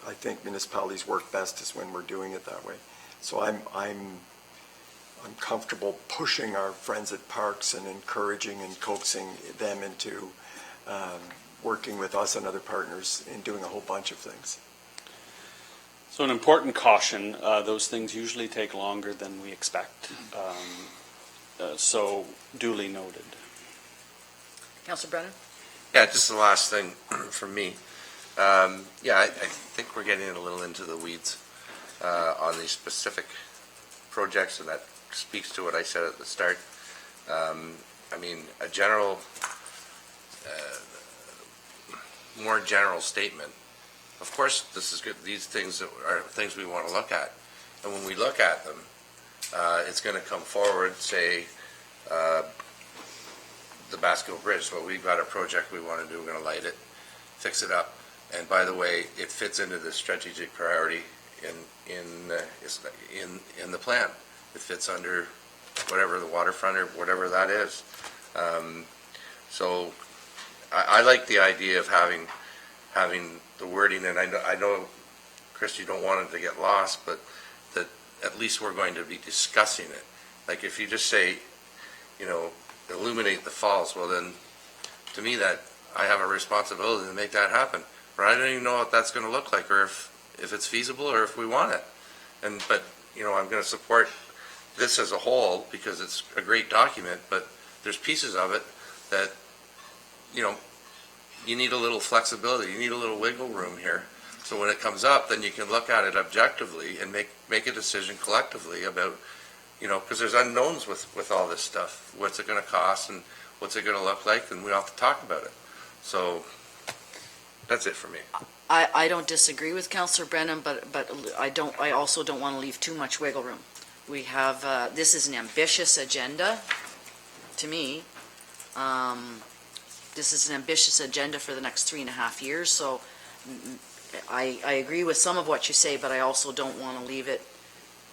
I think municipalities work best, is when we're doing it that way. So I'm comfortable pushing our friends at Parks and encouraging and coaxing them into working with us and other partners in doing a whole bunch of things. So an important caution, those things usually take longer than we expect. So duly noted. Councillor Brennan? Yeah, just the last thing from me. I think we're getting a little into the weeds on these specific projects, and that speaks to what I said at the start. I mean, a general, more general statement. Of course, this is good. These things are things we want to look at, and when we look at them, it's going to come forward, say, the Basque Bridge. Well, we've got a project we want to do. We're going to light it, fix it up, and by the way, it fits into the strategic priority in the plan. It fits under whatever the waterfront or whatever that is. So I like the idea of having the wording, and I know, Chris, you don't want it to get lost, but that at least we're going to be discussing it. Like if you just say, illuminate the falls, well then, to me, that I have a responsibility to make that happen. But I don't even know what that's going to look like, or if it's feasible, or if we want it. But I'm going to support this as a whole because it's a great document, but there's pieces of it that, you need a little flexibility, you need a little wiggle room here. So when it comes up, then you can look at it objectively and make a decision collectively about, because there's unknowns with all this stuff. What's it going to cost and what's it going to look like, and we have to talk about it. So that's it for me. I don't disagree with Councillor Brennan, but I also don't want to leave too much wiggle room. We have, this is an ambitious agenda, to me. This is an ambitious agenda for the next 3.5 years, so I agree with some of what you say, but I also don't want to leave it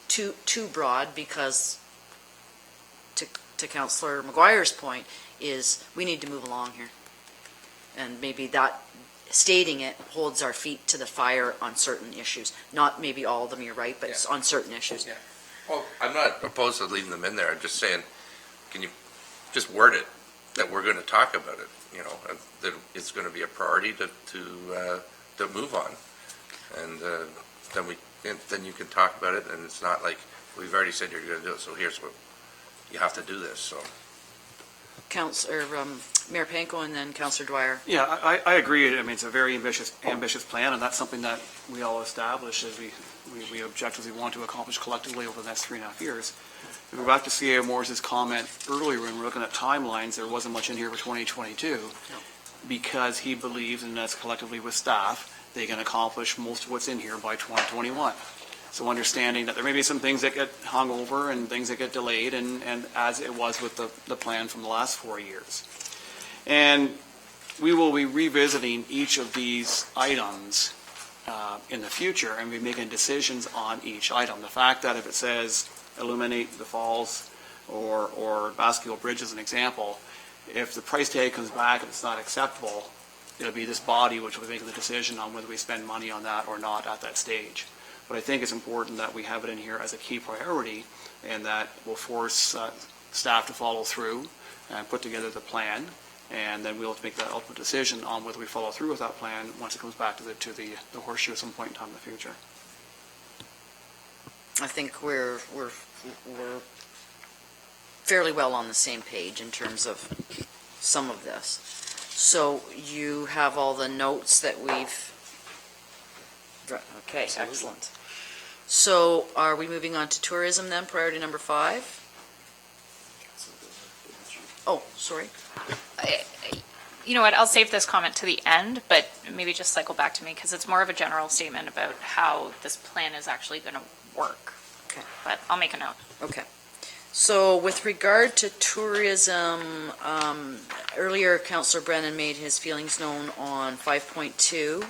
too broad, because to Councillor McGuire's point is we need to move along here. And maybe that, stating it, holds our feet to the fire on certain issues. Not maybe all of them, you're right, but it's on certain issues. Yeah. Well, I'm not opposed to leaving them in there. I'm just saying, can you just word it that we're going to talk about it, and that it's going to be a priority to move on. And then you can talk about it, and it's not like we've already said you're going to do it, so here's what you have to do this. So, Councillor Mayor Panko and then Councillor Dwyer. Yeah, I agree. I mean, it's a very ambitious plan, and that's something that we all establish as we objectively want to accomplish collectively over the next 3.5 years. If we go back to CAO Morris's comment earlier when we were looking at timelines, there wasn't much in here for 2022 because he believes, and that's collectively with staff, they can accomplish most of what's in here by 2021. So understanding that there may be some things that get hung over and things that get delayed, and as it was with the plan from the last 4 years. And we will be revisiting each of these items in the future and be making decisions on each item. The fact that if it says illuminate the falls or Basque Bridge as an example, if the price tag comes back and it's not acceptable, it'll be this body which will be making the decision on whether we spend money on that or not at that stage. But I think it's important that we have it in here as a key priority, and that will force staff to follow through and put together the plan, and then we'll make that ultimate decision on whether we follow through with that plan once it comes back to the horseshoe at some point in time in the future. I think we're fairly well on the same page in terms of some of this. So you have all the notes that we've Okay, excellent. So are we moving on to tourism then, priority number 5? Oh, sorry. You know what, I'll save this comment to the end, but maybe just cycle back to me, because it's more of a general statement about how this plan is actually going to work. Okay. But I'll make a note. Okay. So with regard to tourism, earlier Councillor Brennan made his feelings known on 5.2.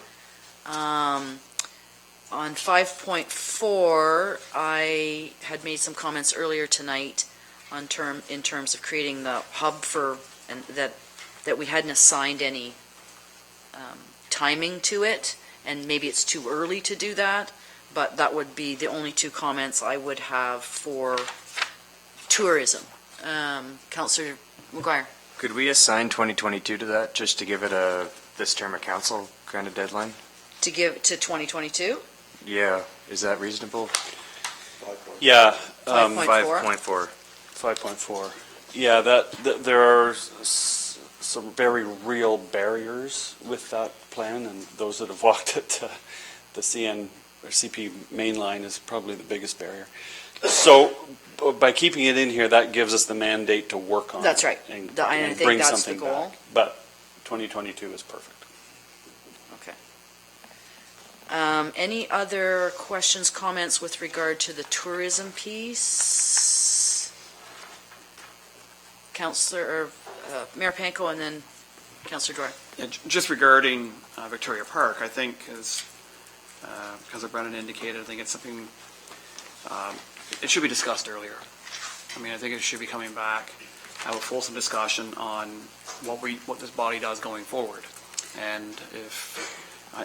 On 5.4, I had made some comments earlier tonight in terms of creating the hub and that we hadn't assigned any timing to it, and maybe it's too early to do that, but that would be the only 2 comments I would have for tourism. Councillor McGuire. Could we assign 2022 to that, just to give it this term of council kind of deadline? To give to 2022? Yeah, is that reasonable? Yeah. 5.4? 5.4. 5.4. Yeah, there are some very real barriers with that plan, and those that have walked it, the CN or CP main line is probably the biggest barrier. So by keeping it in here, that gives us the mandate to work on That's it right. and I think bring that's the something goal. back. But 2022 is perfect. Okay. Any other questions, comments with regard to the tourism piece? Councillor, Mayor Panko, and then Councillor Dwyer. Yeah, just regarding Victoria Park, I think, as Councillor Brennan indicated, I think it's something, it should be discussed earlier. I mean, I think it should be coming back, have a fulsome discussion on what this body does going forward. And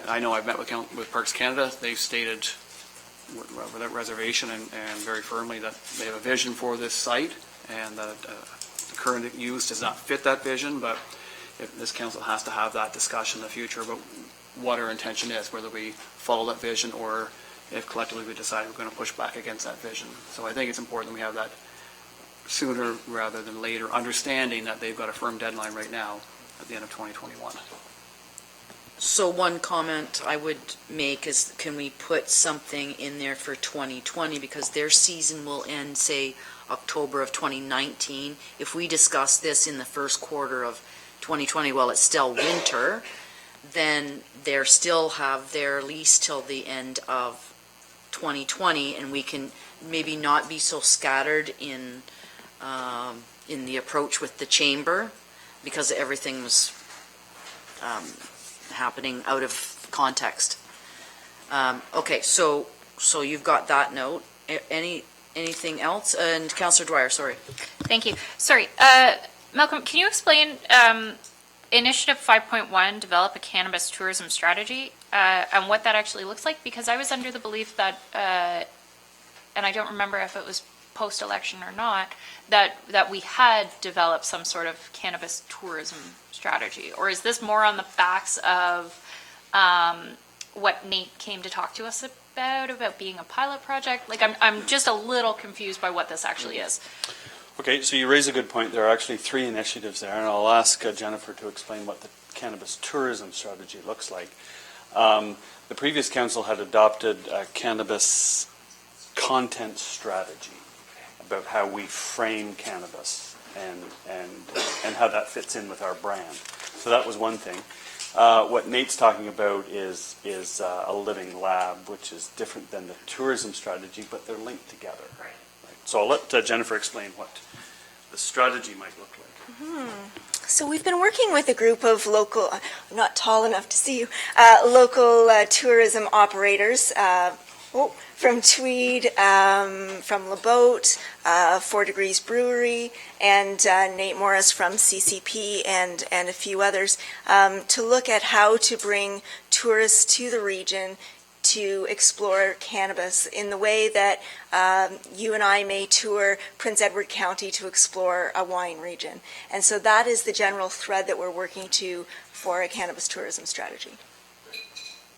I know I've met with Parks Canada, they've stated without reservation and very firmly that they have a vision for this site, and that the current use does not fit that vision, but if this council has to have that discussion in the future about what our intention is, whether we follow that vision or if collectively we decide we're going to push back against that vision. So I think it's important we have that sooner rather than later, understanding that they've got a firm deadline right now at the end of 2021. So one comment I would make is, can we put something in there for 2020, because their season will end, say, October of 2019. If we discuss this in the first quarter of 2020, well, it's still winter, then they still have their lease till the end of 2020, and we can maybe not be so scattered in the approach with the chamber, because everything was happening out of context. Okay, so you've got that note. Anything else? And Councillor Dwyer, sorry. Thank you. Sorry, Malcolm, can you explain Initiative 5.1, develop a cannabis tourism strategy, and what that actually looks like? Because I was under the belief that, and I don't remember if it was post-election or not, that we had developed some sort of cannabis tourism strategy. Or is this more on the backs of what Nate came to talk to us about being a pilot project? Like, I'm just a little confused by what this actually is. Okay, so you raise a good point. There are actually 3 initiatives there, and I'll ask Jennifer to explain what the cannabis tourism strategy looks like. The previous council had adopted a cannabis content strategy about how we frame cannabis and how that fits in with our brand. So that was one thing. What Nate's talking about is a living lab, which is different than the tourism strategy, but they're linked together. Right. So I'll let Jennifer explain what the strategy might look like. So we've been working with a group of local, I'm not tall enough to see you, local tourism operators from Tweed, from LeBoat, 4 Degrees Brewery, and Nate Morris from CCP and a few others, to look at how to bring tourists to the region to explore cannabis in the way that you and I may tour Prince Edward County to explore a wine region. And so that is the general thread that we're working to for a cannabis tourism strategy.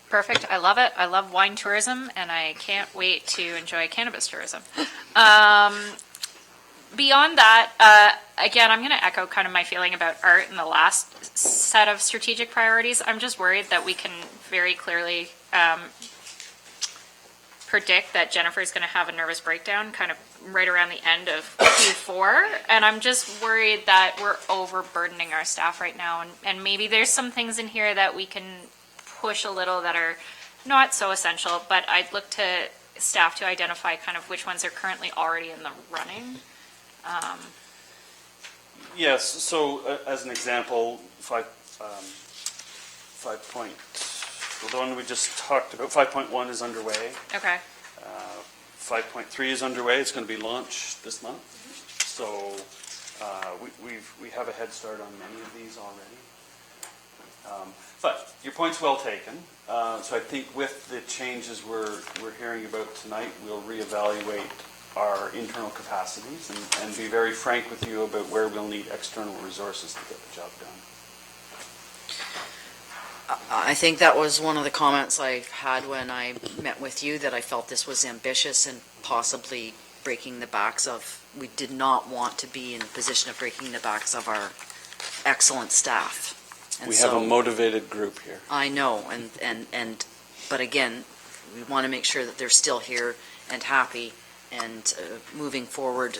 Perfect. I love it. I love wine tourism, and I can't wait to enjoy cannabis tourism. Beyond that, again, I'm going to echo kind of my feeling about art in the last set of strategic priorities. I'm just worried that we can very clearly predict that Jennifer's going to have a nervous breakdown kind of right around the end of Q4. And I'm just worried that we're overburdening our staff right now. And maybe there's some things in here that we can push a little that are not so essential, but I'd look to staff to identify kind of which ones are currently already in the running. Yes, so as an example, the one we just talked about, 5.1 is underway. Okay. 5.3 is underway. It's going to be launched this month. So we have a head start on many of these already. But your point's well taken. So I think with the changes we're hearing about tonight, we'll reevaluate our internal capacities and be very frank with you about where we'll need external resources to get the job done. I think that was one of the comments I had when I met with you, that I felt this was ambitious and possibly breaking the backs of, we did not want to be in a position of breaking the backs of our excellent staff. And We have a so- motivated group here. I know, but again, we want to make sure that they're still here and happy and moving forward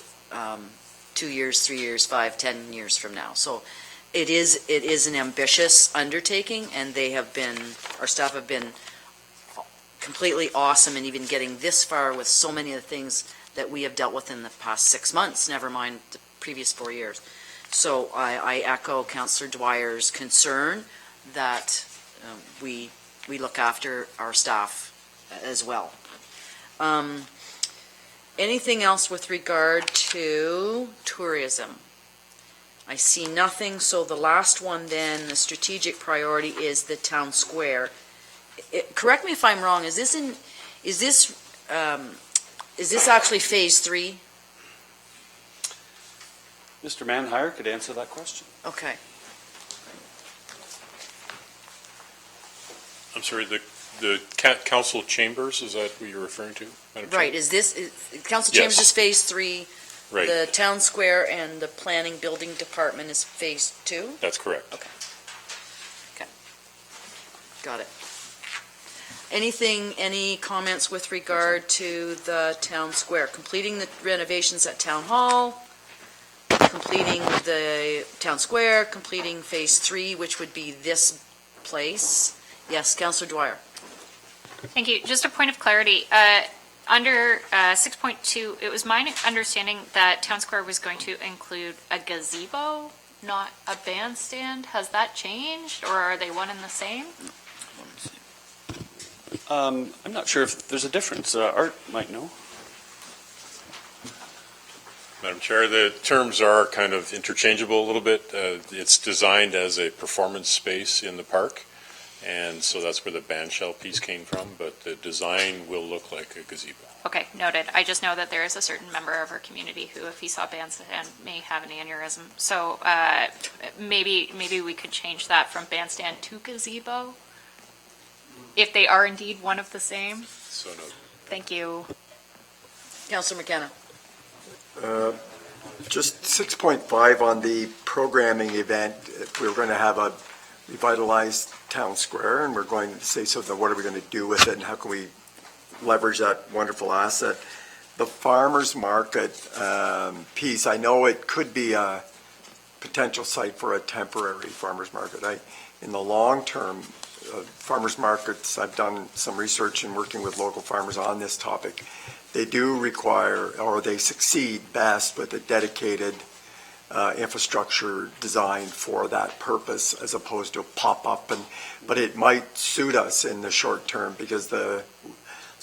2 years, 3 years, 5, 10 years from now. So it is an ambitious undertaking, and our staff have been completely awesome in even getting this far with so many of the things that we have dealt with in the past 6 months, never mind the previous 4 years. So I echo Councillor Dwyer's concern that we look after our staff as well. Anything else with regard to tourism? I see nothing, so the last one then, the strategic priority is the town square. Correct me if I'm wrong, is this actually phase 3? Mr. Manhire could answer that question. Okay. I'm sorry, the council chambers, is that what you're referring to, Madam Chair? Right, Council Yes. Chambers is phase 3. Right. The town square and the planning building department is phase 2? That's correct. Okay. Got it. Any comments with regard to the town square? Completing the renovations at Town Hall, completing the town square, completing phase 3, which would be this place. Yes, Councillor Dwyer. Thank you. Just a point of clarity. Under 6.2, it was my understanding that Town Square was going to include a gazebo, not a bandstand. Has that changed, or are they one and the same? I'm not sure if there's a difference. Art might know. Madam Chair, the terms are kind of interchangeable a little bit. It's designed as a performance space in the park, and so that's where the bandshell piece came from, but the design will look like a gazebo. Okay, noted. I just know that there is a certain member of our community who, if he saw bandstand, may have an aneurysm. So maybe we could change that from bandstand to gazebo, if they are indeed one of the same. So no. Thank you. Councillor McKenna. Just 6.5 on the programming event. We're going to have a revitalized town square, and we're going to say, so then what are we going to do with it, and how can we leverage that wonderful asset? The farmers market piece, I know it could be a potential site for a temporary farmers market. In the long term, farmers markets, I've done some research and working with local farmers on this topic. They do require, or they succeed best with a dedicated infrastructure designed for that purpose, as opposed to a pop-up. But it might suit us in the short term, because the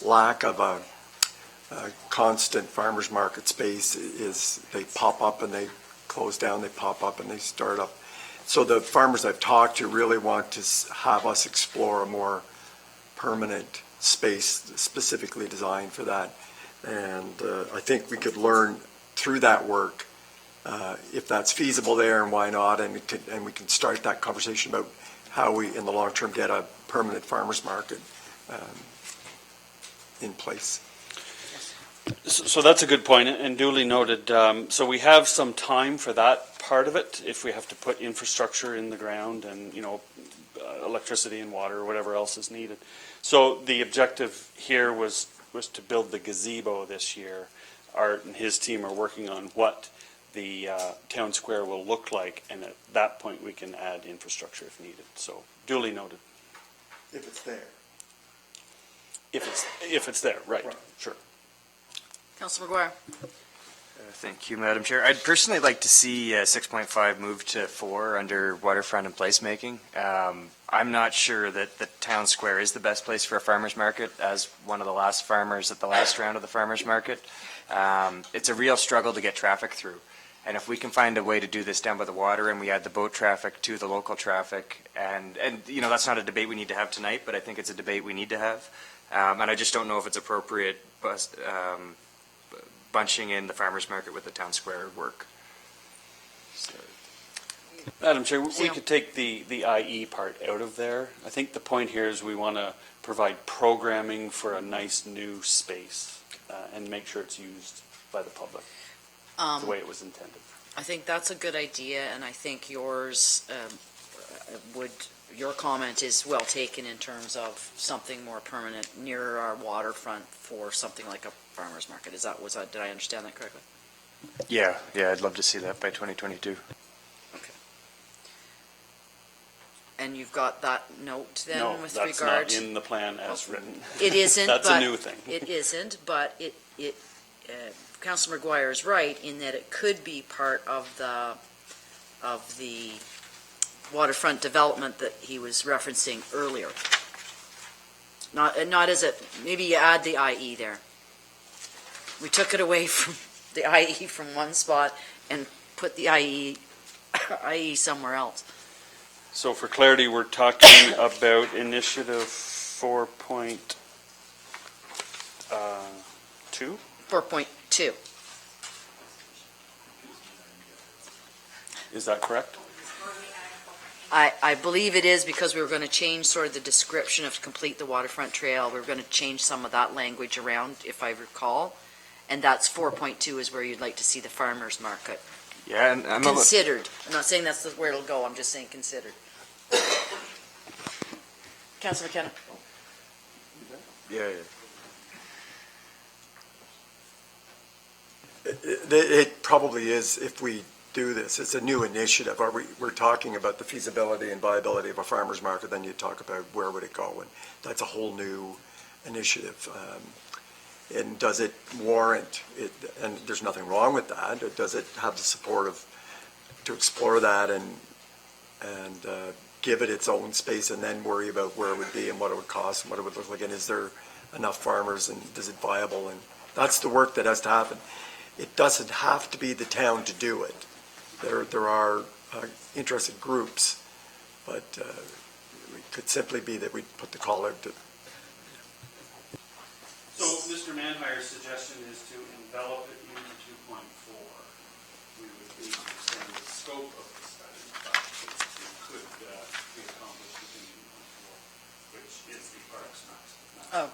lack of a constant farmers market space is, they pop up and they close down, they pop up and they start up. So the farmers I've talked to really want to have us explore a more permanent space specifically designed for that. And I think we could learn through that work if that's feasible there and why not, and we can start that conversation about how we, in the long term, get a permanent farmers market in place. So that's a good point, and duly noted. So we have some time for that part of it, if we have to put infrastructure in the ground and, electricity and water or whatever else is needed. So the objective here was was to build the gazebo this year. Art and his team are working on what the town square will look like, and at that point, we can add infrastructure if needed. So duly noted. If it's there. If it's there, right, sure. Councilor McGuire. Thank you, Madam Chair. I'd personally like to see 6.5 move to 4 under waterfront and placemaking. I'm not sure that the town square is the best place for a farmer's market. As one of the last farmers at the last round of the farmer's market, it's a real struggle to get traffic through. And if we can find a way to do this down by the water and we add the boat traffic to the local traffic, and you know, that's not a debate we need to have tonight, but I think it's a debate we need to have. And I just don't know if it's appropriate bunching in the farmer's market with the town square work. So. Madam Chair, we could take the IE part out of there. I think the point here is we want to provide programming for a nice new space and make sure it's used by the public the way it was intended. I think that's a good idea, and I think yours your comment is well taken in terms of something more permanent near our waterfront for something like a farmer's market. Did I understand that correctly? Yeah, I'd love to see that by 2022. Okay. And you've got that note then No, with that's regard? not in the plan as written. It isn't. That's but a new thing. It isn't, but Councilor McGuire is right in that it could be part of the waterfront development that he was referencing earlier. Not as maybe you add the IE there. We took it away from the IE from one spot and put the IE somewhere else. So for clarity, we're talking about initiative 4.2? 4.2. Is that correct? I believe it is, because we were going to change sort of the description of complete the waterfront trail. We were going to change some of that language around, if I recall. And that's 4.2 is where you'd like to see the farmer's market. Yeah, and I'm Considered. I'm not saying that's where it'll go. I'm just saying considered. Councilor McKenna. Yeah. It probably is, if we do this, it's a new initiative. We're talking about the feasibility and viability of a farmer's market, then you talk about where would it go, and that's a whole new initiative. And does it warrant it? And there's nothing wrong with that. Or does it have the support to explore that and give it its own space, and then worry about where it would be and what it would cost and what it would look like, and is there enough farmers, and is it viable? And that's the work that has to happen. It doesn't have to be the town to do it. There are interested groups, but it could simply be that we put the call out to. So Mr. Manhire's suggestion is to envelop it into 2.4. We would be to extend the scope of the study, but it could be accomplished within 2.4, which is the Parks Master Plan.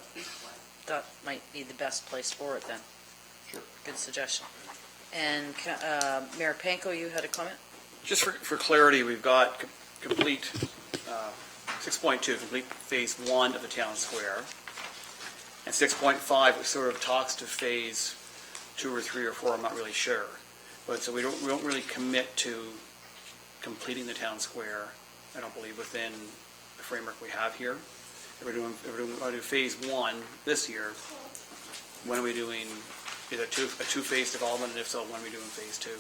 That might be the best place for it then. Sure. Good suggestion. And Mayor Panko, you had a comment? Just for clarity, we've got complete 6.2, complete phase 1 of the town square. And 6.5 sort of talks to phase 2 or 3 or 4, I'm not really sure. But so we don't really commit to completing the town square, I don't believe, within the framework we have here. If we're going to do phase 1 this year, when are we doing, is it a two-phase development, and if so, when are we doing phase 2?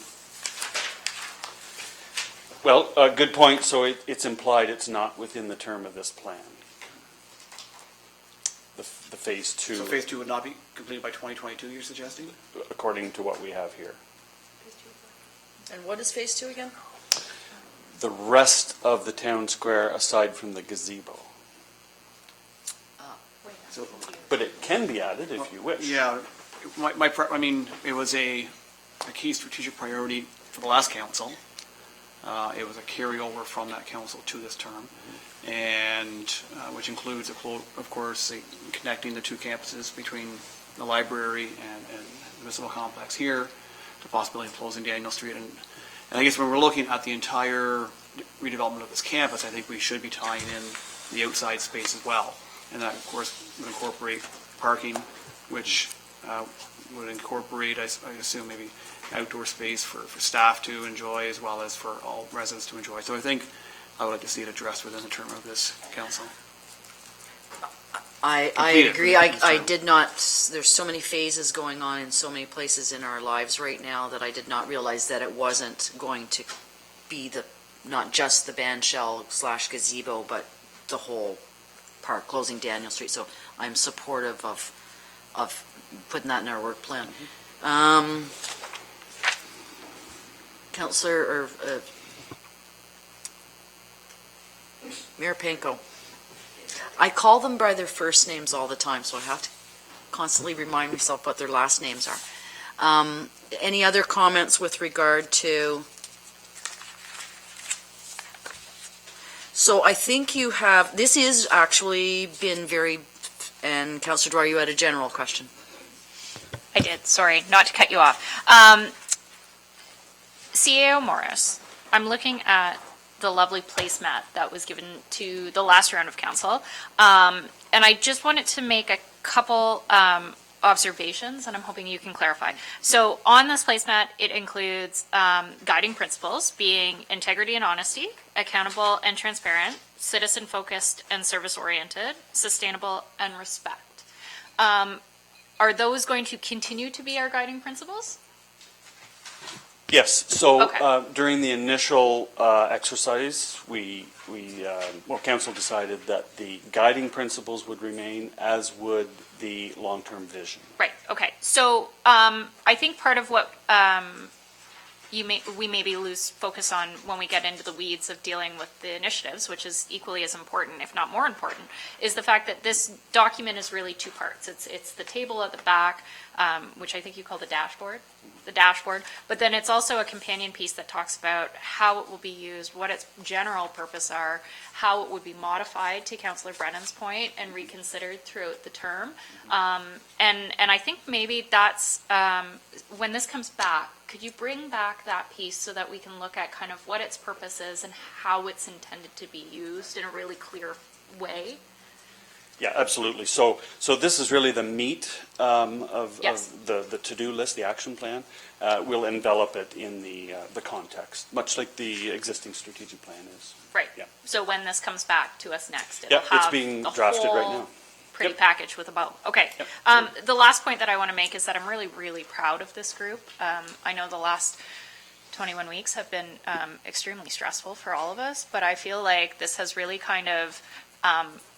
Well, good point. So it's implied it's not within the term of this plan. The phase 2. So phase 2 would not be completed by 2022, you're suggesting? According to what we have here. And what is phase 2 again? The rest of the town square aside from the gazebo. So, But it can be added if you wish. yeah, it was a key strategic priority for the last council. It was a carryover from that council to this term, and which includes, of course, connecting the two campuses between the library and the municipal complex here, the possibility of closing Daniel Street. And I guess when we're looking at the entire redevelopment of this campus, I think we should be tying in the outside space as well. And that, of course, would incorporate parking, which would incorporate, I assume, maybe outdoor space for staff to enjoy as well as for all residents to enjoy. So I think I would like to see it addressed within the term of this council. I Complete it agree. within this I term. did not, there's so many phases going on in so many places in our lives right now that I did not realize that it wasn't going to be not just the band shell / gazebo, but the whole park, closing Daniel Street. So I'm supportive of putting that in our work plan. Councillor, or Mayor Panko, I call them by their first names all the time, so I have to constantly remind myself what their last names are. Any other comments with regard to? So I think you have, this is actually been very, and Councillor Dwyer, you had a general question. I did, sorry, not to cut you off. CAO Morris, I'm looking at the lovely placemat that was given to the last round of council. And I just wanted to make a couple observations, and I'm hoping you can clarify. So on this placemat, it includes guiding principles being integrity and honesty, accountable and transparent, citizen-focused and service-oriented, sustainable and respect. Are those going to continue to be our guiding principles? Yes, so Okay. during the initial exercise, council decided that the guiding principles would remain, as would the long-term vision. Right, okay. So I think part of what we maybe lose focus on when we get into the weeds of dealing with the initiatives, which is equally as important, if not more important, is the fact that this document is really two parts. It's the table at the back, which I think you call the dashboard, but then it's also a companion piece that talks about how it will be used, what its general purpose are, how it would be modified, to Councillor Brennan's point, and reconsidered throughout the term. And I think maybe that's, when this comes back, could you bring back that piece so that we can look at kind of what its purpose is and how it's intended to be used in a really clear way? Yeah, absolutely. So this is really the meat of Yes. the to-do list, the action plan. We'll envelop it in the context, much like the existing strategic plan is. Right. Yeah. So when this comes back to us next, Yeah, it'll it's have being the drafted right whole now. pretty Yep. package with about, okay. Yep. The last point that I want to make is that I'm really, really proud of this group. I know the last 21 weeks have been extremely stressful for all of us, but I feel like this has really kind of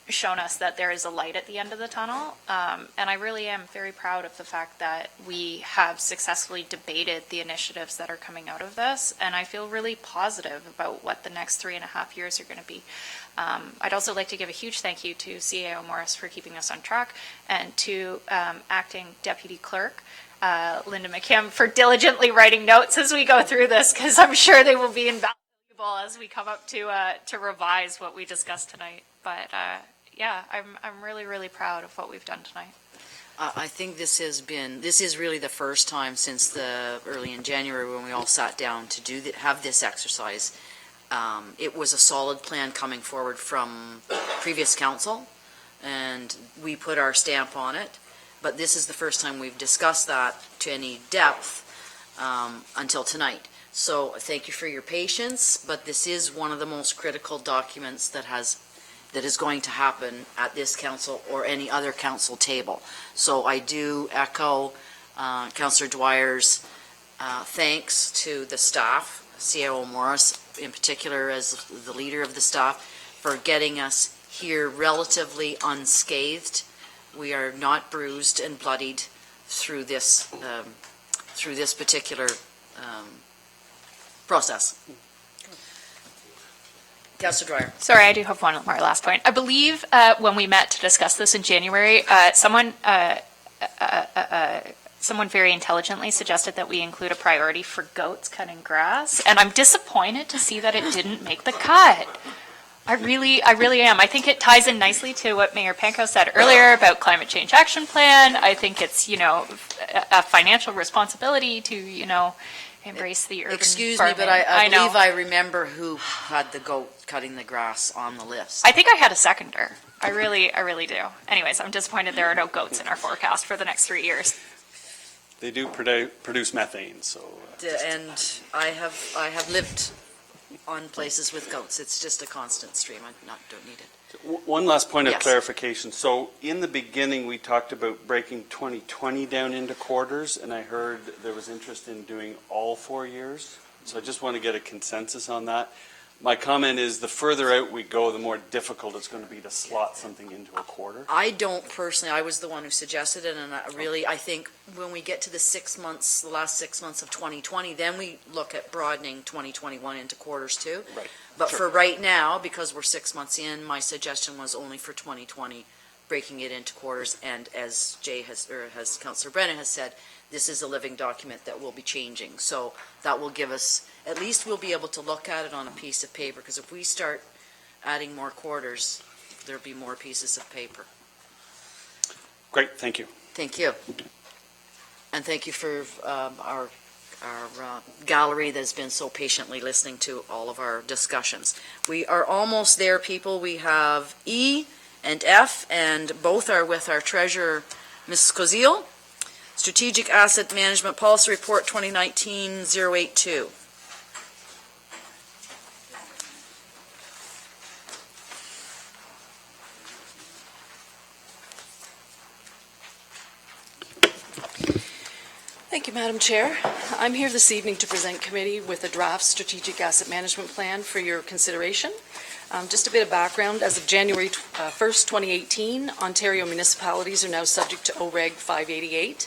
shown us that there is a light at the end of the tunnel. And I really am very proud of the fact that we have successfully debated the initiatives that are coming out of this. And I feel really positive about what the next 3.5 years are going to be. I'd also like to give a huge thank you to CAO Morris for keeping us on track, and to Acting Deputy Clerk Linda McKim for diligently writing notes as we go through this, because I'm sure they will be invaluable as we come up to revise what we discussed tonight. But yeah, I'm really, really proud of what we've done tonight. I think this is really the first time since the early in January when we all sat down to have this exercise. It was a solid plan coming forward from previous council, and we put our stamp on it. But this is the first time we've discussed that to any depth until tonight. So thank you for your patience, but this is one of the most critical documents that is going to happen at this council or any other council table. So I do echo Councillor Dwyer's thanks to the staff, CAO Morris in particular as the leader of the staff, for getting us here relatively unscathed. We are not bruised and bloodied through this particular process. Councillor Dwyer. Sorry, I do have one more last point. I believe when we met to discuss this in January, someone very intelligently suggested that we include a priority for goats cutting grass, and I'm disappointed to see that it didn't make the cut. I really am. I think it ties in nicely to what Mayor Panko said earlier about climate change action plan. I think it's, a financial responsibility to, Embrace the urban Excuse me, but farming. I know. believe I remember who had the goat cutting the grass on the list. I think I had a seconder. I really do. Anyways, I'm disappointed there are no goats in our forecast for the next 3 years. They do produce methane, so. And I have lived on places with goats. It's just a constant stream. Don't need it. One last point of Yes. clarification. So in the beginning, we talked about breaking 2020 down into quarters, and I heard there was interest in doing all 4 years. So I just want to get a consensus on that. My comment is the further out we go, the more difficult it's going to be to slot something into a quarter. I don't personally, I was the one who suggested it, and I think when we get to the last 6 months of 2020, then we look at broadening 2021 into quarters too. Right. But for right now, because we're 6 months in, my suggestion was only for 2020, breaking it into quarters, and as as Councillor Brennan has said, this is a living document that will be changing. So that will give us, at least we'll be able to look at it on a piece of paper, because if we start adding more quarters, there'll be more pieces of paper. Great, thank you. Thank you. And thank you for our gallery that's been so patiently listening to all of our discussions. We are almost there, people. We have E and F, and both are with our treasurer, Ms. Cozile. Strategic Asset Management Policy Report 2019-082. Thank you, Madam Chair. I'm here this evening to present committee with a draft strategic asset management plan for your consideration. Just a bit of background. As of January 1st, 2018, Ontario municipalities are now subject to OREG 588.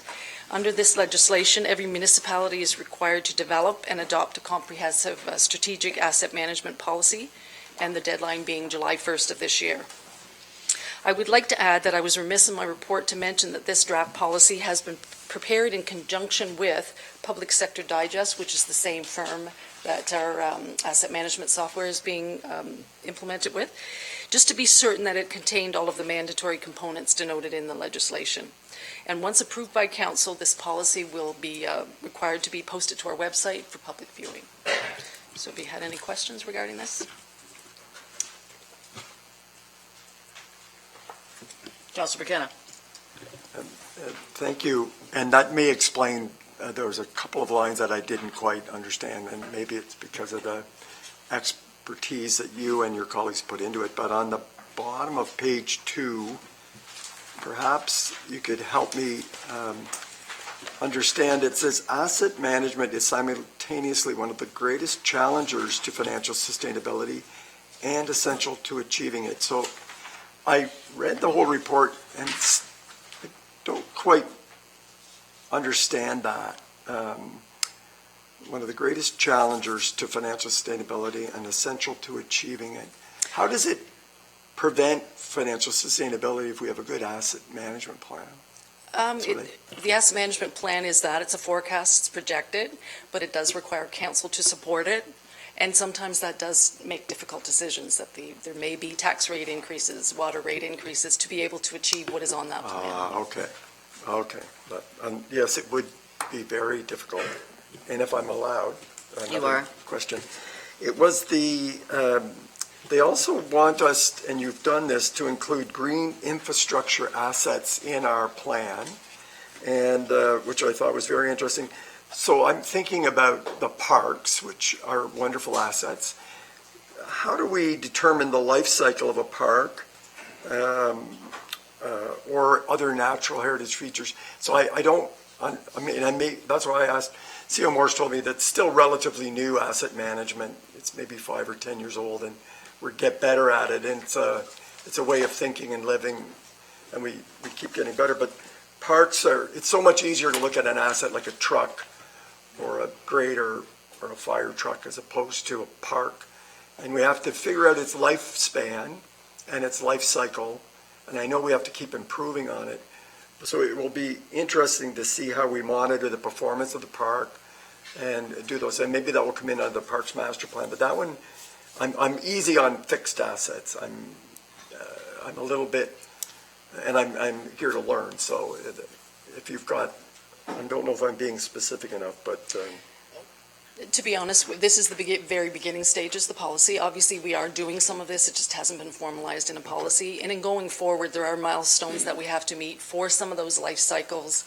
Under this legislation, every municipality is required to develop and adopt a comprehensive strategic asset management policy, and the deadline being July 1st of this year. I would like to add that I was remiss in my report to mention that this draft policy has been prepared in conjunction with Public Sector Digest, which is the same firm that our asset management software is being implemented with, just to be certain that it contained all of the mandatory components denoted in the legislation. And once approved by council, this policy will be required to be posted to our website for public viewing. So if you had any questions regarding this? Councillor McKenna. Thank you. And that may explain, there was a couple of lines that I didn't quite understand, and maybe it's because of the expertise that you and your colleagues put into it. But on the bottom of page 2, perhaps you could help me understand. It says asset management is simultaneously one of the greatest challengers to financial sustainability and essential to achieving it. So I read the whole report and I don't quite understand that. One of the greatest challengers to financial sustainability and essential to achieving it. How does it prevent financial sustainability if we have a good asset management plan? The asset management plan is that it's a forecast, it's projected, but it does require council to support it. And sometimes that does make difficult decisions, that there may be tax rate increases, water rate increases to be able to achieve what is on that plan. Okay. But yes, it would be very difficult. And if I'm allowed, another question. It was they also want us, and you've done this, to include green infrastructure assets in our plan, and which I thought was very interesting. So I'm thinking about the parks, which are wonderful assets. How do we determine the life cycle of a park or other natural heritage features? So that's why I asked. C.O. Morse told me that's still relatively new asset management. It's maybe 5 or 10 years old, and we get better at it. And it's a way of thinking and living, and we keep getting better. But parks it's so much easier to look at an asset like a truck or a grader or a fire truck as opposed to a park. And we have to figure out its lifespan and its life cycle. And I know we have to keep improving on it. So it will be interesting to see how we monitor the performance of the park and do those. And maybe that will come in under the Parks Master Plan. But that one, I'm easy on fixed assets. I'm a little bit, and I'm here to learn. So if you've got, I don't know if I'm being specific enough, but To be honest, this is the very beginning stages, the policy. Obviously, we are doing some of this, it just hasn't been formalized in a policy. And in going forward, there are milestones that we have to meet for some of those life cycles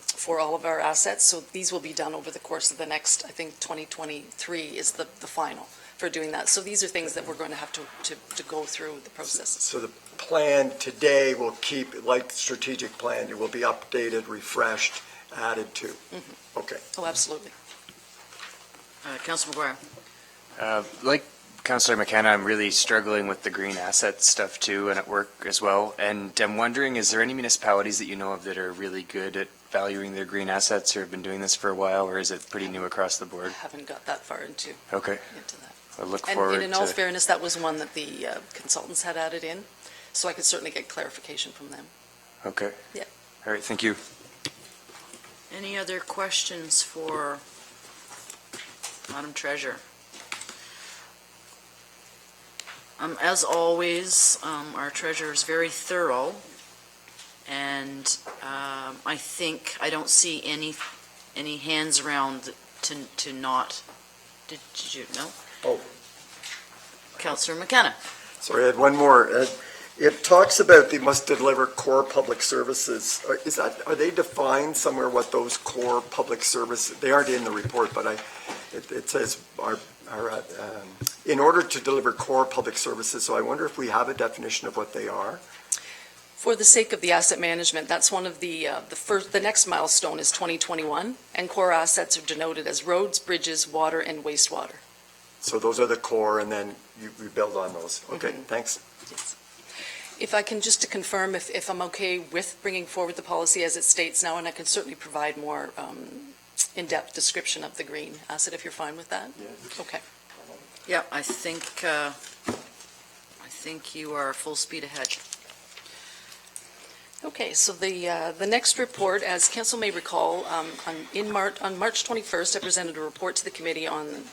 for all of our assets. So these will be done over the course of the next, I think, 2023 is the final for doing that. So these are things that we're going to have to go through the process. So the plan today will keep, like strategic plan, it will be updated, refreshed, added to? Okay. Oh, absolutely. Councilor McGuire. Like Councillor McKenna, I'm really struggling with the green asset stuff too, and at work as well. And I'm wondering, is there any municipalities that you know of that are really good at valuing their green assets or have been doing this for a while, or is it pretty new across the board? I haven't got that far into Okay. that. I look And forward in all to... fairness, that was one that the consultants had added in, so I could certainly get clarification from them. Okay. Yeah. All right, thank you. Any other questions for Madam Treasurer? As always, our treasurer is very thorough, and I don't see any hands around to not. Did you know? Oh. Councillor McKenna. Sorry, I had one more. It talks about they must deliver core public services. Are they defined somewhere what those core public services, they aren't in the report, but it says in order to deliver core public services, so I wonder if we have a definition of what they are. For the sake of the asset management, that's one of the next milestone is 2021, and core assets are denoted as roads, bridges, water, and wastewater. So those are the core, and then you build on those. Okay, thanks. Yes. If I can, just to confirm, if I'm okay with bringing forward the policy as it states now, and I can certainly provide more in-depth description of the green asset, if you're fine with that? Yeah. Okay. Yeah, I think you are full speed ahead. Okay, so the next report, as council may recall, on March 21st, I presented a report to the committee on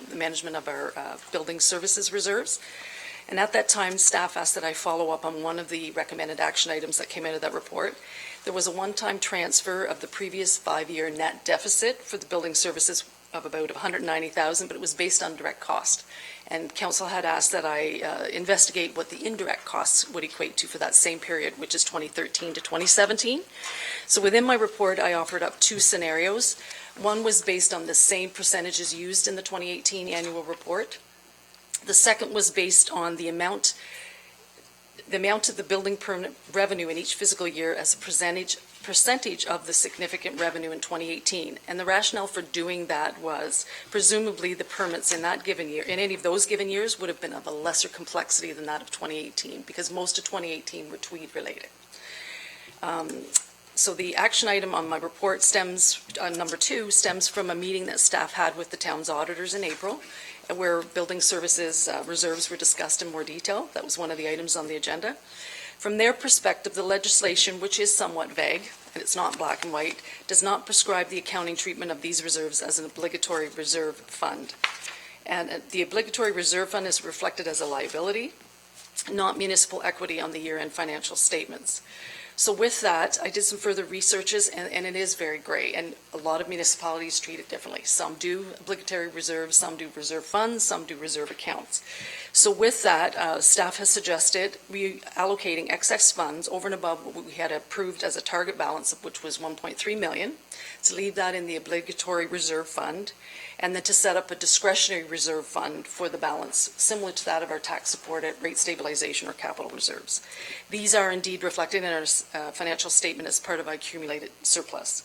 the management of our building services reserves. And at that time, staff asked that I follow up on one of the recommended action items that came out of that report. There was a one-time transfer of the previous 5-year net deficit for the building services of about $190,000, but it was based on direct cost. And council had asked that I investigate what the indirect costs would equate to for that same period, which is 2013 to 2017. So within my report, I offered up 2 scenarios. One was based on the same percentages used in the 2018 annual report. The second was based on the amount of the building permit revenue in each fiscal year as a percentage of the significant revenue in 2018. And the rationale for doing that was presumably the permits in that given year, in any of those given years, would have been of a lesser complexity than that of 2018, because most of 2018 were Tweed related. So the action item on my report stems, number 2, stems from a meeting that staff had with the town's auditors in April, where building services reserves were discussed in more detail. That was one of the items on the agenda. From their perspective, the legislation, which is somewhat vague, and it's not black and white, does not prescribe the accounting treatment of these reserves as an obligatory reserve fund. And the obligatory reserve fund is reflected as a liability, not municipal equity on the year-end financial statements. So with that, I did some further researches, and it is very gray, and a lot of municipalities treat it differently. Some do obligatory reserves, some do reserve funds, some do reserve accounts. So with that, staff has suggested reallocating excess funds over and above what we had approved as a target balance, which was $1.3 million, to leave that in the obligatory reserve fund, and then to set up a discretionary reserve fund for the balance, similar to that of our tax-supported rate stabilization or capital reserves. These are indeed reflected in our financial statement as part of our accumulated surplus.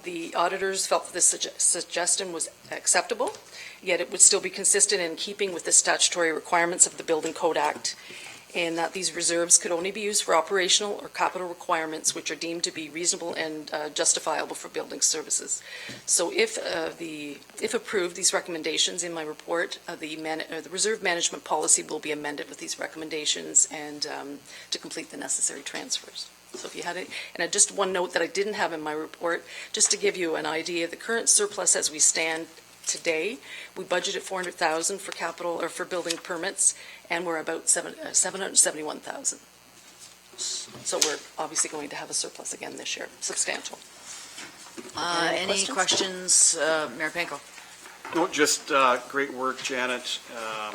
The auditors felt that this suggestion was acceptable, yet it would still be consistent in keeping with the statutory requirements of the Building Code Act, and that these reserves could only be used for operational or capital requirements which are deemed to be reasonable and justifiable for building services. So if approved, these recommendations in my report, the reserve management policy will be amended with these recommendations and to complete the necessary transfers. So if you had it, and just one note that I didn't have in my report, just to give you an idea, the current surplus as we stand today, we budgeted $400,000 for capital or for building permits, and we're about $771,000. So we're obviously going to have a surplus again this year, substantial. Any questions, Mayor Panko? No, just great work, Janet. I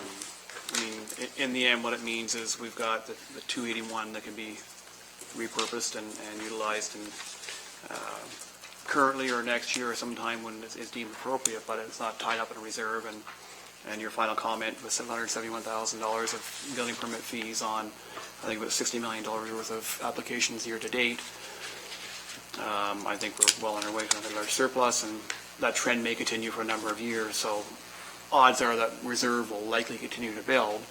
mean, in the end, what it means is we've got the 281 that can be repurposed and utilized and currently or next year or sometime when it's deemed appropriate, but it's not tied up in a reserve. And your final comment was $771,000 of building permit fees on, I think, about $60 million worth of applications year to date. I think we're well on our way to another large surplus, and that trend may continue for a number of years. So odds are that reserve will likely continue to build,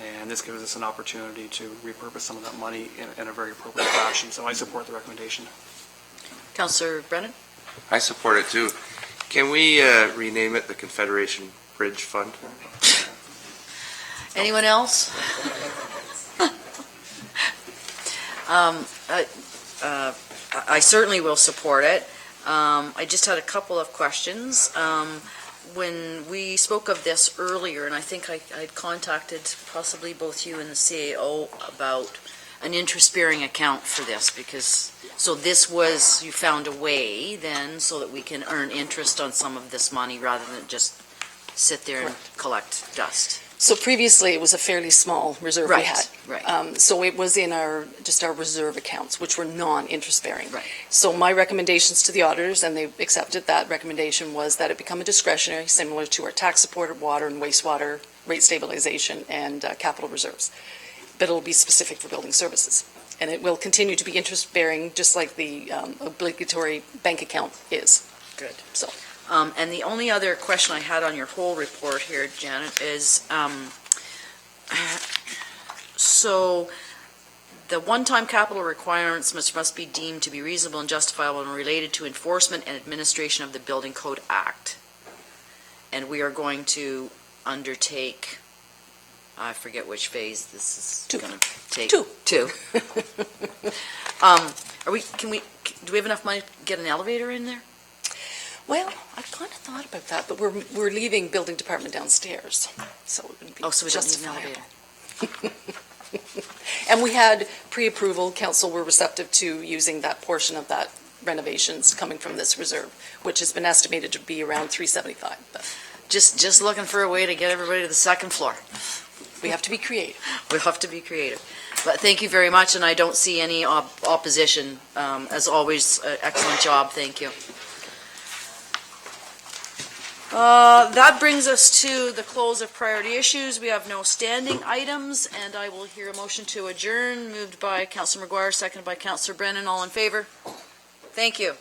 and this gives us an opportunity to repurpose some of that money in a very appropriate fashion. So I support the recommendation. Councillor Brennan? I support it too. Can we rename it the Confederation Bridge Fund? Anyone else? I certainly will support it. I just had a couple of questions. When we spoke of this earlier, and I think I'd contacted possibly both you and the CAO about an interest-bearing account for this, because, so this was, you found a way then so that we can earn interest on some of this money rather than just sit there and collect dust. So previously, it was a fairly small reserve we had. Right. So it was in our reserve accounts, which were non-interest bearing. Right. So my recommendations to the auditors, and they accepted that recommendation, was that it become a discretionary, similar to our tax-supported water and wastewater rate stabilization and capital reserves. But it'll be specific for building services. And it will continue to be interest bearing, just like the obligatory bank account is. Good. So. And the only other question I had on your whole report here, Janet, is, so the one-time capital requirements must be deemed to be reasonable and justifiable and related to enforcement and administration of the Building Code Act. And we are going to undertake, I forget which phase this is going to take. Two. Do we have enough money to get an elevator in there? Well, I kind of thought about that, but we're leaving building department downstairs, so it wouldn't be so we don't need an justifiable. And we had pre-approval, council were receptive to using that portion of that renovations coming from this reserve, which has been estimated to be around 375. But Just looking for a way to get everybody to the second floor. we have to be creative. We have to be creative. But thank you very much, and I don't see any opposition. As always, excellent job, thank you. That brings us to the close of priority issues. We have no standing items, and I will hear a motion to adjourn, moved by Councillor McGuire, seconded by Councillor Brennan. All in favor? Thank you.